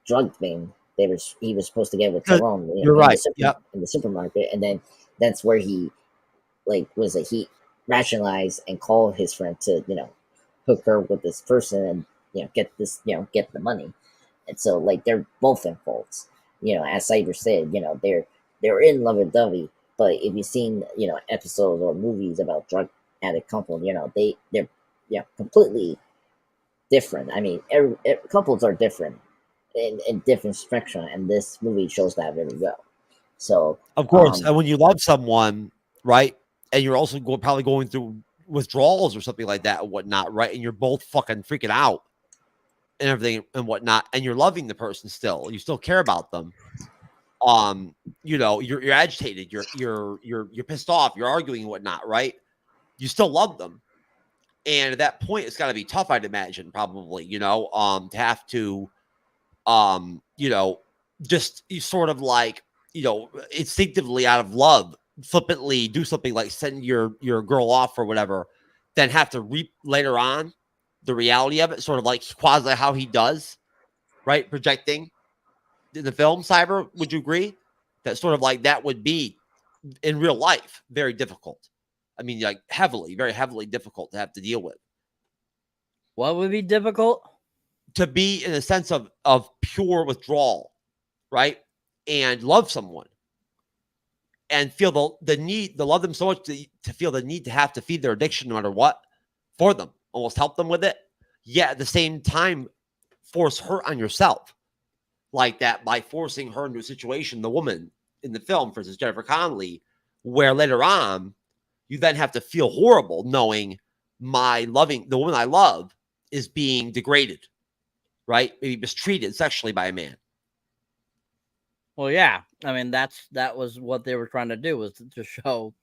drug thing he was supposed to get with Tyrone. You're right. In the supermarket, and then that's where he he rationalized and called his friend to hook her with this person and get the money. And so like they're both in faults. As Cyber said, they're in lovey-dovey, but if you've seen episodes or movies about drug addict couples, they're completely different. I mean, every couples are different in different spectrum, and this movie shows that very well. So of course, and when you love someone, right, and you're also probably going through withdrawals or something like that and whatnot, right, and you're both fucking freaking out and everything and whatnot, and you're loving the person still, you still care about them, you're agitated, you're pissed off, you're arguing and whatnot, right, you still love them, and at that point it's got to be tough, I'd imagine, probably, to have to just you sort of like instinctively out of love flippantly do something like send your girl off or whatever, then have to reap later on the reality of it, sort of like quasi how he does, right, projecting in the film. Cyber, would you agree that sort of like that would be in real life very difficult? I mean, like very heavily difficult to have to deal with. What would be difficult? To be in a sense of pure withdrawal, right, and love someone and feel the need to love them so much to feel the need to have to feed their addiction no matter what for them, almost help them with it, yet at the same time force her on yourself like that by forcing her into a situation, the woman in the film, for instance, Jennifer Connelly, where later on you then have to feel horrible knowing the woman I love is being degraded, right, maybe mistreated sexually by a man. Well, yeah. I mean, that was what they were trying to do, was to show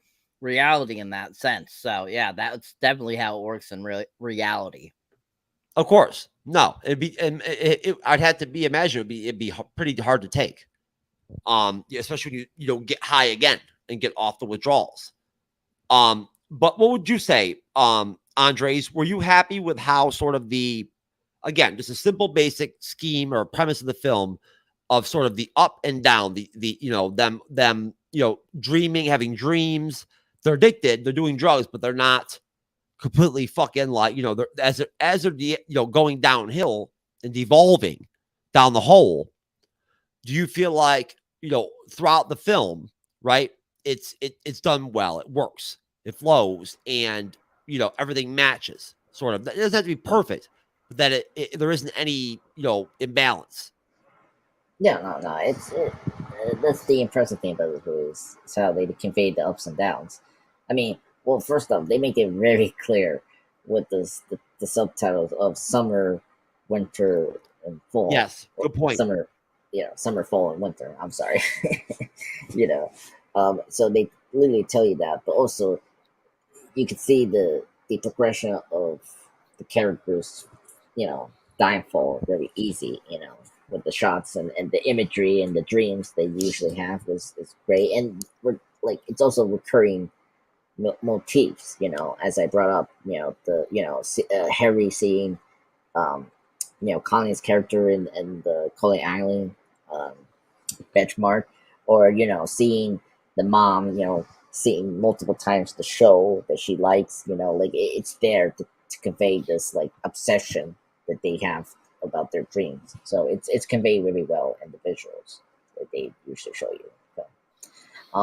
reality in that sense. So, yeah, that's definitely how it works in reality. Of course. No, I'd have to be imagined. It'd be pretty hard to take. Especially when you don't get high again and get off the withdrawals. But what would you say, Andres, were you happy with how sort of again, just a simple basic scheme or premise of the film of sort of the up and down, them dreaming, having dreams, they're addicted, they're doing drugs, but they're not completely fucking like, they're, as they're going downhill and devolving down the hole. Do you feel like, throughout the film, right, it's done well, it works, it flows, and everything matches, sort of? It doesn't have to be perfect, but that there isn't any imbalance. Yeah, no. That's the impressive thing about this movie is how they convey the ups and downs. I mean, well, first off, they make it very clear with the subtitles of summer, winter, and fall. Yes, good point. Summer, fall, and winter. I'm sorry. So they literally tell you that, but also you can see the progression of the characters, downfall very easy, with the shots and the imagery and the dreams they usually have is great. And it's also recurring motifs. As I brought up, Harry seeing, Colin's character in the Coney Island um, benchmark, or seeing the mom, seeing multiple times the show that she likes. Like it's there to convey this like obsession that they have about their dreams. So it's conveyed really well in the visuals that they usually show you. So,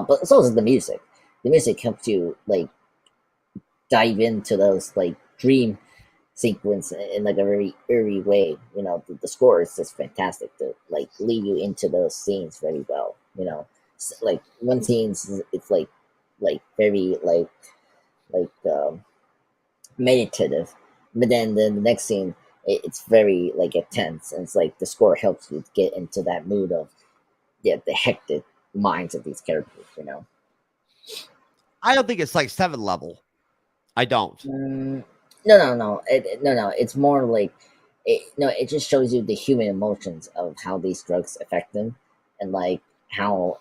but so is the music. The music helps you like dive into those like dream sequence in like a very eerie way. The score is just fantastic to like lead you into those scenes very well. Like one scene, it's like very meditative, but then the next scene, it's very like intense, and it's like the score helps you get into that mood of the hectic minds of these characters. I don't think it's like 7 level. I don't. No. No. It's more like it just shows you the human emotions of how these drugs affect them, and like how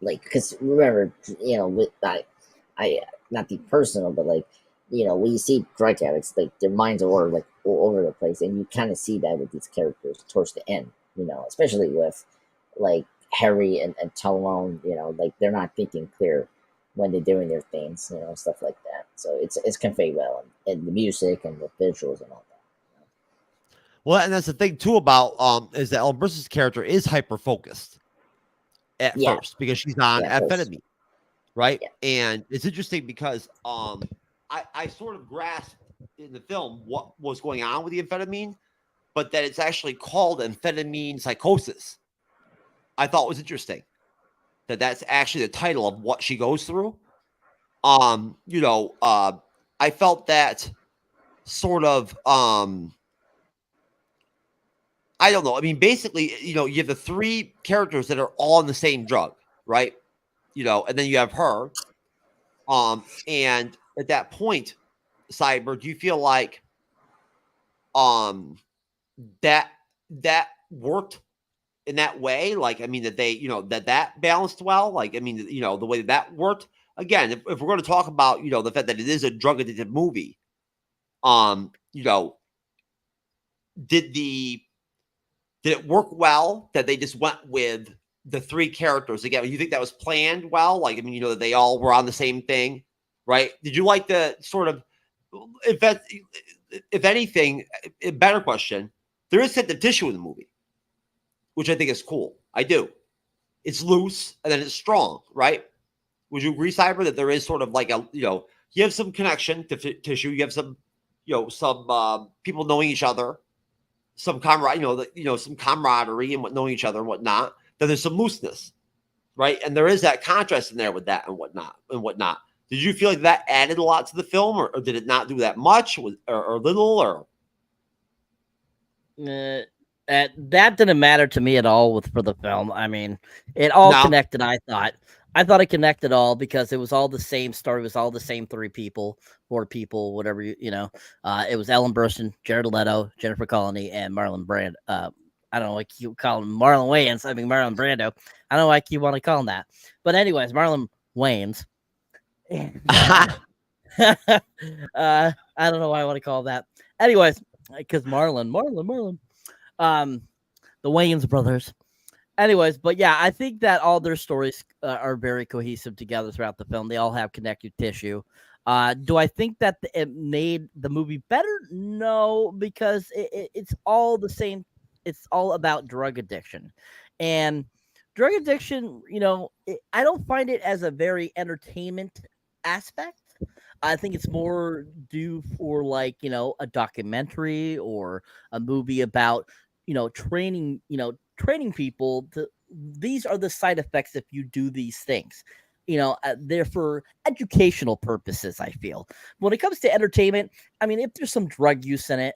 because remember, with I not the personal, but like when you see drug addicts, like their minds are like all over the place, and you kind of see that with these characters towards the end. Especially with like Harry and Tyrone. Like they're not thinking clear when they're doing their things, stuff like that. So it's conveyed well in the music and the visuals and all that. Well, and that's the thing too about is that Ellen Burstyn's character is hyper focused at first because she's on amphetamine, right? Yeah. And it's interesting because I sort of grasped in the film what was going on with the amphetamine, but that it's actually called amphetamine psychosis. I thought was interesting that that's actually the title of what she goes through. I felt that sort of I don't know. I mean, basically, you have the 3 characters that are all on the same drug, right? And then you have her. And at that point, Cyber, do you feel like that worked in that way? Like, I mean, that they, that balanced well? Like, I mean, the way that worked. Again, if we're going to talk about, the fact that it is a drug addictive movie, did it work well that they just went with the 3 characters again? You think that was planned well? Like, I mean, that they all were on the same thing, right? Did you like the sort of, if anything, a better question, there is sensitive tissue in the movie, which I think is cool. I do. It's loose and then it's strong, right? Would you agree, Cyber, that there is sort of like a, you have some connection to tissue, you have some, some people knowing each other, some some camaraderie and knowing each other and whatnot. Then there's some looseness, right? And there is that contrast in there with that and whatnot. Did you feel like that added a lot to the film, or did it not do that much, or little, or? That didn't matter to me at all for the film. I mean, it all connected. I thought it connected all because it was all the same story. It was all the same 4 people, whatever it was Ellen Burstyn, Jared Leto, Jennifer Connelly, and Marlon Brando. I don't know why you call him Marlon Wayans. I mean Marlon Brando. I don't know why you want to call him that. But anyways, Marlon Wayans. I don't know why I want to call him that. Anyways, because Marlon. The Wayans brothers. Anyways, but yeah, I think that all their stories are very cohesive together throughout the film. They all have connective tissue. Do I think that it made the movie better? No, because it's all the same. It's all about drug addiction. And drug addiction, I don't find it as a very entertainment aspect. I think it's more due for like, a documentary or a movie about, training people to, these are the side effects if you do these things. They're for educational purposes, I feel. When it comes to entertainment, I mean, if there's some drug use in it,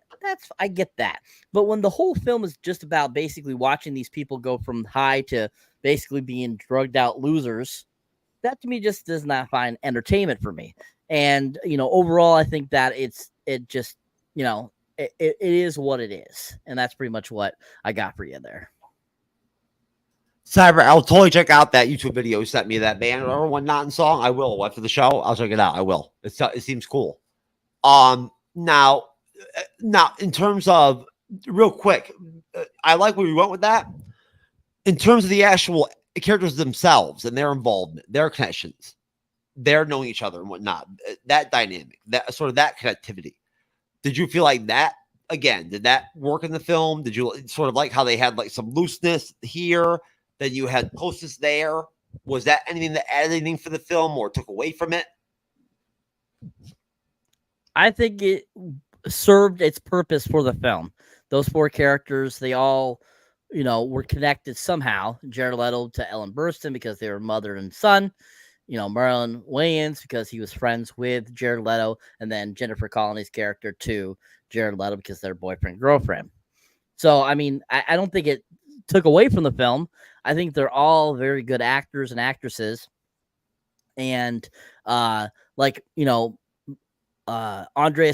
I get that. But when the whole film is just about basically watching these people go from high to basically being drugged out losers, that to me just does not find entertainment for me. And, overall, I think that it just, it is what it is. And that's pretty much what I got for you there. Cyber, I'll totally check out that YouTube video you sent me, that band or one not in song. I will after the show. I'll check it out. I will. It seems cool. Now in terms of real quick, I like where we went with that. In terms of the actual characters themselves and their involvement, their connections, they're knowing each other and whatnot, that dynamic, that sort of that connectivity. Did you feel like that again? Did that work in the film? Did you sort of like how they had like some looseness here, then you had closeness there? Was that anything that added anything for the film or took away from it? I think it served its purpose for the film. Those four characters, they all, were connected somehow. Jared Leto to Ellen Burstyn because they were mother and son. Marlon Wayans because he was friends with Jared Leto, and then Jennifer Connelly's character to Jared Leto because they're boyfriend and girlfriend. So, I mean, I don't think it took away from the film. I think they're all very good actors and actresses. And Andres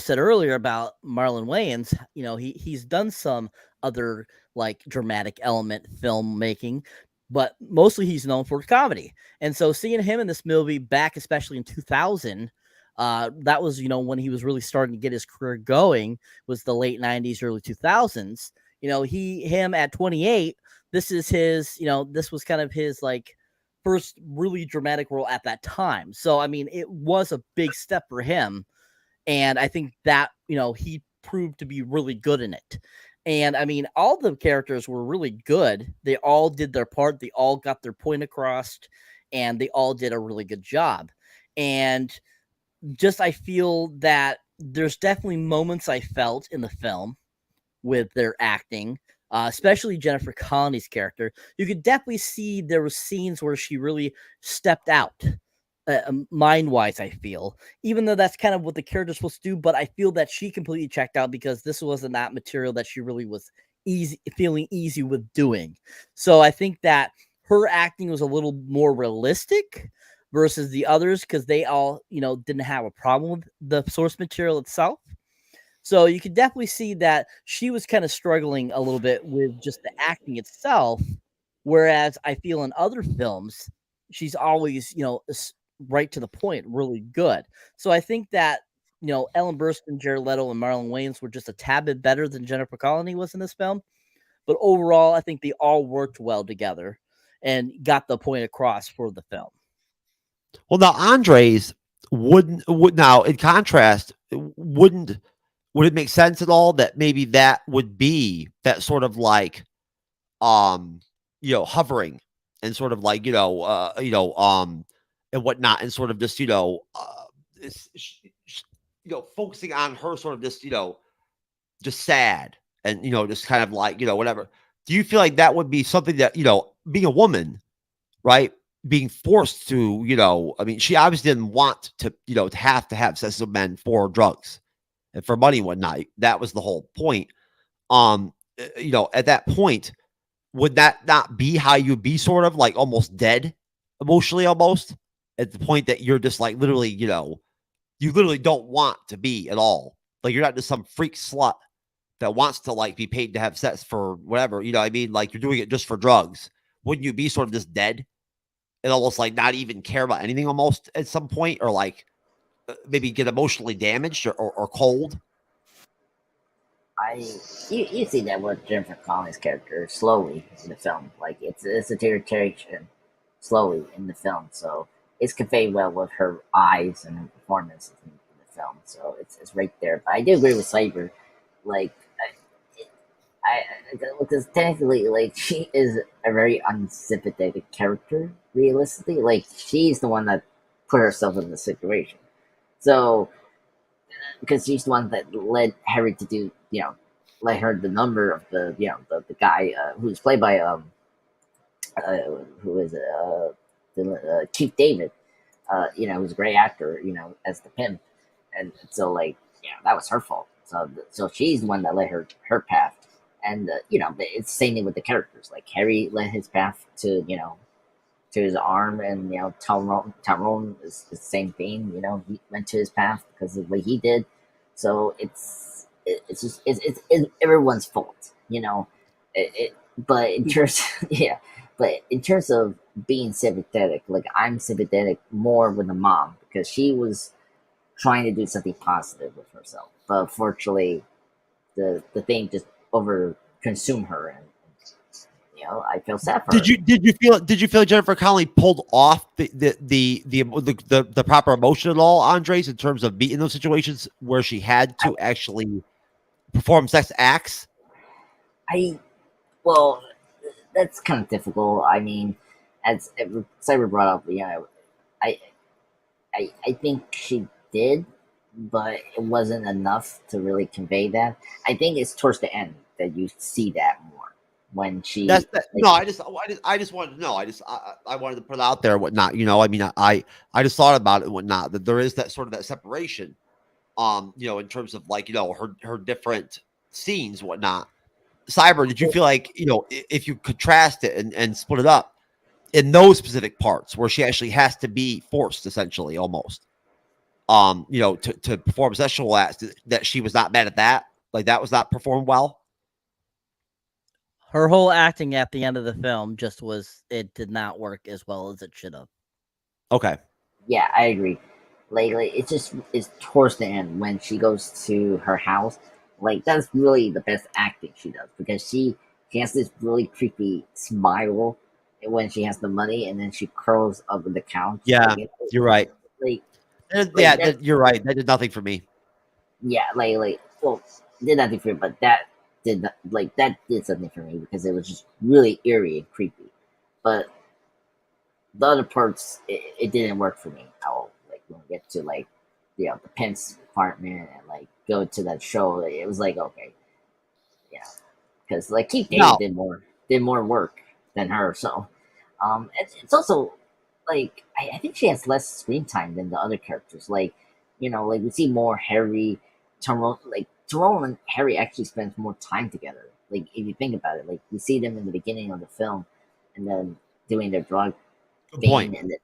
said earlier about Marlon Wayans, he's done some other like dramatic element filmmaking, but mostly he's known for comedy. And so seeing him in this movie back, especially in 2000, that was, when he was really starting to get his career going, was the late 90s, early 2000s. Him at 28, this is his, this was kind of his like first really dramatic role at that time. So, I mean, it was a big step for him. And I think that, he proved to be really good in it. And I mean, all the characters were really good. They all did their part. They all got their point across, and they all did a really good job. And just, I feel that there's definitely moments I felt in the film with their acting, especially Jennifer Connelly's character. You could definitely see there were scenes where she really stepped out. Mind-wise, I feel, even though that's kind of what the character's supposed to do, but I feel that she completely checked out because this wasn't that material that she really was feeling easy with doing. So I think that her acting was a little more realistic versus the others because they all, didn't have a problem with the source material itself. So you could definitely see that she was kind of struggling a little bit with just the acting itself, whereas I feel in other films, she's always, right to the point, really good. So I think that, Ellen Burstyn, Jared Leto, and Marlon Wayans were just a tad bit better than Jennifer Connelly was in this film. But overall, I think they all worked well together and got the point across for the film. Well, now Andres would now, in contrast, would it make sense at all that maybe that would be that sort of like, hovering and sort of like, and whatnot, and sort of just, focusing on her sort of just, just sad and, just kind of like, whatever. Do you feel like that would be something that, being a woman, right, being forced to, I mean, she obviously didn't want to, to have sex with men for drugs and for money and whatnot. That was the whole point. At that point, would that not be how you'd be sort of like almost dead emotionally, almost at the point that you're just like literally, you literally don't want to be at all. Like you're not just some freak slut that wants to like be paid to have sex for whatever, I mean, like you're doing it just for drugs. Wouldn't you be sort of just dead and almost like not even care about anything almost at some point, or like maybe get emotionally damaged or cold? You see that with Jennifer Connelly's character slowly in the film. Like it's a deterioration slowly in the film. So it's conveyed well with her eyes and her performance in the film. So it's right there. But I do agree with Cyber. Like because technically, like she is a very unsympathetic character. Realistically, like she's the one that put herself in the situation. So because she's the one that led Harry to do, let her the number of the, the guy who's played by who is Chief David, who's a great actor, as the pimp, and so like that was her fault. So she's the one that led her path, and it's the same thing with the characters. Like Harry led his path to to his arm, and Tyrone is the same thing. He went to his path because of what he did. So it's everyone's fault, but in terms, But in terms of being sympathetic, like I'm sympathetic more with the mom because she was trying to do something positive with herself, but unfortunately, the thing just over consumed her, and I feel sad for her. Did you feel Jennifer Connelly pulled off the proper emotion at all, Andres, in terms of being in those situations where she had to actually perform sex acts? Well, that's kind of difficult. I mean, as Cyber brought up, I I think she did, but it wasn't enough to really convey that. I think it's towards the end that you see that more when she. No. I just wanted to know. I wanted to put it out there, and whatnot. I mean, I just thought about it and whatnot. That there is that sort of that separation, in terms of like her different scenes, whatnot. Cyber, did you feel like if you contrast it and split it up in those specific parts where she actually has to be forced, essentially, almost, to perform sexual acts, that she was not bad at that, like that was not performed well? Her whole acting at the end of the film it did not work as well as it should have. Okay. Yeah, I agree. Like it's towards the end when she goes to her house. Like that's really the best acting she does because she has this really creepy smile when she has the money, and then she curls up with the couch. Yeah, you're right. Like You're right. That did nothing for me. Yeah, well, did nothing for me, but that that did something for me because it was just really eerie and creepy. But the other parts, it didn't work for me. How like when we get to the Pence apartment and go to that show, it was like okay, yeah, because Keith David did more work than her. So, it's also I think she has less screen time than the other characters. We see more Harry, Tyrone. Tyrone and Harry actually spends more time together. If you think about it, we see them in the beginning of the film, and then doing their drug thing, and then,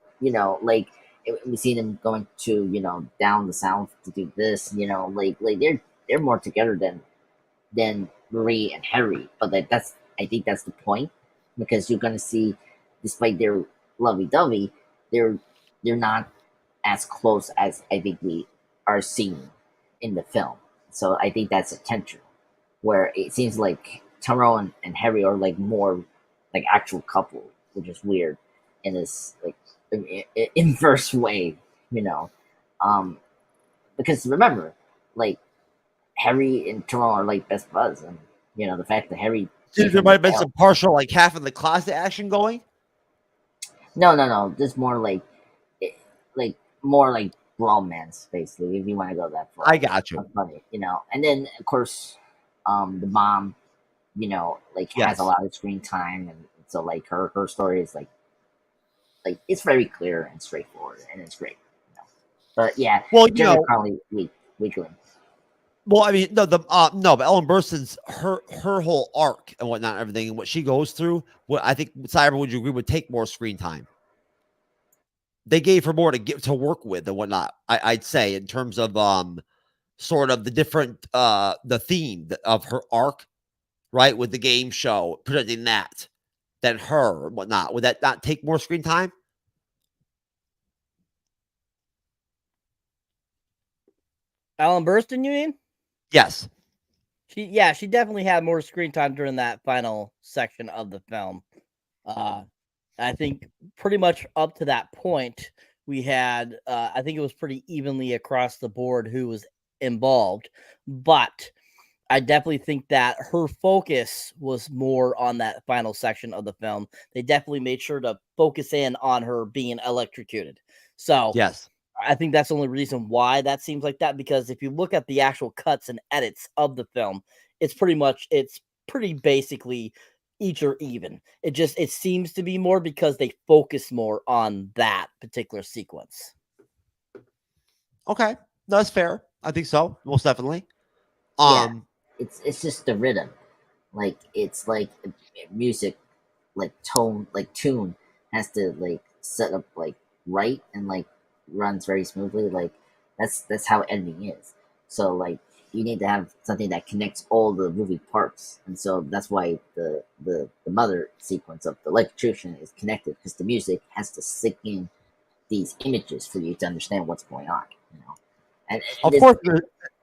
we see them going to down the south to do this. They're more together than Marie and Harry. But I think that's the point because you're gonna see, despite their lovey-dovey, they're not as close as I think we are seeing in the film. So I think that's intentional, where it seems like Tyrone and Harry are more actual couple, which is weird in this inverse way, you know. Because remember, Harry and Tyrone are best buds, and the fact that Harry. There might have been some partial half in the closet action going. No. Just more more romance, basically, if you want to go that far. I got you. Funny, and then of course, the mom, has a lot of screen time, and so her story is it's very clear and straightforward, and it's great. But yeah, well, probably weakling. Well, I mean, no, no, but Ellen Burstyn's her whole arc and whatnot, everything, and what she goes through. What I think, Cyber, would you agree, would take more screen time? They gave her more to work with and whatnot. I'd say in terms of sort of the different the theme of her arc, right, with the game show presenting that than her and whatnot. Would that not take more screen time? Ellen Burstyn, you mean? Yes. She definitely had more screen time during that final section of the film. I think pretty much up to that point, we had, I think it was pretty evenly across the board who was involved. But I definitely think that her focus was more on that final section of the film. They definitely made sure to focus in on her being electrocuted. So yes, I think that's the only reason why that seems like that, because if you look at the actual cuts and edits of the film, it's pretty basically each or even. It seems to be more because they focus more on that particular sequence. Okay, that's fair. I think so, most definitely. Yeah, it's just the rhythm, it's music, tone, tune has to set up right and runs very smoothly. That's how editing is. So you need to have something that connects all the movie parts, and so that's why the mother sequence of the electrocution is connected, because the music has to sink in these images for you to understand what's going on. You know, and Of this, course,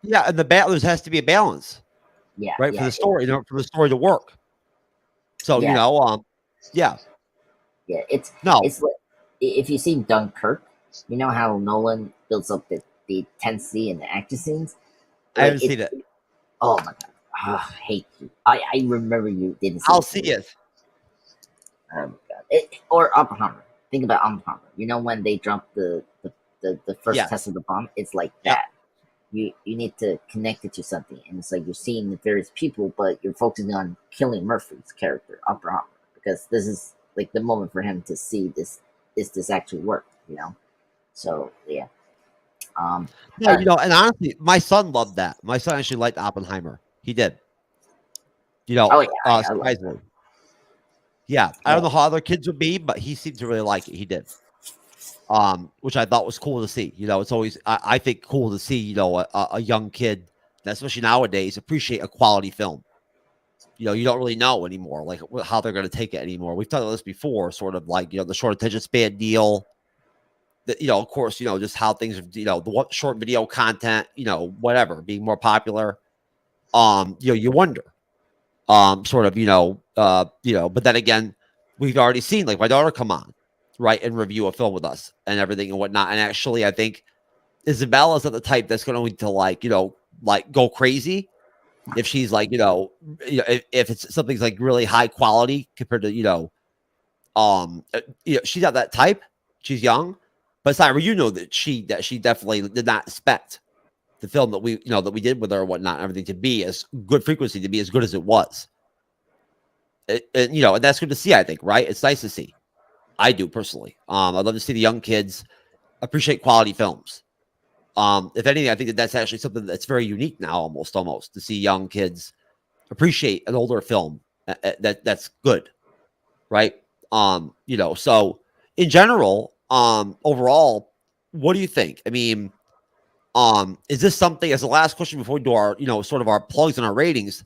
yeah, and there has to be a balance, yeah, right, for yeah, the story, for the story to work. So yeah, yeah, yeah. no, It's like, if you see Dunkirk, you know how Nolan builds up the intensity and the action scenes. I Like haven't it. seen it. Oh my god, I hate you. I remember you didn't see I'll it. see it. Oh my god. Or Oppenheimer. Think about Oppenheimer. You know when they drop the first test Yes. of the bomb? It's like Yep. that. You need to connect it to something, and it's like you're seeing the various people, but you're focusing on Cillian Murphy's character, Oppenheimer, because this is like the moment for him to see this. Is this actually work? You know. So yeah. No, Uh, and honestly, my son loved that. My son actually liked Oppenheimer. He did. oh yeah, I love that. Surprisingly. Yeah, I don't Yeah. know how other kids would be, but he seemed to really like it. He did. Which I thought was cool to see. It's always I think cool to see, a young kid, especially nowadays, appreciate a quality film. You don't really know anymore, like how they're going to take it anymore. We've talked about this before, sort of like, the short attention span deal. That, of course, just how things, the short video content, whatever, being more popular. You wonder, sort of, but then again, we've already seen like my daughter come on, right, and review a film with us and everything and whatnot. And actually, I think Isabella's not the type that's going to like, like go crazy if she's like, if it's something's like really high quality compared to, she's not that type. She's young, but Cyber, that she definitely did not expect the film that we did with her and whatnot, and everything to be as good frequency, to be as good as it was. And that's good to see, I think, right? It's nice to see. I do personally. I'd love to see the young kids appreciate quality films. If anything, I think that's actually something that's very unique now, almost to see young kids appreciate an older film that's good, right? So in general, overall, what do you think? I mean, is this something, as the last question before we do our, sort of our plugs and our ratings?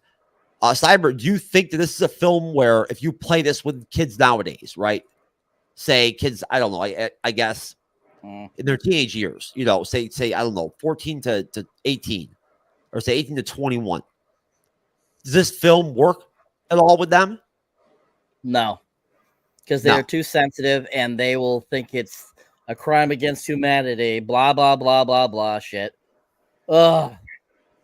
Cyber, do you think that this is a film where if you play this with kids nowadays, right? Say kids, I don't know, I guess in their teenage years, say I don't know, 14 to 18, or say 18 to 21. Does this film work at all with them? No, because they No. are too sensitive and they will think it's a crime against humanity. Blah blah blah blah blah shit. Ugh.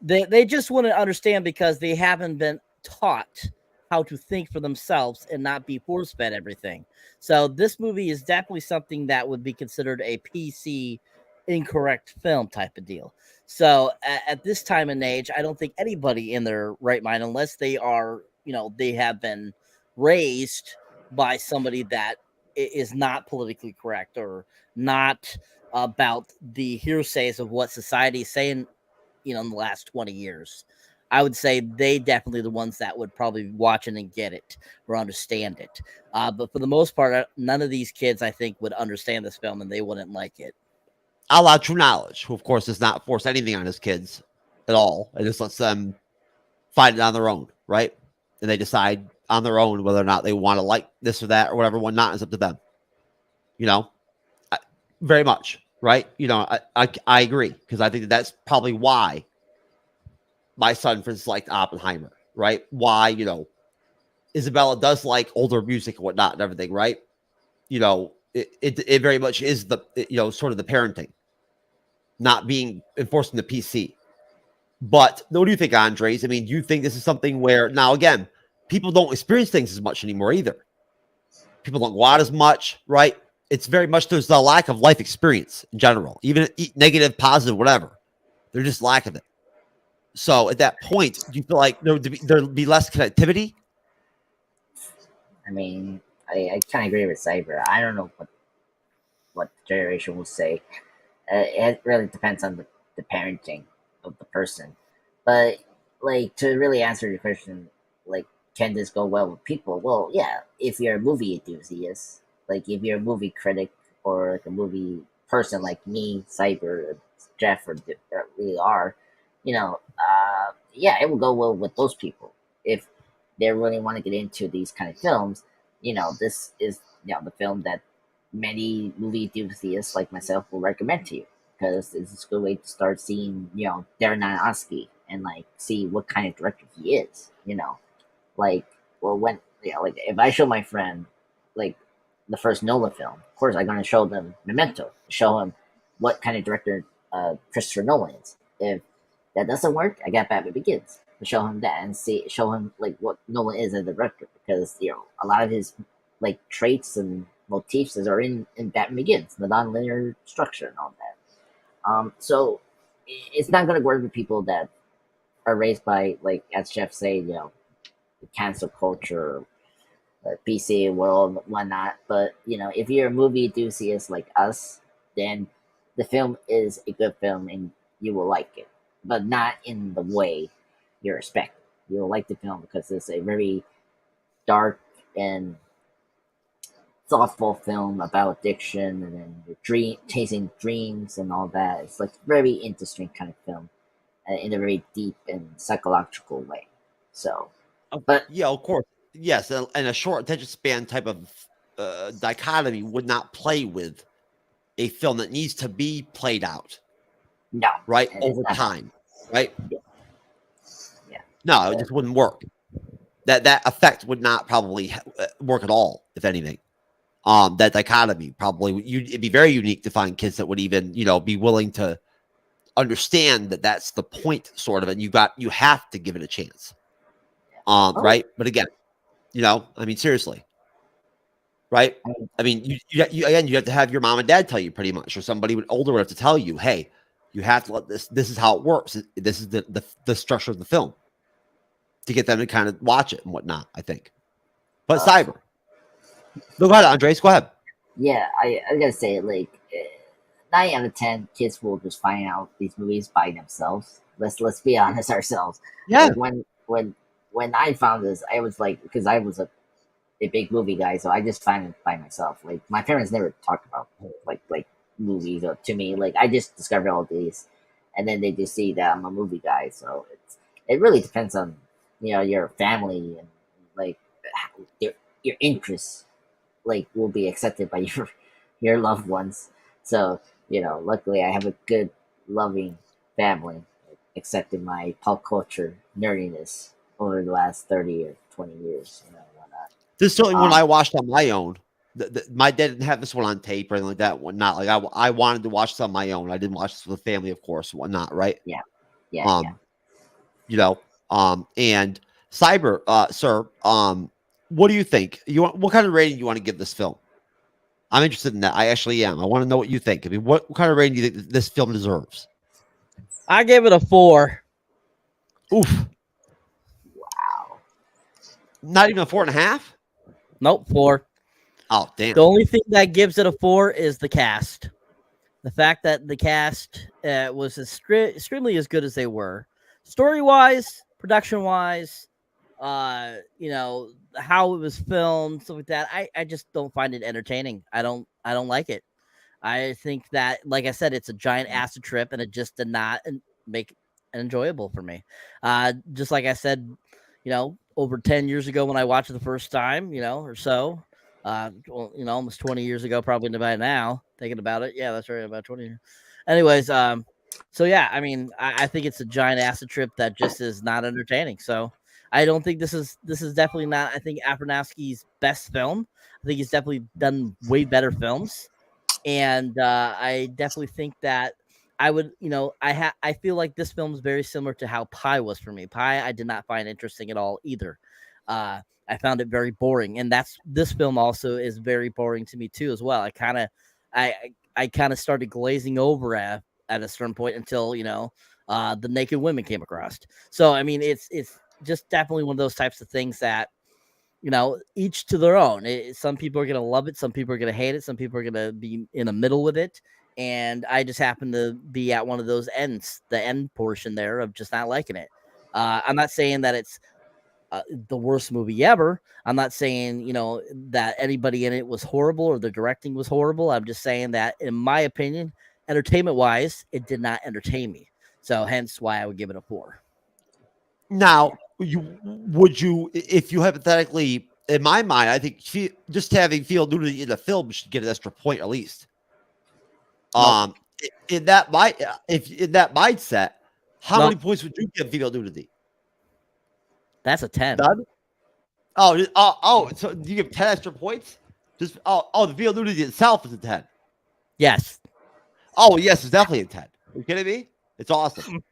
They just wouldn't understand because they haven't been taught how to think for themselves and not be force fed everything. So this movie is definitely something that would be considered a PC incorrect film type of deal. So at this time and age, I don't think anybody in their right mind, unless they are, they have been raised by somebody that is not politically correct or not about the hearsays of what society is saying, in the last 20 years. I would say they definitely the ones that would probably watch it and get it or understand it. But for the most part, none of these kids, I think, would understand this film and they wouldn't like it. A.K.A TrueKnowledge, who of course does not force anything on his kids at all. It just lets them find it on their own, right? And they decide on their own whether or not they want to like this or that or whatever one not is up to them. Very much, right? I agree, because I think that's probably why my son, for instance, liked Oppenheimer, right? Why, Isabella does like older music and whatnot and everything, right? It very much is the, sort of the parenting, not being enforced in the PC. But what do you think, Andres? I mean, do you think this is something where, now again, people don't experience things as much anymore either? People don't go out as much, right? It's very much, there's a lack of life experience in general, even negative, positive, whatever. There's just lack of it. So at that point, do you feel like there'd be less connectivity? I mean, I kind of agree with Cyber. I don't know what the generation will say. It really depends on the parenting of the person. But like, to really answer your question, like, can this go well with people? Well, yeah, if you're a movie enthusiast, like if you're a movie critic or like a movie person like me, Cyber, Jeff, or really are, yeah, it will go well with those people if they really want to get into these kind of films. This is the film that many movie enthusiasts like myself will recommend to you, because it's a good way to start seeing Darren Aronofsky and like see what kind of director he is. Like, well, when like if I show my friend like the first Nolan film, of course I'm gonna show them Memento, show him what kind of director Christopher Nolan is. If that doesn't work, I got Batman Begins to show him that and show him like what Nolan is as a director, because a lot of his like traits and motifs are in Batman Begins, the non-linear structure and all that. So it's not gonna work with people that are raised by, like, as Jeff say, the cancel culture, PC world, whatnot. But if you're a movie enthusiast like us, then the film is a good film and you will like it, but not in the way you're expecting. You will like the film because it's a very dark and thoughtful film about addiction and then chasing dreams and all that. It's like very interesting kind of film, in a very deep and psychological way. So, but yeah, of course, yes, and a short attention span type of dichotomy would not play with a film that needs to be played out, no, right, and over time, right? Yeah. No, it just wouldn't work. That effect would not probably work at all, if anything. That dichotomy probably it'd be very unique to find kids that would even be willing to understand that that's the point, sort of, and you have to give it a chance. Right, but again, I mean, seriously, right? I mean, you again, you have to have your mom and dad tell you, pretty much, or somebody older would have to tell you, hey, you have to let this is how it works. This is the structure of the film, to get them to kind of watch it and whatnot, I think. But Cyber, go ahead, Andres, go ahead. Yeah, I gotta say, like, 9 out of 10 kids will just find out these movies by themselves. Let's be honest ourselves. Yeah. Like, when I found this, I was like, because I was a big movie guy, so I just found it by myself. Like, my parents never talked about like movies to me. Like, I just discovered all these, and then they just see that I'm a movie guy. So it really depends on your family and like your interests, like, will be accepted by your loved ones. So luckily I have a good, loving family, accepting my pop culture nerdiness over the last 30 or 20 years. Whatnot. This is certainly one I watched on my own. My dad didn't have this one on tape or anything like that. Whatnot. Like, I wanted to watch this on my own. I didn't watch this with the family, of course, whatnot. Right? Yeah. And Cyber, sir, what do you think? What kind of rating do you want to give this film? I'm interested in that. I actually am. I want to know what you think. I mean, what kind of rating do you think this film deserves? I give it a 4. Oof. Wow. Not even a 4.5? Nope, 4. Oh, damn. The only thing that gives it a 4 is the cast. The fact that the cast was extremely as good as they were. Story-wise, production-wise, how it was filmed, stuff like that. I just don't find it entertaining. I don't like it. I think that, like I said, it's a giant acid trip, and it just did not make it enjoyable for me. Just like I said, over 10 years ago when I watched it the first time, or so. Almost 20 years ago, probably by now, thinking about it. Yeah, that's right, about 20 years. Anyways, so yeah, I mean, I think it's a giant acid trip that just is not entertaining. So I don't think this is definitely not, I think, Aronofsky's best film. I think he's definitely done way better films. And I definitely think that I would, I feel like this film is very similar to how Pi was for me. Pi, I did not find interesting at all either. I found it very boring, and this film also is very boring to me too, as well. I kind of started glazing over at a certain point until the naked women came across. So I mean, it's just definitely one of those types of things that each to their own. Some people are gonna love it, some people are gonna hate it, some people are gonna be in the middle with it, and I just happen to be at one of those ends, the end portion there of just not liking it. I'm not saying that it's the worst movie ever. I'm not saying, that anybody in it was horrible or the directing was horrible. I'm just saying that, in my opinion, entertainment wise, it did not entertain me. So hence why I would give it a 4. Now, would you, if you hypothetically, in my mind, I think just having field nudity in the film should get an extra point at least. Nope. In that mindset, how many points would you give field nudity? That's a 10. None? Oh, so you give 10 extra points? Just the field nudity itself is a 10. Yes. Oh, yes, it's definitely a 10. Are you kidding me? It's awesome.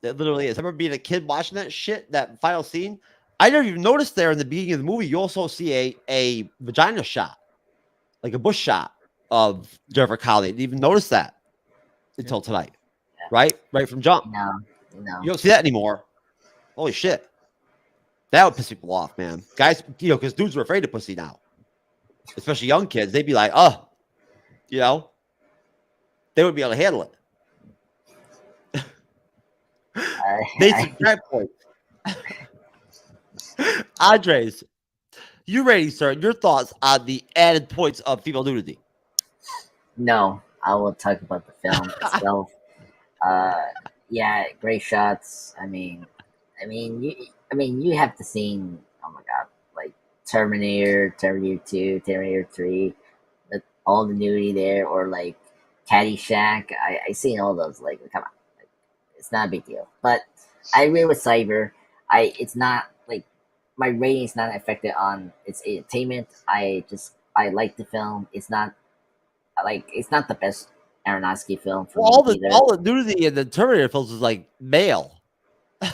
It literally is. I remember being a kid watching that shit, that final scene. I never even noticed there in the beginning of the movie, you also see a vagina shot, like a bush shot of Jennifer Connelly. I didn't even notice that until tonight. Right from jump. No. You don't see that anymore. Holy shit. That would piss people off, man. Guys, because dudes are afraid of pussy now. Especially young kids. They'd be like, they would be able to handle it. Basic track point. Andres, you ready, sir? Your thoughts on the added points of female nudity? No, I will talk about the film itself. Yeah, great shots. I mean, you have the scene. Oh my god, like Terminator 2, Terminator 3, all the nudity there, or like Caddyshack. I seen all those. Like, come on, like, it's not a big deal. But I agree with Cyber. It's not like my rating is not affected on its entertainment. I like the film. It's not the best Aronofsky film for me either. All the nudity in the Terminator films is like male.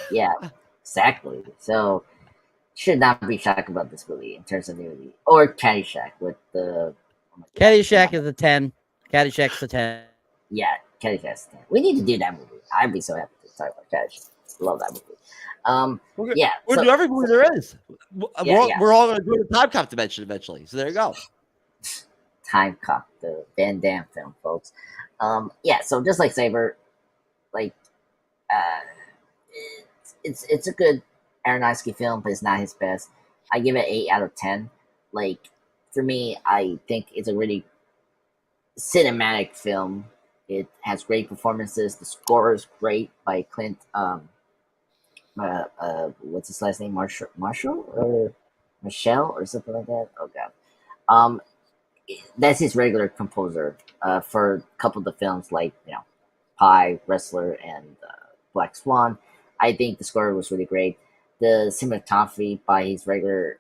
Yeah, exactly. So should not be shocked about this movie in terms of nudity. Or Caddyshack with the Caddyshack is a 10. Caddyshack's a 10. Yeah, Caddyshack's a 10. We need to do that movie. I'd be so happy to talk about Caddyshack. Love that movie. We're gonna do every movie there is. We're all gonna do the time cop dimension eventually. So there you go. Time Cop, the Van Damme film, folks. So just like Saber, like it's a good Aronofsky film, but it's not his best. I give it 8 out of 10. Like, for me, I think it's a really cinematic film. It has great performances. The score is great by Clint. What's his last name? Marshall or Michelle or something like that. Oh god. That's his regular composer for a couple of the films like Pie, Wrestler, and Black Swan. I think the score was really great. The cinematography by his regular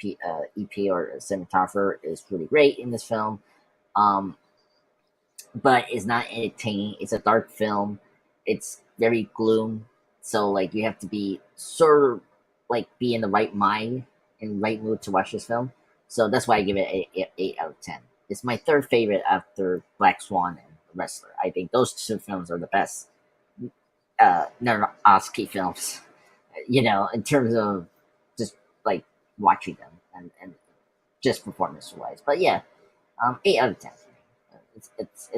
EP or cinematographer is really great in this film, but it's not entertaining. It's a dark film. It's very gloom. So like you have to be sort of like be in the right mind and right mood to watch this film. So that's why I give it 8 out of 10. It's my third favorite after Black Swan and Wrestler. I think those two films are the best Aronofsky films, in terms of just like watching them and just performance wise. But yeah, 8 out of 10. It's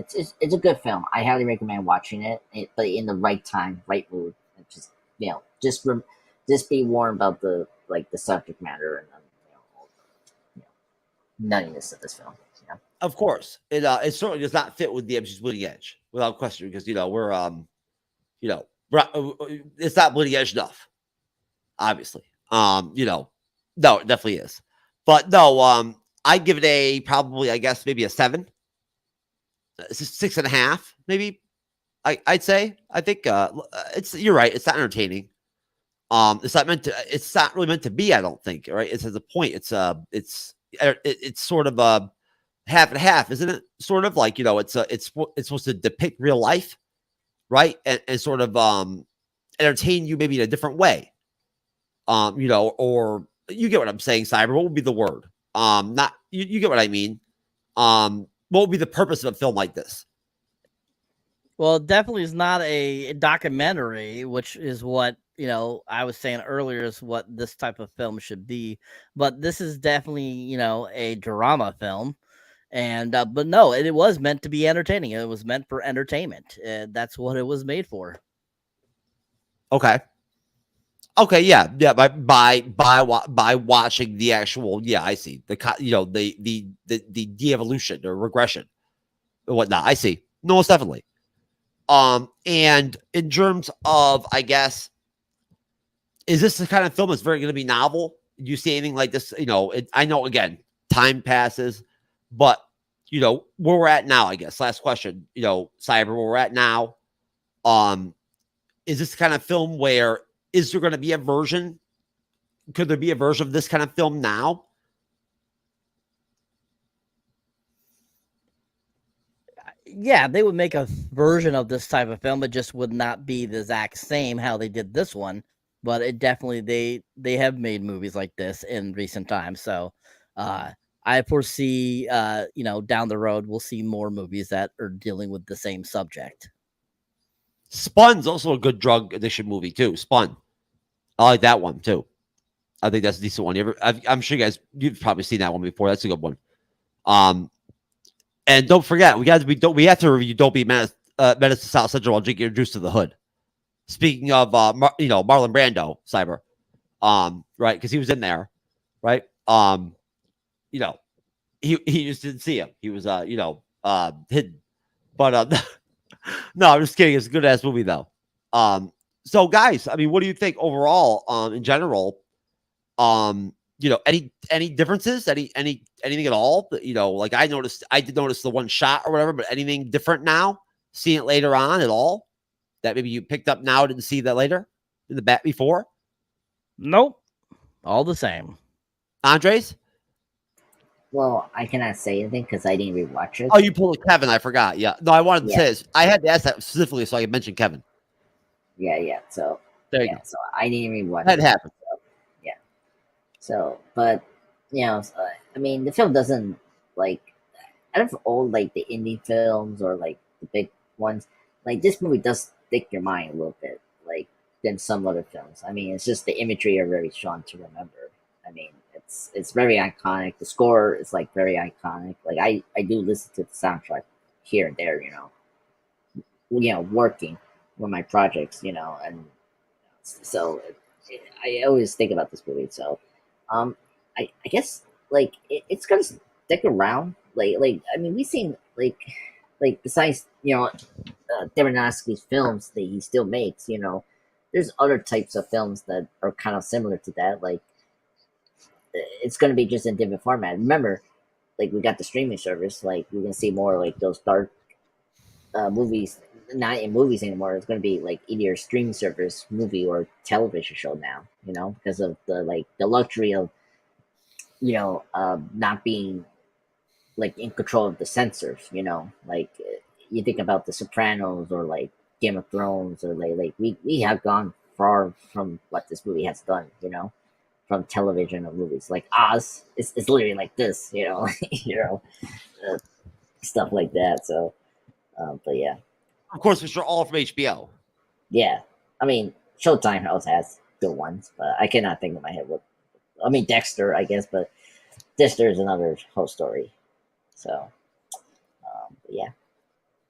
a good film. I highly recommend watching it, but in the right time, right mood, and just be warned about the subject matter and nuttiness of this film. Of course, it certainly does not fit with the MCU's bleeding edge, without question, because we're it's not bleeding edge enough, obviously. No, it definitely is, but no, I give it probably, I guess, maybe a 7, 6.5, maybe. I'd say. I think you're right. It's not entertaining. It's not really meant to be. I don't think. Right. It's as a point. It's sort of a half and half, isn't it? Sort of like it's supposed to depict real life, right? And sort of entertain you maybe in a different way. Or you get what I'm saying, Cyber. What would be the word? Not you get what I mean. What would be the purpose of a film like this? Well, it definitely is not a documentary, which is what I was saying earlier is what this type of film should be. But this is definitely a drama film, and but no, it was meant to be entertaining. It was meant for entertainment. That's what it was made for. Okay, yeah. By watching the actual, I see the de-evolution or regression or whatnot. I see. No, most definitely. And in terms of, I guess, is this the kind of film that's very going to be novel? Do you see anything like this? I know, again, time passes, but, where we're at now, I guess, last question, Cyber, where we're at now, is this the kind of film where, is there going to be a version? Could there be a version of this kind of film now? Yeah, they would make a version of this type of film. It just would not be the exact same how they did this one. But it definitely, they have made movies like this in recent times. So I foresee, down the road, we'll see more movies that are dealing with the same subject. Spun's also a good drug addiction movie too. Spun. I like that one too. I think that's a decent one. I'm sure you've probably seen that one before. That's a good one. And don't forget, we have to review Don't Be Menace to South Central while drinking your juice to the hood. Speaking of, Marlon Brando, Cyber, right? Because he was in there, right? He just didn't see him. He was, hidden. But no, I'm just kidding. It's a good ass movie though. So guys, I mean, what do you think overall? In general, any differences? Anything at all? Like I did notice the one shot or whatever, but anything different now? Seeing it later on at all? That maybe you picked up now, didn't see that later in the back before? Nope. All the same. Andres? Well, I cannot say anything because I didn't rewatch it. Oh, you pulled Kevin. I forgot. Yeah. No, I wanted to say this. I had to ask that specifically so I could mention Kevin. Yeah. So there you go. So I didn't rewatch that it. That happened. So, yeah. So, but I mean, the film doesn't out of all like the indie films or like the big ones, like this movie does stick your mind a little bit, like than some other films. I mean, it's just the imagery are very strong to remember. I mean, it's very iconic. The score is like very iconic. Like I do listen to the soundtrack here and there, working with my projects, and so I always think about this movie. So, I guess like it's gonna stick around. Like I mean, we've seen like besides Darren Aronofsky's films that he still makes, there's other types of films that are kind of similar to that. Like it's gonna be just in different format. Remember, like we got the streaming service. Like we're gonna see more like those dark movies, not in movies anymore. It's gonna be like either a streaming service movie or television show now. Because of the luxury of not being like in control of the censors. Like you think about The Sopranos or like Game of Thrones or like we have gone far from what this movie has done. From television or movies like Oz, it's literally like this. Stuff like that. So, but yeah. Of course, which are all from HBO. Yeah, I mean, Showtime also has good ones, but I cannot think of my head what. I mean, Dexter, I guess, but Dexter is another whole story. So, but yeah.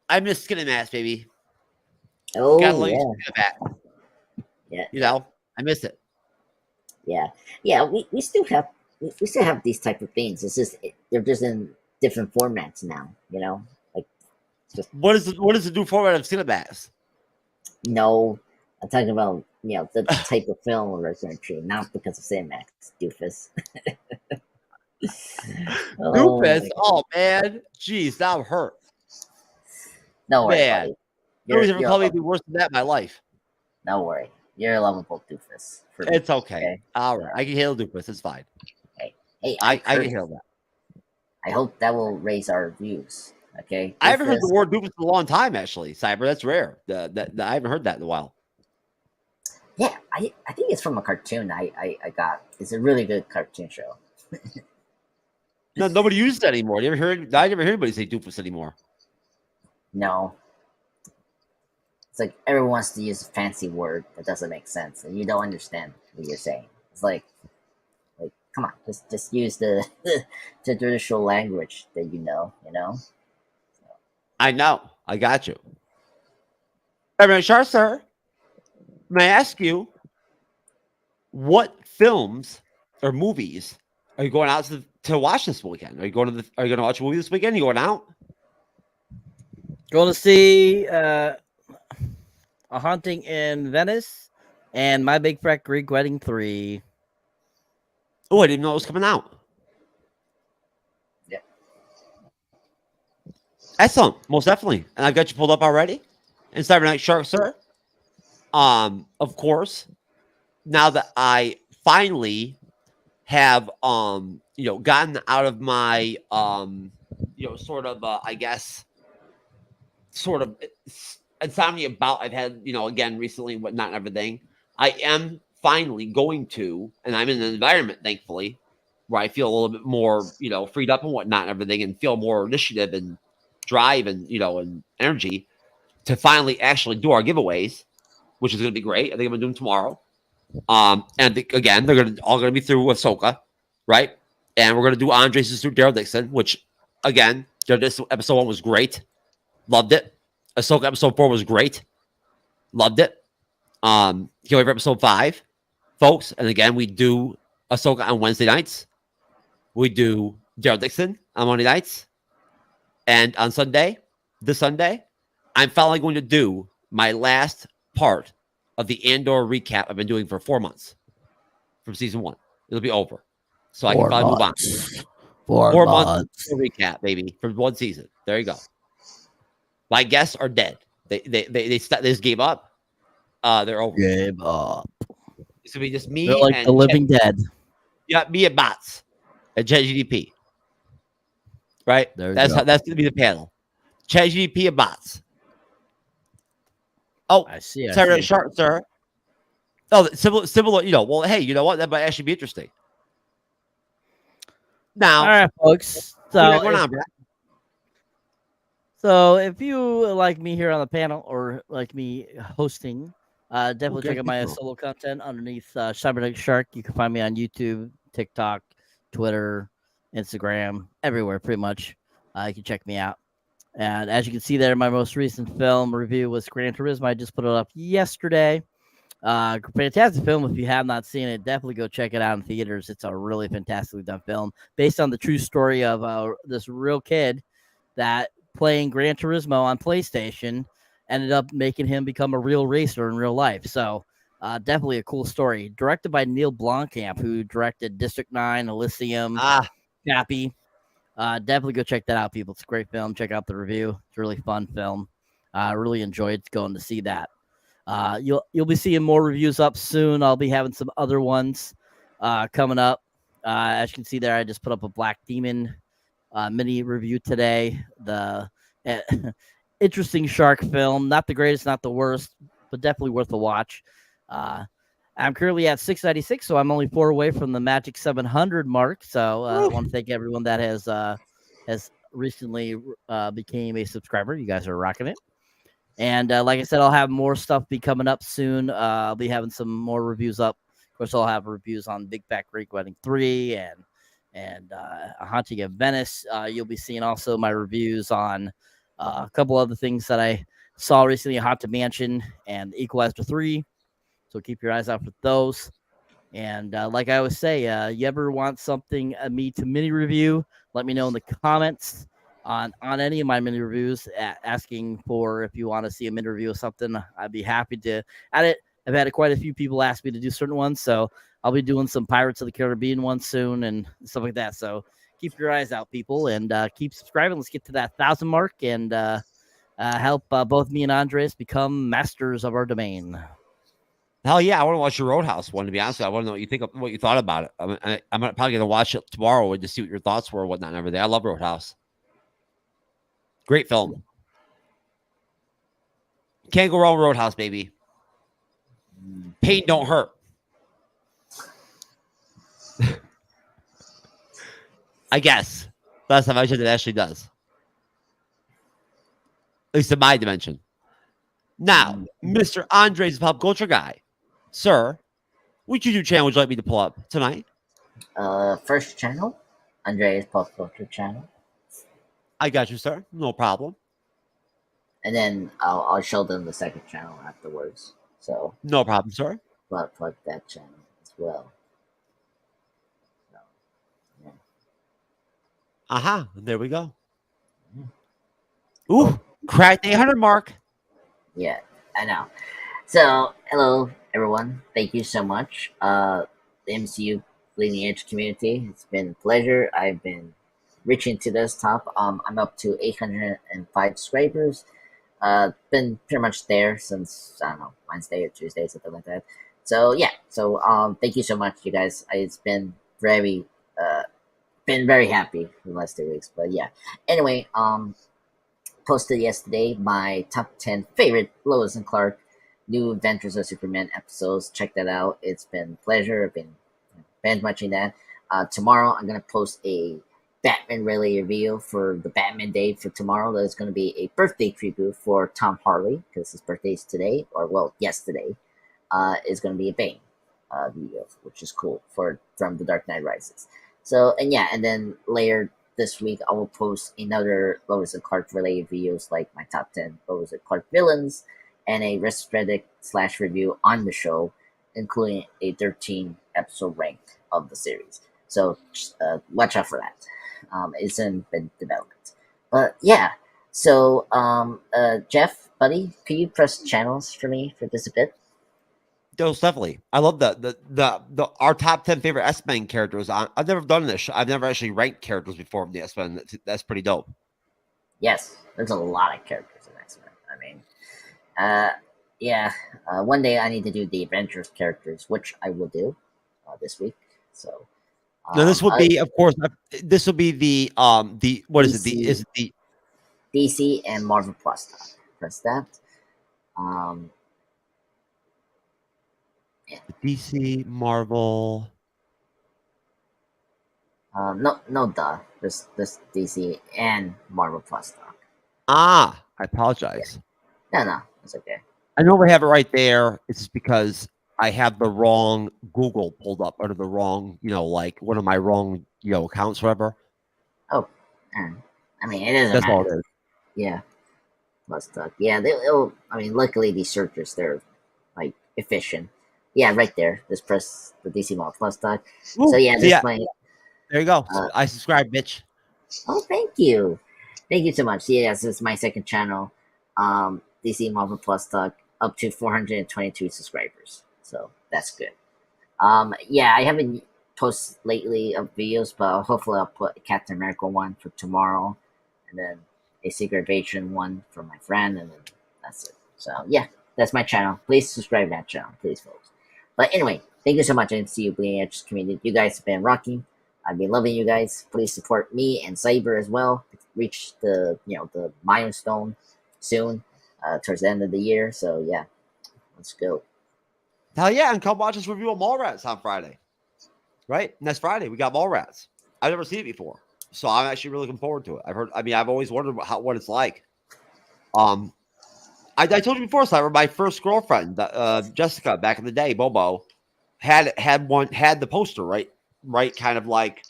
I miss Skin and Mass, baby. Oh yeah. Yeah. I miss it. Yeah. We still have these type of things. It's just they're just in different formats now. Like just what is the new format of Cinemax? No, I'm talking about the type of film we're referring to, not because of Cinemax, doofus. Doofus? Oh man, jeez, now I'm hurt. No worry, man. buddy. Nobody's ever told me it'd be worse than that in my life. No worry, you're a lovable doofus. It's okay. All right, I can handle doofus. It's fine. Hey, I can handle that. I hope that will raise our views. Okay. I haven't heard the word doofus in a long time, actually. Cyber, that's rare. I haven't heard that in a while. Yeah, I think it's from a cartoon I got. It's a really good cartoon show. No, nobody uses that anymore. I never heard anybody say doofus anymore. No. It's like everyone wants to use a fancy word that doesn't make sense, and you don't understand what you're saying. It's like come on, just use the traditional language that you know. So. I know. I got you. All right, sure, sir. May I ask you, what films or movies are you going out to watch this weekend? Are you going to watch a movie this weekend? Are you going out? Going to see A Haunting in Venice, and My Big Fat Greek Wedding 3. Oh, I didn't know it was coming out. Yeah. Excellent, most definitely. And I've got you pulled up already. And Cyberneticshark, sir. Of course, now that I finally have gotten out of my I guess sort of insomnia bout I've had, again recently, whatnot and everything. I am finally going to, and I'm in an environment, thankfully, where I feel a little bit more, freed up and whatnot and everything, and feel more initiative and drive and and energy to finally actually do our giveaways, which is going to be great. I think I'm going to do them tomorrow. And again, they're all going to be through Ahsoka, right? And we're going to do Andres through Daryl Dixon, which, again, episode 1 was great. Loved it. Ahsoka episode 4 was great. Loved it. Can't wait for episode 5, folks. And again, we do Ahsoka on Wednesday nights. We do Daryl Dixon on Monday nights. And on this Sunday, I'm finally going to do my last part of the Andor recap I've been doing for 4 months from season 1. It'll be over. So I can finally move on. 4 months recap, baby, from 1 season. There you go. My guests are dead. They just gave up. They're over. Gave up. It's gonna be just me. They're like and the living dead. Yeah, me and bots and ChatGPT. Right. That's gonna be the panel. ChatGPT and bots. Oh, I see. Sorry, sharp, sir. Oh, similar. Well, hey, you know what? That might actually be interesting. Now, all right, folks. So if you like me here on the panel or like me hosting, definitely check out my solo content underneath Cyberneticshark. You can find me on YouTube, TikTok, Twitter, Instagram, everywhere pretty much. You can check me out. And as you can see there, my most recent film review was Gran Turismo. I just put it up yesterday. Fantastic film. If you have not seen it, definitely go check it out in theaters. It's a really fantastically done film based on the true story of this real kid that playing Gran Turismo on PlayStation ended up making him become a real racer in real life. So definitely a cool story. Directed by Neil Blomkamp, who directed District 9, Elysium, Chappie. Definitely go check that out, people. It's a great film. Check out the review. It's a really fun film. I really enjoyed going to see that. You'll be seeing more reviews up soon. I'll be having some other ones coming up. As you can see there, I just put up a Black Demon mini review today. The interesting shark film. Not the greatest, not the worst, but definitely worth a watch. I'm currently at 696, so I'm only 4 away from the magic 700 mark. So I want to thank everyone that has recently became a subscriber. You guys are rocking it. And like I said, I'll have more stuff be coming up soon. I'll be having some more reviews up. Of course, I'll have reviews on Big Fat Greek Wedding 3 and A Haunting in Venice. You'll be seeing also my reviews on a couple other things that I saw recently, Haunted Mansion and Equalizer 3. So keep your eyes out for those. And like I always say, you ever want something me to mini review, let me know in the comments on any of my mini reviews, asking for if you want to see a mini review of something. I'd be happy to add it. I've had quite a few people ask me to do certain ones, so I'll be doing some Pirates of the Caribbean ones soon and stuff like that. So keep your eyes out, people, and keep subscribing. Let's get to that 1,000 mark and help both me and Andres become masters of our domain. Hell yeah, I want to watch your Roadhouse one. To be honest with you, I want to know what you think, what you thought about it. I'm probably gonna watch it tomorrow and just see what your thoughts were, and whatnot, and everything. I love Roadhouse. Great film. Can't go wrong with Roadhouse, baby. Pain don't hurt. I guess. Last time I said it actually does. At least in my dimension. Now, Mr. Andres, pop culture guy. Sir, which YouTube channel would you like me to pull up tonight? First channel, Andre's Pop Culture channel. I got you, sir. No problem. And then I'll show them the second channel afterwards. So no problem, sir. But plug that channel as well. So, yeah. Aha! There we go. Ooh, cracked 800 mark. Yeah, I know. So, hello everyone. Thank you so much. The MCU Bleeding Edge community. It's been a pleasure. I've been reaching to this top. I'm up to 805 subscribers. Been pretty much there since I don't know Wednesday or Tuesday, something like that. So yeah. So thank you so much, you guys. It's been very happy for the last 2 weeks. But yeah. Anyway, posted yesterday my top 10 favorite Lois and Clark new Adventures of Superman episodes. Check that out. It's been a pleasure. I've been binge watching that. Tomorrow I'm gonna post a Batman related review for the Batman Day for tomorrow. There's gonna be a birthday tribute for Tom Harley because his birthday is today, or well, yesterday. Is gonna be a Bane video, which is cool from The Dark Knight Rises. So and yeah, and then later this week I will post another Lois and Clark related videos like my top 10 Lois and Clark villains and a retrospective / review on the show, including a 13 episode rank of the series. So watch out for that. It's in development. But yeah, so Jeff, buddy, could you press channels for me for this a bit? Most definitely. I love the our top 10 favorite S-Men characters. I've never done this. I've never actually ranked characters before in the S-Men. That's pretty dope. Yes, there's a lot of characters in X-Men. I mean, yeah. One day I need to do the Avengers characters, which I will do this week. So now this would be, of course, this will be the what is DC, it? Is it the DC and Marvel Plus stuff? Press that. DC Marvel. No, this DC and Marvel Plus stock. I apologize. Yeah. No, it's okay. I know we have it right there. It's just because I have the wrong Google pulled up under the wrong, like one of my wrong, accounts, whatever. Oh, I mean, it doesn't That's matter. all it is. Yeah, Plus stock. Yeah, I mean, luckily these searchers, they're like efficient. Yeah, right there. Just press the DC Marvel Plus stock. So yeah, there you go. I subscribe, bitch. Oh, thank you so much. Yes, this is my second channel. DC Marvel Plus stock up to 422 subscribers. So that's good. Yeah, I haven't posted lately of videos, but hopefully I'll put a Captain America one for tomorrow, and then a Secret Invasion one for my friend, and then that's it. So yeah, that's my channel. Please subscribe to that channel, please, folks. But anyway, thank you so much, MCU Bleeding Edge community. You guys have been rocking. I've been loving you guys. Please support me and Cyber as well. Reach the the milestone soon, towards the end of the year. So yeah, let's go. Hell yeah, and come watch us review of Mallrats on Friday. Right? Next Friday, we got Mallrats. I've never seen it before. So I'm actually really looking forward to it. I've always wondered what it's like. I told you before, Cyber, my first girlfriend, Jessica, back in the day, Bobo, had the poster, right, kind of like,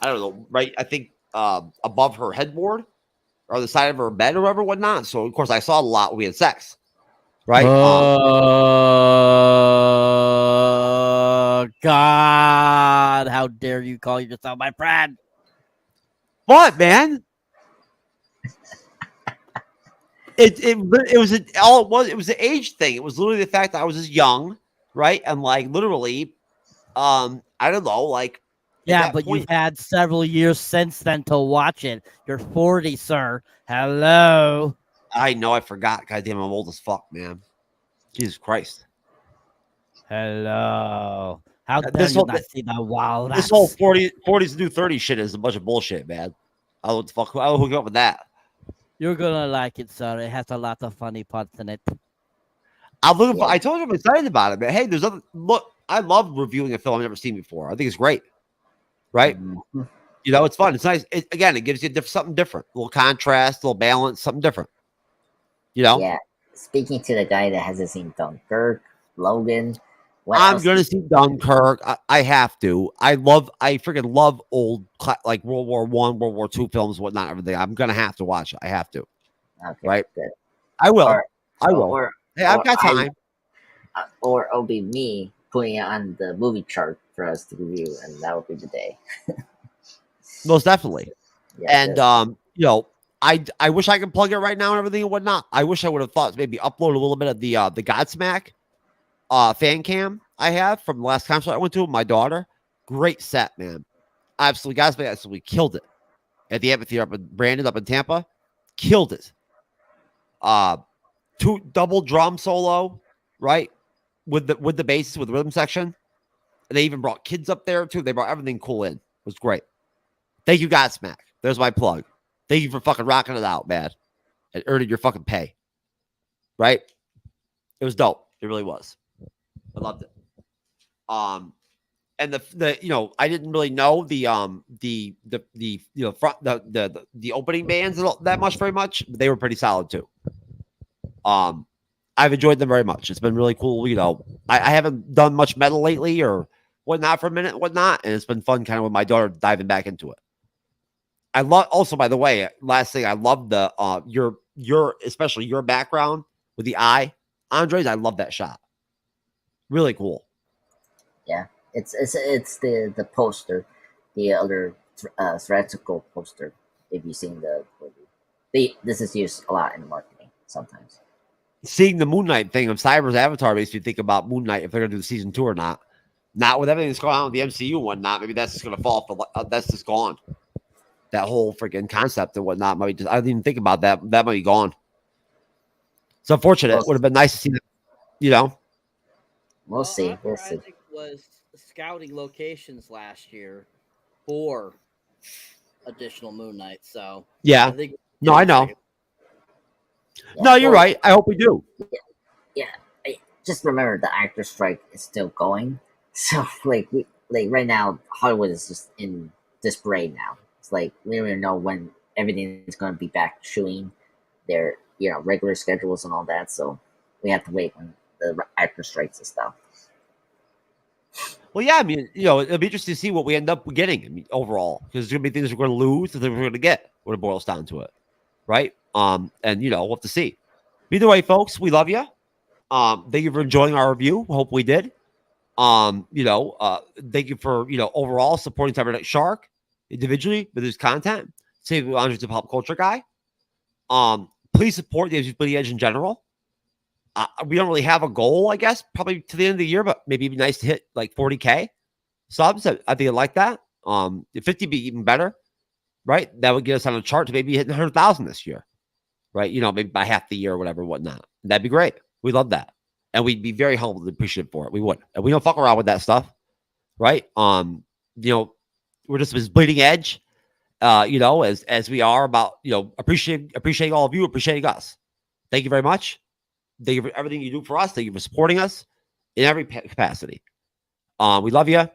I don't know, right, I think above her headboard or the side of her bed or whatever, whatnot. So of course I saw it a lot when we had sex. Right? God, how dare you call yourself my friend? What, man? It was an age thing. It was literally the fact that I was just young, right? And like literally, I don't know, like yeah, but you've had several years since then to watch it. You're 40, sir. Hello. I know, I forgot. Goddamn, I'm old as fuck, man. Jesus Christ. Hello. How dare you not see the wild? This whole 40s to do 30 shit is a bunch of bullshit, man. I'll hook you up with that. You're gonna like it, sir. It has a lot of funny parts in it. I'm looking for. I told you I'm excited about it, man. Hey, there's other look. I love reviewing a film I've never seen before. I think it's great, right? Mm-hmm. It's fun. It's nice. It gives you something different, a little contrast, a little balance, something different. Yeah. Speaking to the guy that hasn't seen Dunkirk, Logan. I'm gonna see Dunkirk. I have to. I freaking love old like World War I, World War II films, whatnot, everything. I'm gonna have to watch it. I have to. Okay, right? Good. I will. I will. Hey, I've got time. Or it'll be me putting it on the movie chart for us to review, and that will be the day. Most definitely. Yeah, and I wish I could plug it right now and everything and whatnot. I wish I would have thought maybe upload a little bit of the Godsmack fan cam I have from the last concert I went to with my daughter. Great set, man. Absolutely, guys, absolutely killed it at the amphitheater up in Brandon, up in Tampa. Killed it. 2 double drum solo, right? With the bass, with the rhythm section. And they even brought kids up there too. They brought everything cool in. It was great. Thank you, Godsmack. There's my plug. Thank you for fucking rocking it out, man. And earning your fucking pay. Right? It was dope. It really was. I loved it. And the I didn't really know the front the opening bands that much very much, but they were pretty solid too. I've enjoyed them very much. It's been really cool. I haven't done much metal lately or whatnot for a minute, whatnot, and it's been fun kind of with my daughter diving back into it. I love also, by the way, last thing, I love the your especially your background with the eye, Andres. I love that shot. Really cool. Yeah, it's the poster, the other theatrical poster. If you've seen the movie, this is used a lot in marketing sometimes. Seeing the Moon Knight thing of Cyber's avatar makes you think about Moon Knight if they're gonna do the season 2 or not. Not with everything that's going on with the MCU and whatnot. Maybe that's just gonna fall off. That's just gone. That whole freaking concept and whatnot might just. I didn't even think about that. That might be gone. It's unfortunate. It would have been nice to see that. We'll see. We'll see. Isaac was scouting locations last year for additional Moon Knight. So yeah, I know. Yeah, no, you're right. I hope we do. Yeah. Just remember the actor strike is still going. So like right now, Hollywood is just in disarray now. It's like we don't even know when everything is going to be back shooting their regular schedules and all that. So we have to wait when the actor strikes and stuff. Well, yeah, I mean, it'll be interesting to see what we end up getting overall, because there's going to be things we're going to lose and things we're going to get when it boils down to it, right? And we'll have to see. Either way, folks, we love you. Thank you for enjoying our review. Hope we did. Thank you for overall supporting Cyberneticshark individually with his content. Same with Andres, the pop culture guy. Please support the Bleeding Edge in general. We don't really have a goal, I guess, probably to the end of the year, but maybe it'd be nice to hit like 40K subs. I think I'd like that. 50 would be even better, right? That would get us on a chart to maybe hitting 100,000 this year, right? Maybe by half the year or whatever, whatnot. That'd be great. We love that. And we'd be very humble and appreciative for it. We would. And we don't fuck around with that stuff, right? We're just as Bleeding Edge, as we are about, appreciating all of you, appreciating us. Thank you very much. Thank you for everything you do for us. Thank you for supporting us in every capacity. We love you.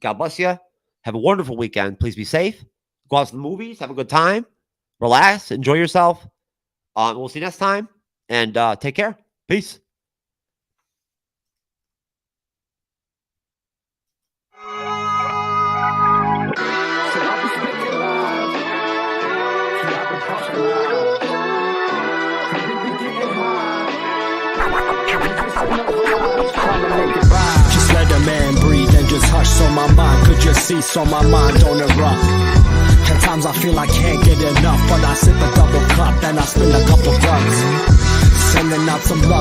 God bless you. Have a wonderful weekend. Please be safe. Go out to the movies. Have a good time. Relax. Enjoy yourself. We'll see you next time. And take care. Peace. Just let a man breathe and just hush so my mind could just see, so my mind don't erupt. At times I feel I can't get enough, but I sip a double cup and I spin a couple bucks, sending out some love.